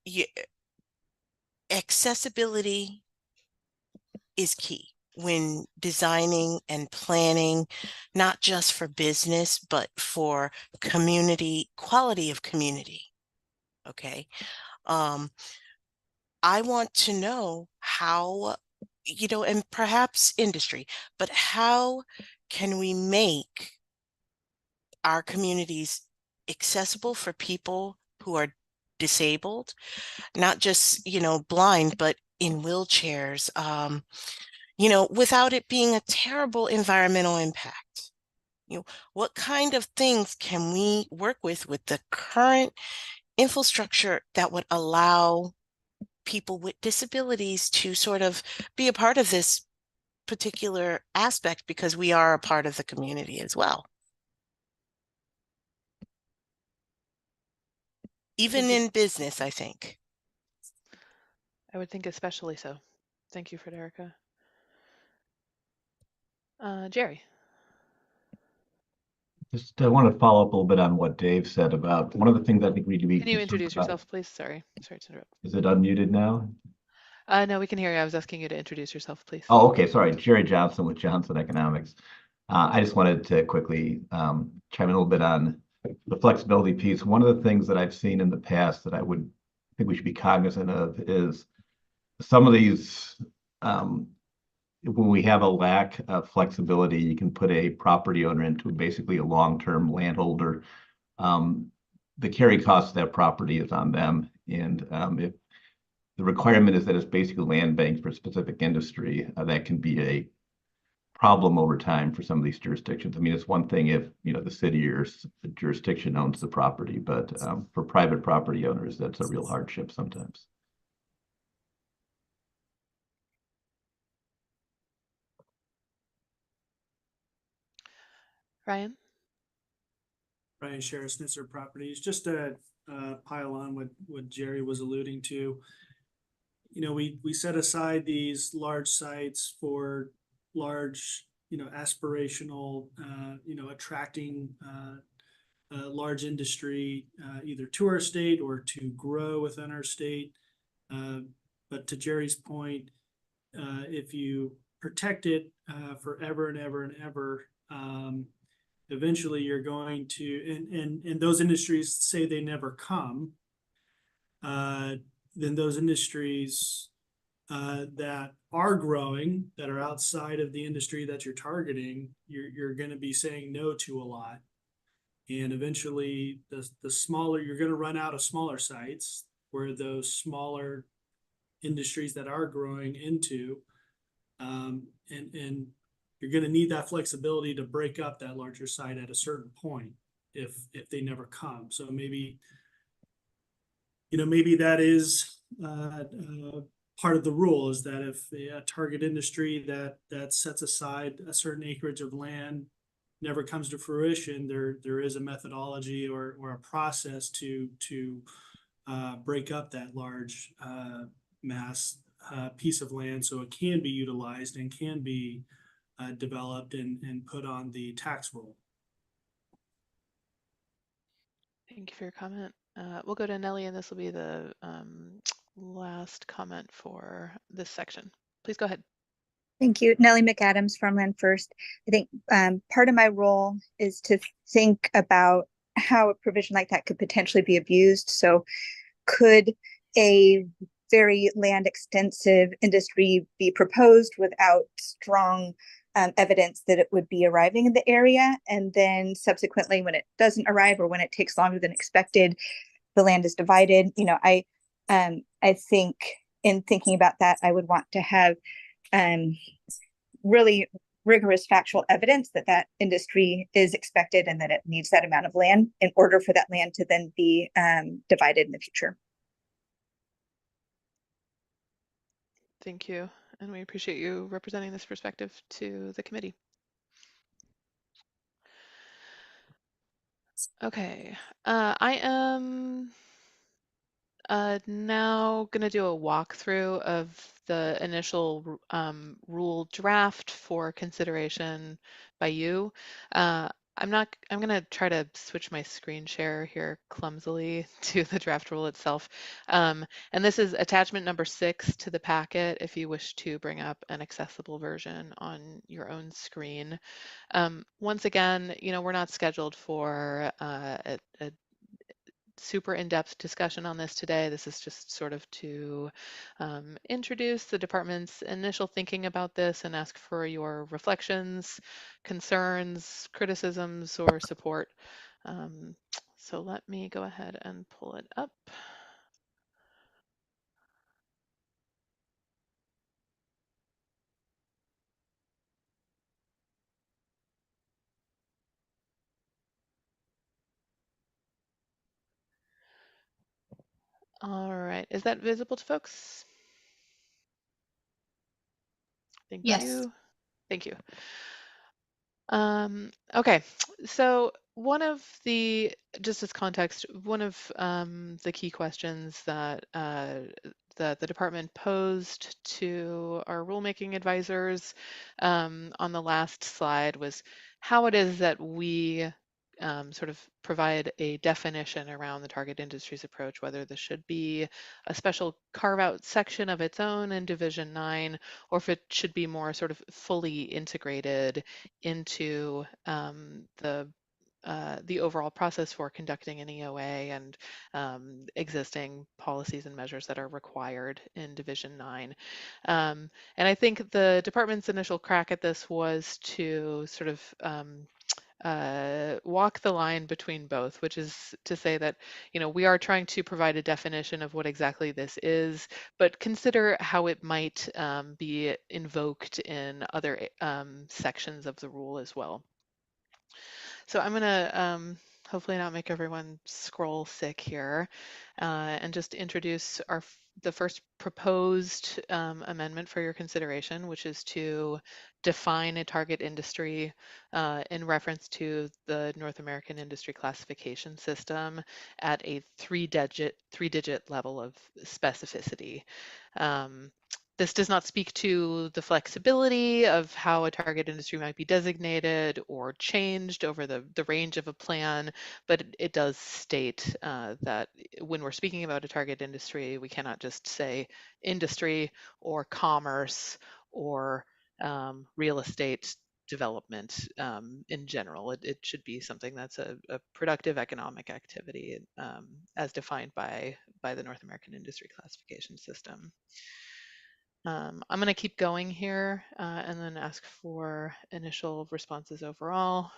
accessibility is key when designing and planning, not just for business, but for community, quality of community. Okay. I want to know how, and perhaps industry, but how can we make our communities accessible for people who are disabled, not just, blind, but in wheelchairs, without it being a terrible environmental impact? What kind of things can we work with the current infrastructure that would allow people with disabilities to sort of be a part of this particular aspect, because we are a part of the community as well. Even in business, I think. I would think especially so. Thank you, Frederica. Jerry. Just want to follow up a little bit on what Dave said about one of the things I think we need to be Can you concerned introduce about. yourself, please? Sorry to interrupt. Is it unmuted now? No, we can hear you. I was asking you to introduce yourself, please. Oh, okay. Sorry. Jerry Johnson with Johnson Economics. I just wanted to quickly chime in a little bit on the flexibility piece. One of the things that I've seen in the past that I would think we should be cognizant of is some of these, when we have a lack of flexibility, you can put a property owner into basically a long-term landholder. The carry cost of that property is on them. And if the requirement is that it's basically land banks for a specific industry, that can be a problem over time for some of these jurisdictions. I mean, it's one thing if, the city or the jurisdiction owns the property, but for private property owners, that's a real hardship sometimes. Ryan? Ryan Sheriff, Snitzer Properties. Just to pile on what Jerry was alluding to. We set aside these large sites for large, aspirational, attracting large industry, either to our state or to grow within our state. But to Jerry's point, if you protect it forever and ever and ever, eventually you're going to, and those industries say they never come, then those industries that are growing, that are outside of the industry that you're targeting, you're going to be saying no to a lot. And eventually the smaller, you're going to run out of smaller sites where those smaller industries that are growing into, and you're going to need that flexibility to break up that larger site at a certain point if they never come. So maybe that is part of the rule, is that if a target industry that sets aside a certain acreage of land never comes to fruition, there is a methodology or a process to break up that large mass piece of land so it can be utilized and can be developed and put on the tax roll. Thank you for your comment. We'll go to Nellie, and this will be the last comment for this section. Please go ahead. Thank you. Nellie McAdams, Farmland First. I think part of my role is to think about how a provision like that could potentially be abused. So could a very land extensive industry be proposed without strong evidence that it would be arriving in the area? And then subsequently, when it doesn't arrive or when it takes longer than expected, the land is divided. I think in thinking about that, I would want to have really rigorous factual evidence that that industry is expected and that it needs that amount of land in order for that land to then be divided in the future. Thank you. And we appreciate you representing this perspective to the committee. Okay, I am now going to do a walkthrough of the initial rule draft for consideration by you. I'm going to try to switch my screen share here clumsily to the draft rule itself. And this is attachment number 6 to the packet if you wish to bring up an accessible version on your own screen. Once again, we're not scheduled for a super in-depth discussion on this today. This is just sort of to introduce the department's initial thinking about this and ask for your reflections, concerns, criticisms, or support. So let me go ahead and pull it up. All right, is that visible to folks? Thank Yes. you. Thank you. Okay, so just as context, one of the key questions that the department posed to our rulemaking advisors on the last slide was how it is that we sort of provide a definition around the target industries approach, whether this should be a special carve-out section of its own in Division 9, or if it should be more sort of fully integrated into the overall process for conducting an EOA and existing policies and measures that are required in Division 9. And I think the department's initial crack at this was to sort of walk the line between both, which is to say that, we are trying to provide a definition of what exactly this is, but consider how it might be invoked in other sections of the rule as well. So I'm going to hopefully not make everyone scroll sick here and just introduce the first proposed amendment for your consideration, which is to define a target industry in reference to the North American Industry Classification System at a three-digit level of specificity. This does not speak to the flexibility of how a target industry might be designated or changed over the range of a plan, but it does state that when we're speaking about a target industry, we cannot just say industry or commerce or real estate development in general. It should be something that's a productive economic activity as defined by the North American Industry Classification System. I'm going to keep going here and then ask for initial responses overall.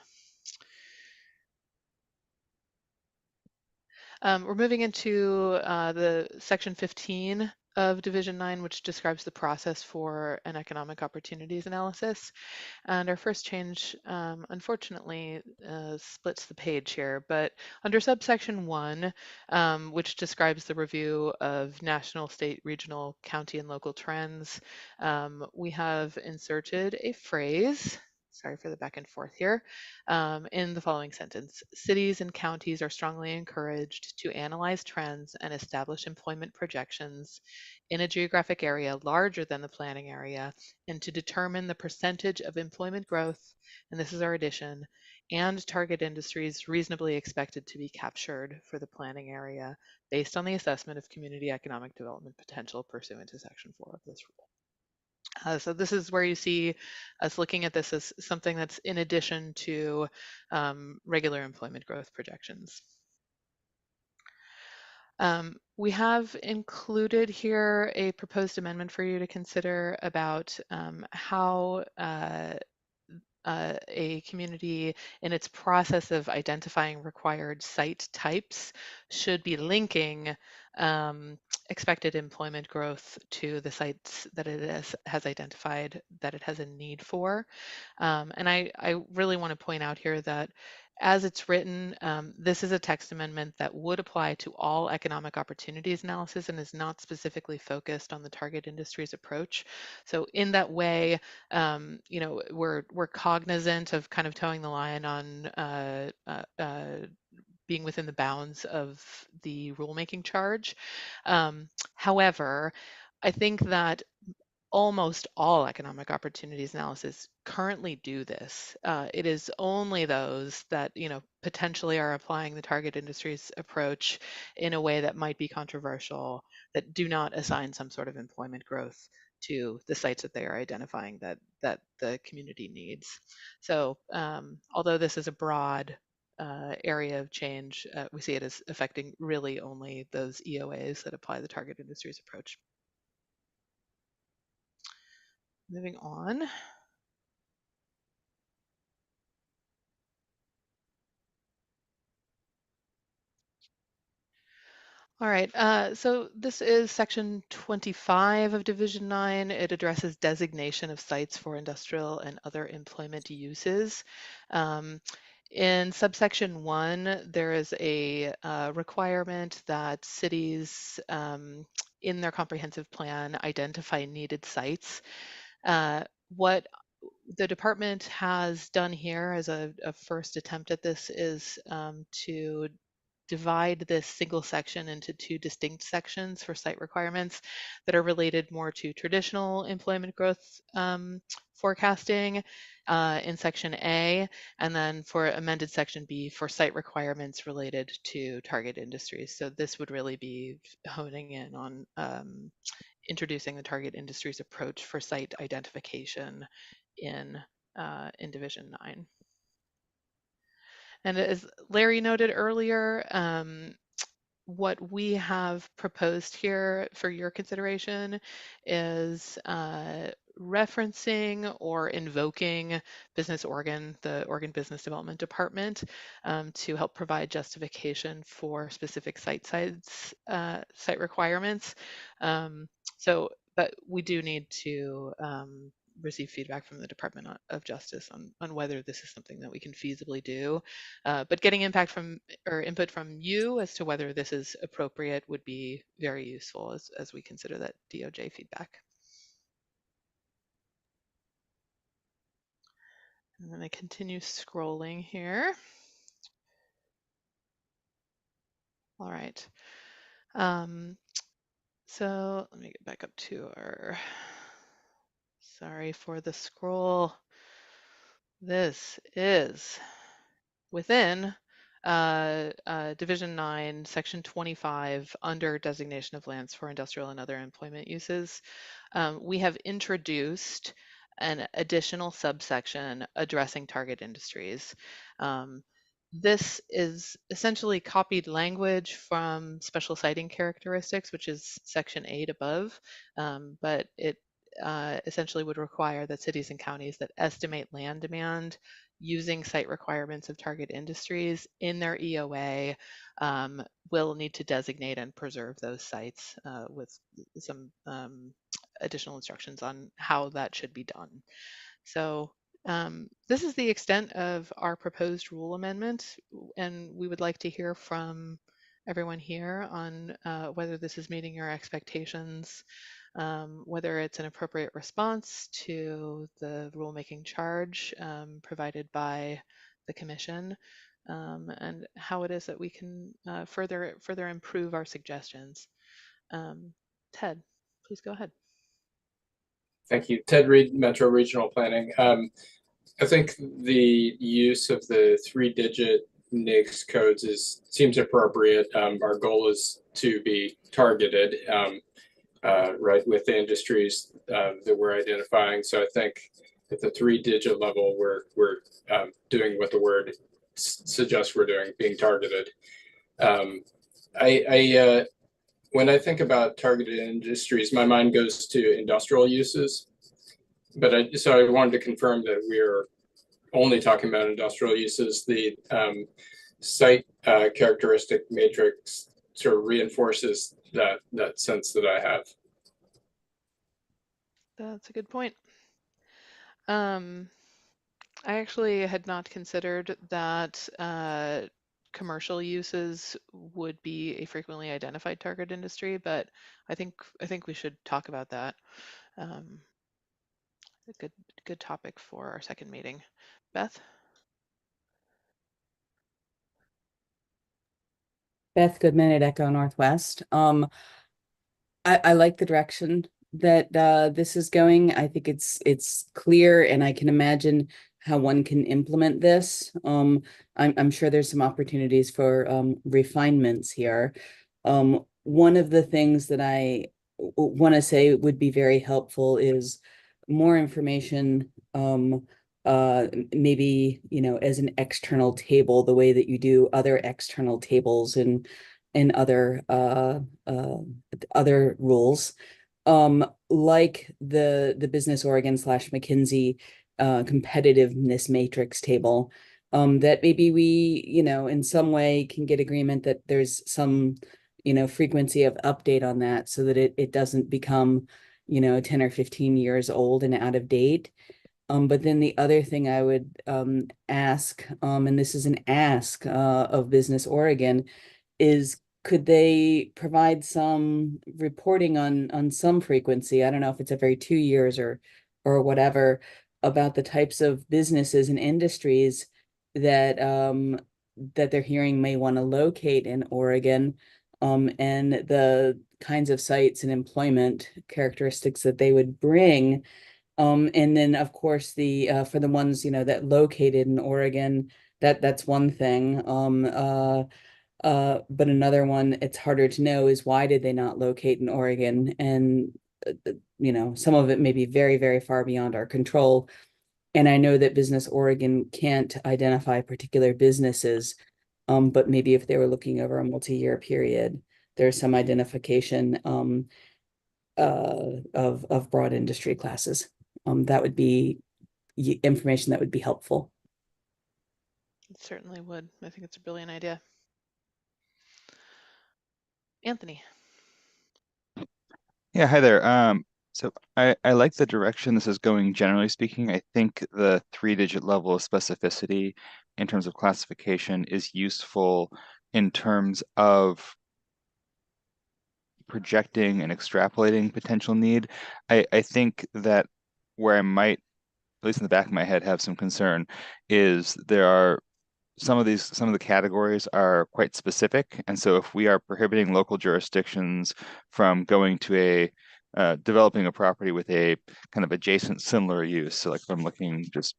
We're moving into the section 15 of Division 9, which describes the process for an economic opportunities analysis. And our first change, unfortunately, splits the page here, but under subsection 1, which describes the review of national, state, regional, county, and local trends, we have inserted a phrase, sorry for the back and forth here, in the following sentence. Cities and counties are strongly encouraged to analyze trends and establish employment projections in a geographic area larger than the planning area and to determine the percentage of employment growth, and this is our addition, and target industries reasonably expected to be captured for the planning area based on the assessment of community economic development potential pursuant to Section 4 of this rule. So this is where you see us looking at this as something that's in addition to regular employment growth projections. We have included here a proposed amendment for you to consider about how a community in its process of identifying required site types should be linking expected employment growth to the sites that it has identified that it has a need for. And I really want to point out here that as it's written, this is a text amendment that would apply to all economic opportunities analysis and is not specifically focused on the target industries approach. So in that way, we're cognizant of kind of towing the line on being within the bounds of the rulemaking charge. However, I think that almost all economic opportunities analysis currently do this. It is only those that potentially are applying the target industries approach in a way that might be controversial, that do not assign some sort of employment growth to the sites that they are identifying that the community needs. So although this is a broad area of change, we see it as affecting really only those EOAs that apply the target industries approach. Moving on. All right, so this is section 25 of Division 9. It addresses designation of sites for industrial and other employment uses. In subsection 1, there is a requirement that cities in their comprehensive plan identify needed sites. What the department has done here as a first attempt at this is to divide this single section into two distinct sections for site requirements that are related more to traditional employment growth forecasting in section A, and then for amended section B for site requirements related to target industries. So this would really be honing in on introducing the target industries approach for site identification in Division 9. And as Larry noted earlier, what we have proposed here for your consideration is referencing or invoking Business Oregon, the Oregon Business Development Department, to help provide justification for specific site requirements. But we do need to receive feedback from the Department of Justice on whether this is something that we can feasibly do. But getting input from you as to whether this is appropriate would be very useful as we consider that DOJ feedback. And then I continue scrolling here. All right. So let me get back up to our, sorry for the scroll. This is within Division 9, Section 25, under designation of lands for industrial and other employment uses. We have introduced an additional subsection addressing target industries. This is essentially copied language from special siting characteristics, which is Section 8 above, but it essentially would require that cities and counties that estimate land demand using site requirements of target industries in their EOA will need to designate and preserve those sites with some additional instructions on how that should be done. So this is the extent of our proposed rule amendment, and we would like to hear from everyone here on whether this is meeting your expectations, whether it's an appropriate response to the rulemaking charge provided by the Commission, and how it is that we can further improve our suggestions. Ted, please go ahead. Thank you. Ted Reed, Metro Regional Planning. I think the use of the 3-digit NAICS codes seems appropriate. Our goal is to be targeted, right, with the industries that we're identifying. So I think at the 3-digit level, we're doing what the word suggests we're doing, being targeted. When I think about targeted industries, my mind goes to industrial uses. But so I wanted to confirm that we're only talking about industrial uses. The site characteristic matrix sort of reinforces that sense that I have. That's a good point. I actually had not considered that commercial uses would be a frequently identified target industry, but I think we should talk about that. A good topic for our second meeting. Beth? Beth Goodman at Echo Northwest. I like the direction that this is going. I think it's clear, and I can imagine how one can implement this. I'm sure there's some opportunities for refinements here. One of the things that I want to say would be very helpful is more information, maybe, as an external table, the way that you do other external tables and other rules, like the Business Oregon / McKinsey competitiveness matrix table, that maybe we, in some way can get agreement that there's some, frequency of update on that so that it doesn't become, 10 or 15 years old and out of date. But then the other thing I would ask, and this is an ask of Business Oregon, is could they provide some reporting on some frequency? I don't know if it's every 2 years or whatever, about the types of businesses and industries that that they're hearing may want to locate in Oregon, and the kinds of sites and employment characteristics that they would bring. And then of course the for the ones, that located in Oregon, that's one thing. But another one, it's harder to know, is why did they not locate in Oregon? And some of it may be very, very far beyond our control. And I know that Business Oregon can't identify particular businesses, but maybe if they were looking over a multi-year period, there's some identification of broad industry classes. That would be information that would be helpful. It certainly would. I think it's a brilliant idea. Anthony. Yeah, hi there. So I like the direction this is going, generally speaking. I think the 3-digit level of specificity in terms of classification is useful in terms of projecting and extrapolating potential need. I think that where I might, at least in the back of my head, have some concern is there are some of the categories are quite specific. And so if we are prohibiting local jurisdictions from going to developing a property with a kind of adjacent similar use. So like if I'm looking just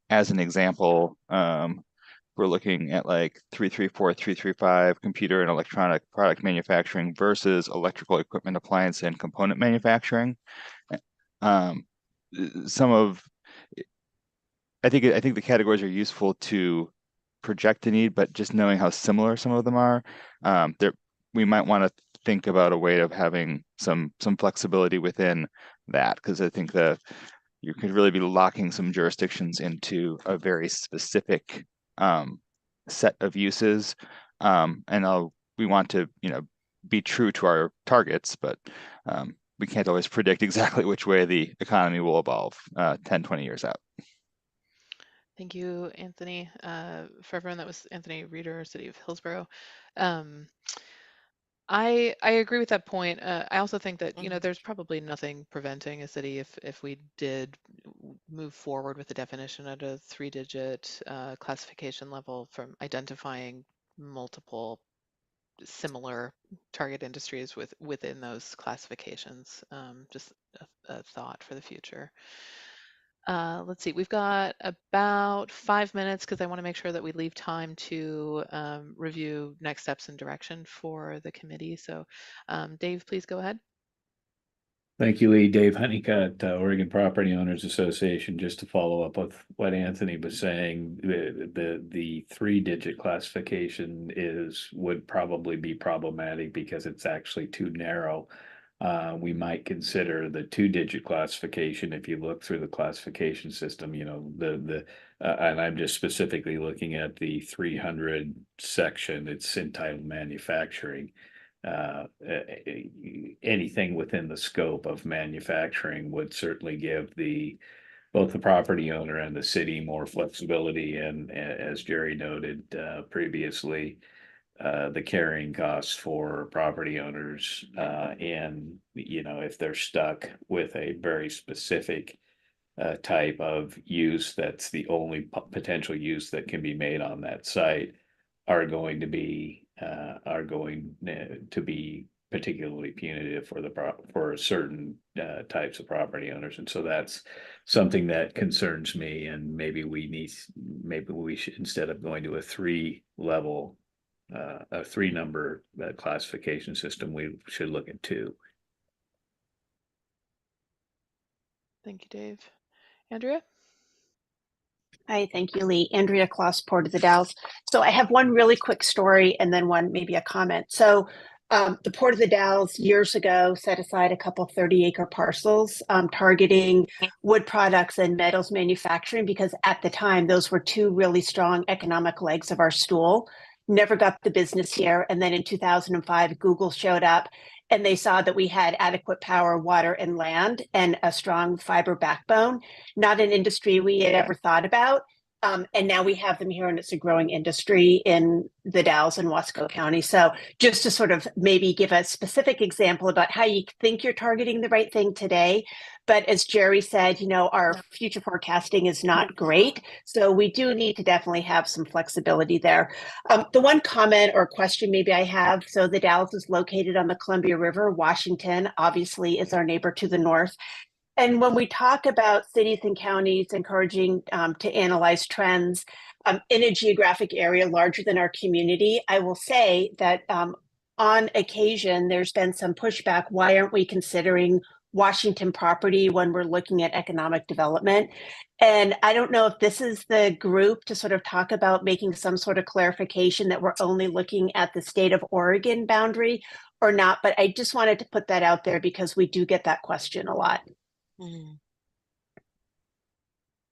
as an example, we're looking at like 334, 335 computer and electronic product manufacturing versus electrical equipment, appliance, and component manufacturing. Um, I think the categories are useful to project a need, but just knowing how similar some of them are, we might want to think about a way of having some flexibility within that, because I think that you could really be locking some jurisdictions into a very specific set of uses, and we want to be true to our targets, but we can't always predict exactly which way the economy will evolve 10, 20 years out. Thank you, Anthony. For everyone, that was Anthony Reeder, City of Hillsborough. I agree with that point. I also think that there's probably nothing preventing a city, if we did move forward with the definition at a 3-digit classification level, from identifying multiple similar target industries within those classifications. Just a thought for the future. Let's see, we've got about 5 minutes because I want to make sure that we leave time to review next steps and direction for the committee. So Dave, please go ahead. Thank you, Lee. Dave Honeycutt, Oregon Property Owners Association. Just to follow up with what Anthony was saying, the 3-digit classification would probably be problematic because it's actually too narrow. We might consider the 2-digit classification. If you look through the classification system, and I'm just specifically looking at the 300 section. It's entitled manufacturing. Anything within the scope of manufacturing would certainly give both the property owner and the city more flexibility, and as Jerry noted previously, the carrying costs for property owners, and if they're stuck with a very specific type of use, that's the only potential use that can be made on that site, are going to be particularly punitive for for certain types of property owners, and so that's something that concerns me. And maybe we should, instead of going to a three number classification system, we should look at two. Thank you, Dave. Andrea? Hi, thank you, Lee. Andrea Kloss, Port of the Dalles. So I have one really quick story and then one maybe a comment. So the Port of the Dalles years ago set aside a couple 30-acre parcels targeting wood products and metals manufacturing because at the time those were two really strong economic legs of our stool. Never got the business here. And then in 2005, Google showed up and they saw that we had adequate power, water, and land and a strong fiber backbone, not an industry we had ever thought about. And now we have them here and it's a growing industry in the Dalles and Wasco County. So just to sort of maybe give a specific example about how you think you're targeting the right thing today. But as Jerry said, you know, our future forecasting is not great. So we do need to definitely have some flexibility there. The one comment or question maybe I have, so the Dalles is located on the Columbia River. Washington obviously is our neighbor to the north. And when we talk about cities and counties encouraging to analyze trends in a geographic area larger than our community, I will say that on occasion, there's been some pushback. Why aren't we considering Washington property when we're looking at economic development? And I don't know if this is the group to sort of talk about making some sort of clarification that we're only looking at the state of Oregon boundary or not, but I just wanted to put that out there because we do get that question a lot.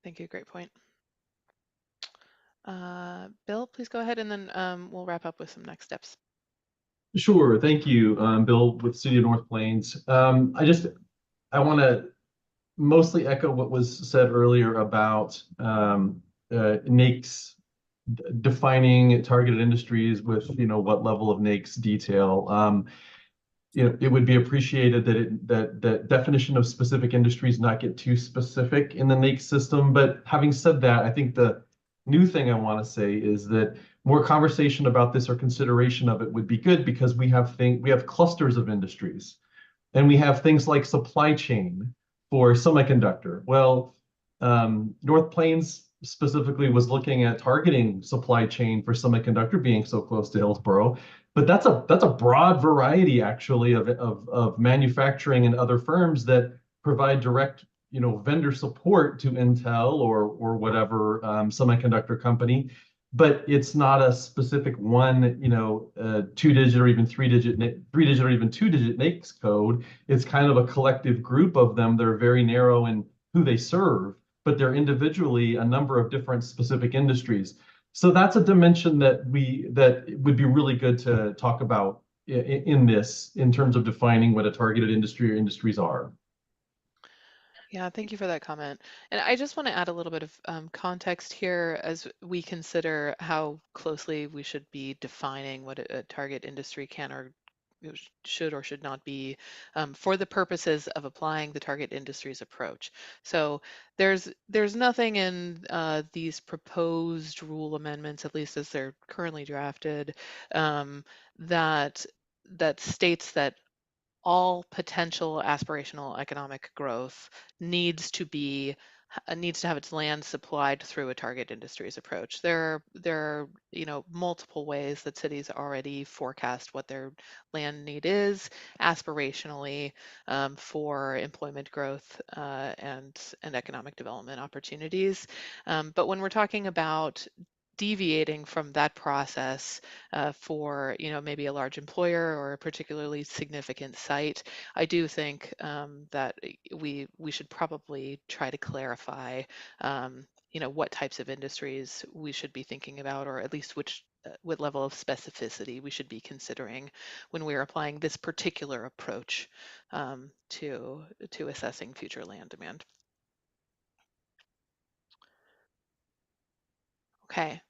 Thank you. Great point. Bill, please go ahead and then we'll wrap up with some next steps. Sure. Thank you, Bill with City of North Plains. I want to mostly echo what was said earlier about NAICS defining targeted industries with, you know, what level of NAICS detail. You know, it would be appreciated that definition of specific industries not get too specific in the NAICS system. But having said that, I think the new thing I want to say is that more conversation about this or consideration of it would be good because we have clusters of industries and we have things like supply chain for semiconductor. Well, North Plains specifically was looking at targeting supply chain for semiconductor being so close to Hillsboro, but that's a broad variety actually of manufacturing and other firms that provide direct, you know, vendor support to Intel or whatever semiconductor company, but it's not a specific one, you know, 2-digit or even 3-digit or even 2-digit NAICS code. It's kind of a collective group of them. They're very narrow in who they serve, but they're individually a number of different specific industries. So that's a dimension that would be really good to talk about in terms of defining what a targeted industry or industries are. Yeah, thank you for that comment. And I just want to add a little bit of context here as we consider how closely we should be defining what a target industry can or should or should not be for the purposes of applying the target industries approach. So there's nothing in these proposed rule amendments, at least as they're currently drafted, that states that all potential aspirational economic growth needs to have its land supplied through a target industries approach. There are you know, multiple ways that cities already forecast what their land need is aspirationally for employment growth and economic development opportunities. But when we're talking about deviating from that process for, you know, maybe a large employer or a particularly significant site, I do think that we should probably try to clarify, you know, what types of industries we should be thinking about, or at least what level of specificity we should be considering when we're applying this particular approach to assessing future land demand. Okay.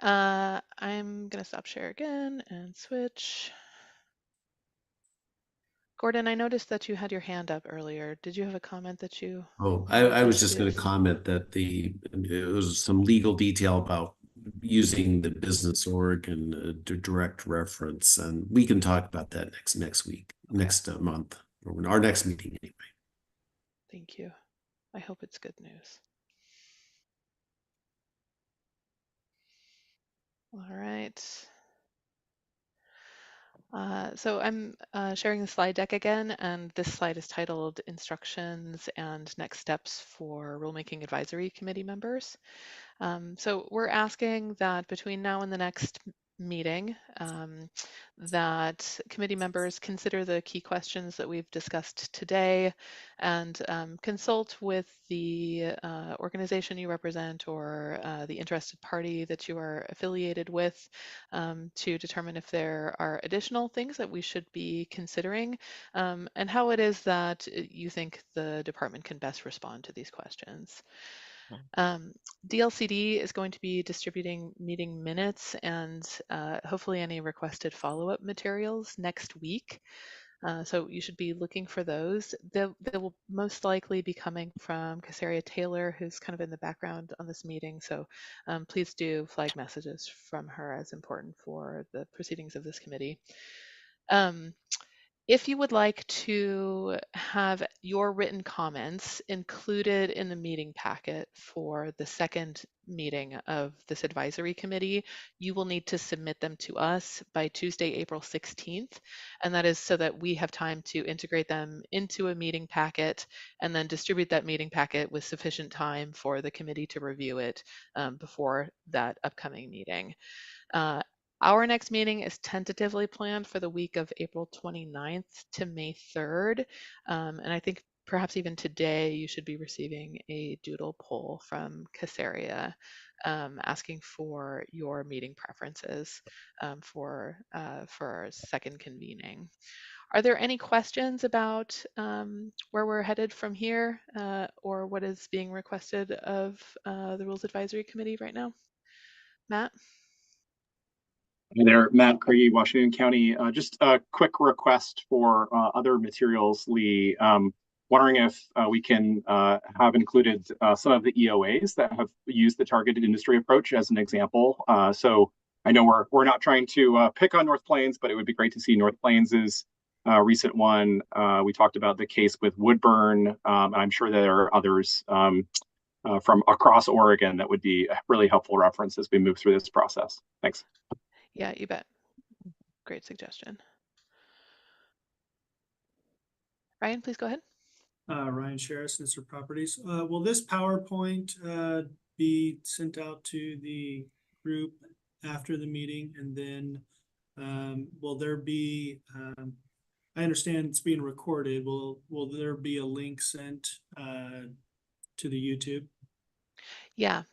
I'm going to stop share again and switch. Gordon, I noticed that you had your hand up earlier. Did you have a comment that you? Oh, I was just going to comment that there was some legal detail about using the business Oregon direct reference, and we can talk about that next week, next month, or our next meeting anyway. Thank you. I hope it's good news. All right. So I'm sharing the slide deck again, and this slide is titled Instructions and Next Steps for Rulemaking Advisory Committee Members. So we're asking that between now and the next meeting, that committee members consider the key questions that we've discussed today and consult with the organization you represent or the interested party that you are affiliated with to determine if there are additional things that we should be considering and how it is that you think the department can best respond to these questions. DLCD is going to be distributing meeting minutes and hopefully any requested follow-up materials next week. So you should be looking for those. They will most likely be coming from Casaria Taylor, who's kind of in the background on this meeting. So please do flag messages from her as important for the proceedings of this committee. If you would like to have your written comments included in the meeting packet for the second meeting of this advisory committee, you will need to submit them to us by Tuesday, April 16th. And that is so that we have time to integrate them into a meeting packet and then distribute that meeting packet with sufficient time for the committee to review it before that upcoming meeting. Our next meeting is tentatively planned for the week of April 29th to May 3rd. And I think perhaps even today you should be receiving a doodle poll from Casaria asking for your meeting preferences for our second convening. Are there any questions about where we're headed from here or what is being requested of the Rules Advisory Committee right now? Matt? Hey there, Matt Craigie, Washington County. Just a quick request for other materials, Lee. Wondering if we can have included some of the EOAs that have used the targeted industry approach as an example. So I know we're not trying to pick on North Plains, but it would be great to see North Plains's recent one. We talked about the case with Woodburn, and I'm sure there are others from across Oregon that would be a really helpful reference as we move through this process. Thanks. Yeah, you bet. Great suggestion. Ryan, please go ahead. Ryan Sherris, Nitzer Properties. Will this PowerPoint be sent out to the group after the meeting? And then will there be, I understand it's being recorded, will there be a link sent to the YouTube? Yeah,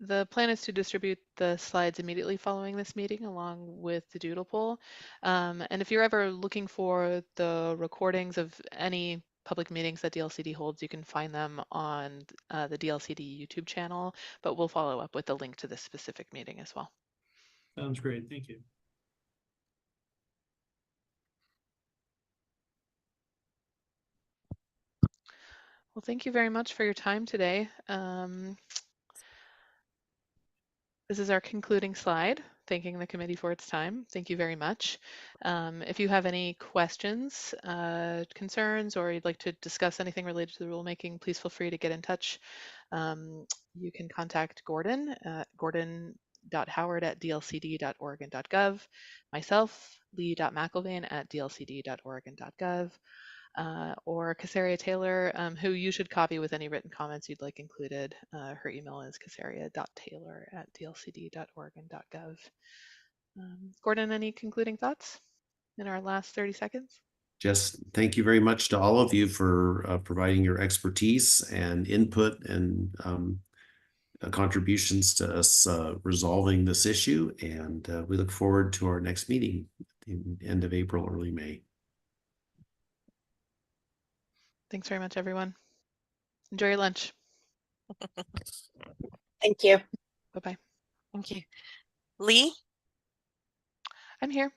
the plan is to distribute the slides immediately following this meeting along with the doodle poll. And if you're ever looking for the recordings of any public meetings that DLCD holds, you can find them on the DLCD YouTube channel, but we'll follow up with the link to this specific meeting as well. Sounds great, thank you. Well, thank you very much for your time today. This is our concluding slide, thanking the committee for its time. Thank you very much. If you have any questions, concerns, or you'd like to discuss anything related to the rulemaking, please feel free to get in touch. You can contact Gordon at gordon.howard@dlcd.oregon.gov, myself, lee.mcilvain at dlcd.oregon.gov. Or Casaria Taylor, who you should copy with any written comments you'd like included. Her email is casaria.taylor@dlcd.oregon.gov. Gordon, any concluding thoughts in our last 30 seconds? Just thank you very much to all of you for providing your expertise and input and contributions to us resolving this issue. And we look forward to our next meeting in end of April, early May. Thanks very much, everyone. Enjoy your lunch. Thank you. Bye-bye. Thank you. Lee? I'm here.